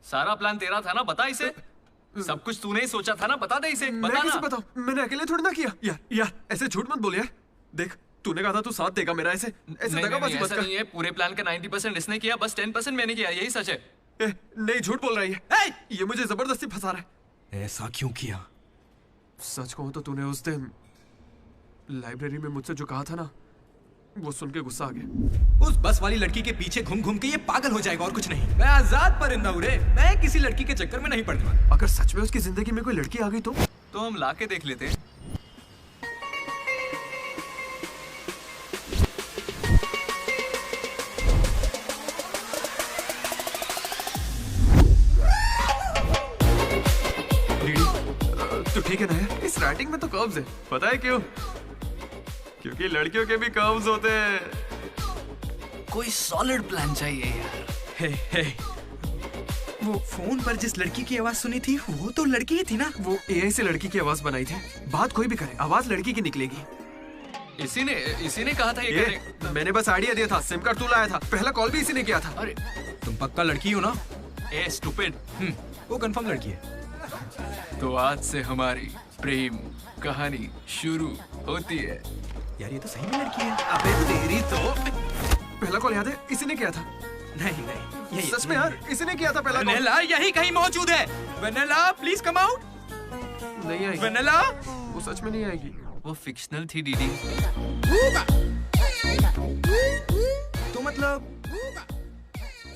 सारा प्लान तेरा था ना, बता इसे। सब कुछ तूने ही सोचा था ना, बता दे इसे। मैं बता कैसे ना। बताऊं? मैंने अकेले थोड़ी ना किया। यार ऐसे झूठ मत बोल यार। देख तूने कहा था तू साथ देगा मेरा, ऐसे दगाबाजी मत ऐसा कर। नहीं है। पूरे प्लान का 90% इसने किया, बस 10% मैंने किया। यही सच है। नहीं, झूठ बोल रही है। ये मुझे जबरदस्ती फंसा रहा है। ऐसा क्यों किया? सच कहूं तो तूने उस दिन लाइब्रेरी में मुझसे जो कहा था ना, वो सुन के गुस्सा आ गया। उस बस वाली लड़की के पीछे घूम घूम के ये पागल हो जाएगा और कुछ नहीं। मैं आजाद परिंदा हूं रे, मैं किसी लड़की के चक्कर में नहीं पड़ता। अगर सच में उसकी जिंदगी में कोई लड़की आ गई तो हम लाके देख लेते। तो ठीक है ना यार, इस राइटिंग में तो कर्व्स है। पता है क्यों? क्योंकि लड़कियों के भी कर्व्स होते हैं। कोई सॉलिड प्लान चाहिए यार। हे, वो फोन पर जिस लड़की की आवाज सुनी थी वो तो लड़की ही थी ना। वो एआई से लड़की की आवाज बनाई थी। बात कोई भी करे, आवाज लड़की की निकलेगी। इसी ने कहा था ये करने। मैंने बस आइडिया दिया था, सिम कार्ड तू लाया था, पहला कॉल भी इसी ने किया था। अरे तुम पक्का लड़की हो ना? ए स्टूपिड। वो कंफर्म लड़की है। तो आज से हमारी प्रेम कहानी शुरू होती है। यार ये तो सही में लड़की है। अबे तेरी तो। पहला कॉल याद है? इसी ने किया था। नहीं यही सच में यार, इसी ने किया था पहला कॉल। वेनेला यही कहीं मौजूद है। Vennela please come out. नहीं आएगी। वेनेला वो सच में नहीं आएगी। वो फिक्शनल थी डीडी। तो मतलब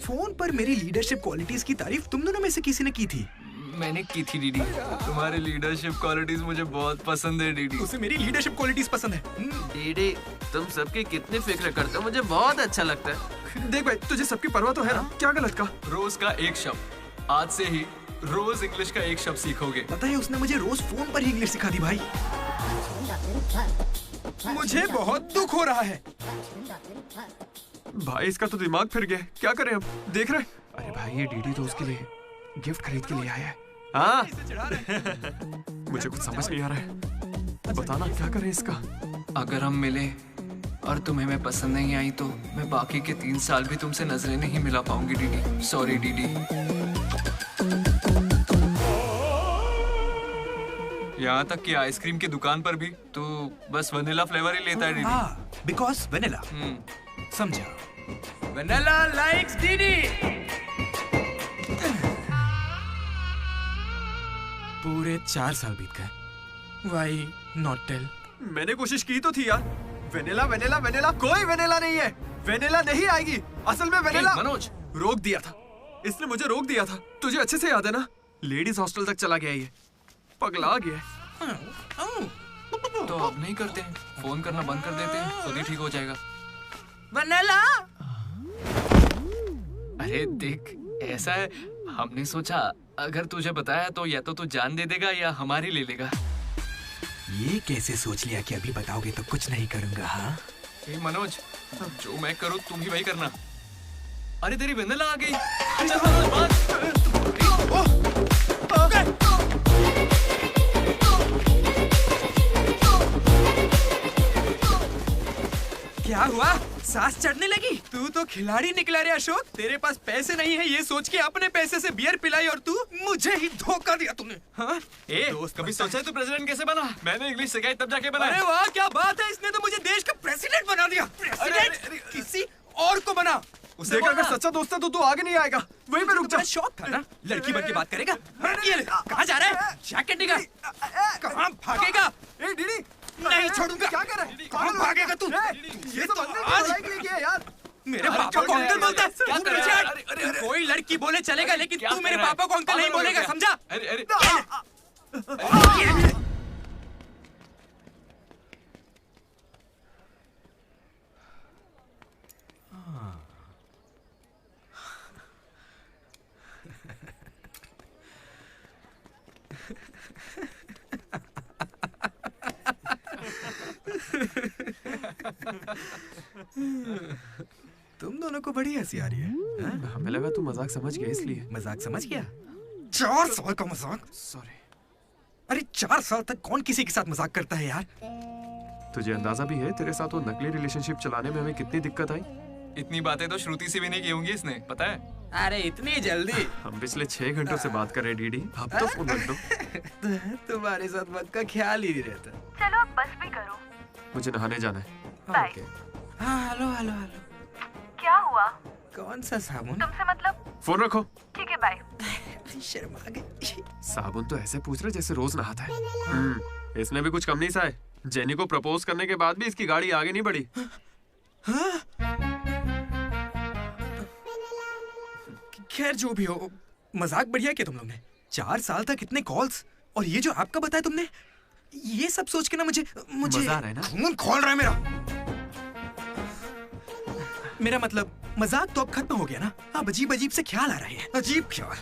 फोन पर मेरी लीडरशिप क्वालिटीज की तारीफ तुम दोनों में से किसी ने की थी? मैंने की थी डीडी। तुम्हारी लीडरशिप क्वालिटीज मुझे बहुत पसंद है डीडी। उसे मेरी लीडरशिप क्वालिटीज पसंद है। डीडी तुम सबकी कितनी फिक्र करते हो, मुझे बहुत अच्छा लगता है। देख भाई, तुझे सबकी परवाह तो है ना? क्या गलत का? रोज का एक शब्द। आज से ही रोज इंग्लिश का एक शब्द सीखोगे। पता है उसने मुझे रोज फोन पर ही इंग्लिश सिखा दी भाई। मुझे बहुत दुख हो रहा है भाई। इसका तो दिमाग फिर गया। क्या करें अब? देख रहे? अरे भाई ये डीडी तो उसके लिए गिफ्ट खरीद के लिए आया है। हाँ मुझे कुछ समझ नहीं आ रहा है। बताना क्या करें इसका। अगर हम मिले और तुम्हें मैं पसंद नहीं आई तो मैं बाकी के 3 साल भी तुमसे नजरें नहीं मिला पाऊंगी डीडी। Sorry DD. यहाँ तक कि आइसक्रीम की दुकान पर भी तो बस वनीला फ्लेवर ही लेता है डीडी। Because vanilla. समझा। वेनिला लाइक्स डीडी। पूरे 4 साल बीत गए। Why not tell? मैंने कोशिश की तो थी यार। वेनिला वेनिला वेनिला, कोई वेनिला नहीं है। वेनिला नहीं आएगी। असल में वेनिला मनोज रोक दिया था। इसने मुझे रोक दिया था। तुझे अच्छे से याद है ना? लेडीज हॉस्टल तक चला गया ये, पगला गया। तो अब नहीं करते हैं, फोन करना बंद कर देते हैं, खुद ही ठीक हो जाएगा। वेनिला। अरे देख, ऐसा है, हमने सोचा अगर तुझे बताया तो या तो तू जान दे देगा या हमारी ले लेगा। ये कैसे सोच लिया कि अभी बताओगे तो कुछ नहीं करूंगा? हाँ मनोज, जो मैं करूँ तुम ही वही करना। अरे तेरी वेनिला आ गई। चल मनोज बात। क्या हुआ? सांस चढ़ने लगी? तू तो खिलाड़ी निकला रे अशोक। तेरे पास पैसे नहीं है ये सोच के अपने पैसे से बियर पिलाई और तू मुझे ही धोखा दिया तूने। हाँ? कभी सोचा है तू प्रेसिडेंट कैसे बना? मैंने इंग्लिश सिखाई तब जाके बना। अरे वाह क्या बात है, इसने तो मुझे देश का प्रेसिडेंट बना दिया। प्रेसिडेंट किसी और को बना। उसे अगर सच्चा दोस्त है तो तू आगे नहीं आएगा। वहीं पे रुक जा। शौक था ना, लड़की बन के बात करेगा। ये ले, कहाँ जा रहा है? जैकेट निकाल। कहाँ भागेगा? डीडी नहीं छोड़ूंगा। क्या कर रहा है? कहाँ भागेगा तू? ये तो आज यार मेरे पापा को अंकल बोलता है। कोई लड़की बोले चलेगा लेकिन तू मेरे पापा को अंकल नहीं बोलेगा, समझा? तुम दोनों को बड़ी हंसी आ रही है। हमें लगा तू मजाक समझ गया इसलिए। मजाक समझ गया? 4 साल का मजाक? सॉरी। अरे 4 साल तक कौन किसी के साथ मजाक करता है यार? तुझे अंदाजा भी है तेरे साथ वो नकली रिलेशनशिप चलाने में हमें कितनी दिक्कत आई? इतनी बातें तो श्रुति से भी नहीं की होंगी इसने, पता है? अरे इतनी जल्दी? हम पिछले 6 घंटों से बात कर रहे डीडी, अब तो फोन रख दो। तुम्हारे साथ वक्त का ख्याल ही नहीं रहता। चलो अब बस भी करो। मुझे नहाने जाना है। बाय। हाँ हेलो हेलो हेलो। क्या हुआ? कौन सा साबुन? तुमसे मतलब? फोन रखो। ठीक है बाय। शर्मा गई। साबुन तो ऐसे पूछ रहे जैसे रोज नहाता है। इसने भी कुछ कम नहीं सा है। जेनी को प्रपोज करने के बाद भी इसकी गाड़ी आगे नहीं बढ़ी। खैर जो भी हो, मजाक बढ़िया किया तुम लोग ने। 4 साल तक इतने कॉल्स और ये जो आपका बताया तुमने, ये सब सोच के ना मुझे मजा आ रहा है ना? खून खोल रहा है मेरा मतलब मजाक तो अब खत्म हो गया ना। अब अजीब अजीब से ख्याल आ रहे हैं। अजीब ख्याल।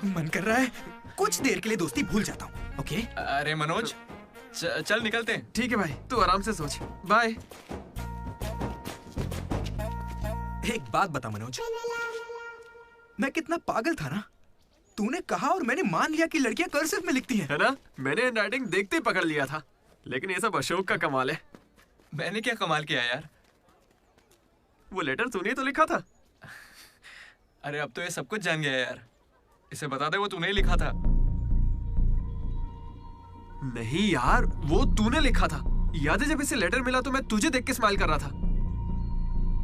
मन कर रहा है कुछ देर के लिए दोस्ती भूल जाता हूँ। ओके? अरे मनोज, चल निकलते हैं। ठीक है भाई, तू आराम से सोच। बाय। एक बात बता मनोज, मैं कितना पागल था ना। तूने कहा और मैंने मान लिया कि लड़कियां कर्सिव में लिखती हैं। है ना? मैंने हैंडराइटिंग देखते ही पकड़ लिया था। लेकिन ये सब अशोक का कमाल है। मैंने क्या कमाल किया यार? वो लेटर तूने तो लिखा था। अरे अब तो ये सब कुछ जान गया यार। इसे बता दे वो तूने ही लिखा था। नहीं यार, वो तूने लिखा था। याद है जब इसे लेटर मिला तो मैं तुझे देख के स्माइल कर रहा था।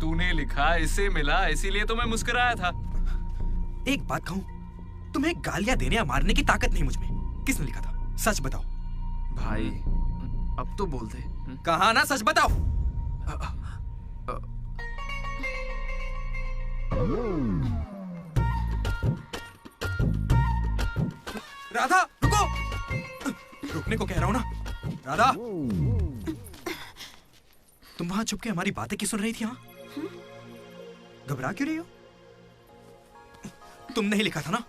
तूने लिखा, इसे मिला, इसीलिए तो मैं मुस्कुराया था। एक बात कहूं, तुम्हें गालियां देने या मारने की ताकत नहीं मुझ में। किसने लिखा था? सच बताओ। भाई अब तो बोल दे। कहा ना, सच बताओ। राधा रुको। रुकने को कह रहा हूं ना। राधा, तुम वहां छुप के हमारी बातें क्यों सुन रही थी? हाँ, घबरा क्यों रही हो? तुमने ही लिखा था ना?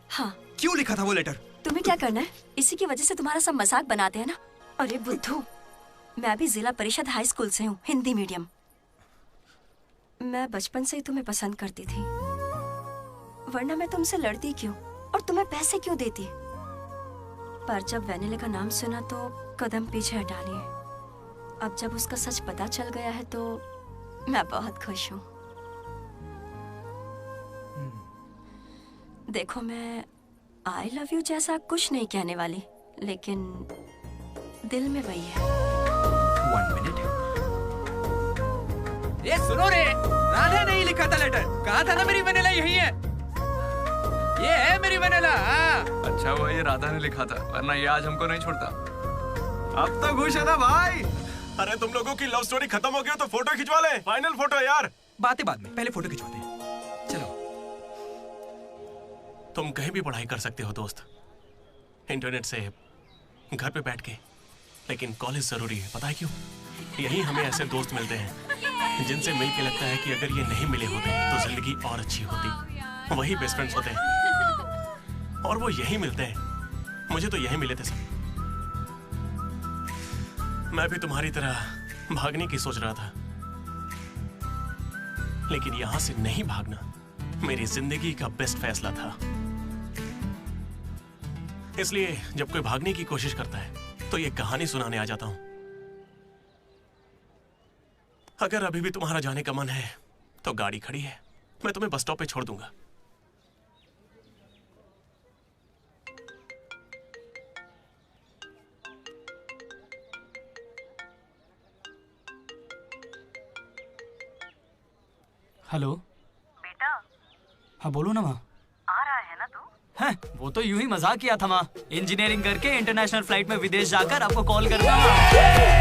हाँ। क्यों लिखा था वो लेटर? तुम्हें क्या करना है? इसी की वजह से तुम्हारा सब मजाक बनाते हैं ना। अरे बुद्धू, मैं भी जिला परिषद हाई स्कूल से हूँ, हिंदी मीडियम। मैं बचपन से ही तुम्हें पसंद करती थी, वरना मैं तुमसे लड़ती क्यों और तुम्हें पैसे क्यों देती? पर जब वेनिला का नाम सुना तो कदम पीछे हटा लिए। अब जब उसका सच पता चल गया है तो मैं बहुत खुश हूँ। देखो, मैं आई लव यू जैसा कुछ नहीं कहने वाली, लेकिन दिल में वही है। 1 मिनट। ये सुनो रे, राधा ने ही लिखा था लेटर। कहा था ना मेरी वेनिला यही है। ये है मेरी वेनिला। अच्छा हुआ ये राधा ने लिखा था, वरना ये आज हमको नहीं छोड़ता। अब तो खुश है ना भाई? अरे तुम लोगों की लव स्टोरी खत्म हो गई तो फोटो खिंचवा ले। फाइनल फोटो यार। बातें बाद में, पहले फोटो खिंचवाते हैं। चलो। तुम कहीं भी पढ़ाई कर सकते हो दोस्त, इंटरनेट से, घर पे बैठ के, लेकिन कॉलेज जरूरी है। पता है क्यों? यही हमें ऐसे दोस्त मिलते हैं जिनसे मिल के लगता है कि अगर ये नहीं मिले होते तो जिंदगी और अच्छी होती। वही बेस्ट फ्रेंड्स होते हैं और वो यही मिलते हैं। मुझे तो यही मिले थे सब। मैं भी तुम्हारी तरह भागने की सोच रहा था, लेकिन यहां से नहीं भागना मेरी जिंदगी का बेस्ट फैसला था। इसलिए जब कोई भागने की कोशिश करता है तो ये कहानी सुनाने आ जाता हूं। अगर अभी भी तुम्हारा जाने का मन है तो गाड़ी खड़ी है, मैं तुम्हें बस स्टॉप पे छोड़ दूंगा। हेलो बेटा। हाँ बोलो ना माँ। आ रहा है ना तू? हैं, वो तो यूं ही मजाक किया था माँ। इंजीनियरिंग करके इंटरनेशनल फ्लाइट में विदेश जाकर आपको कॉल करना।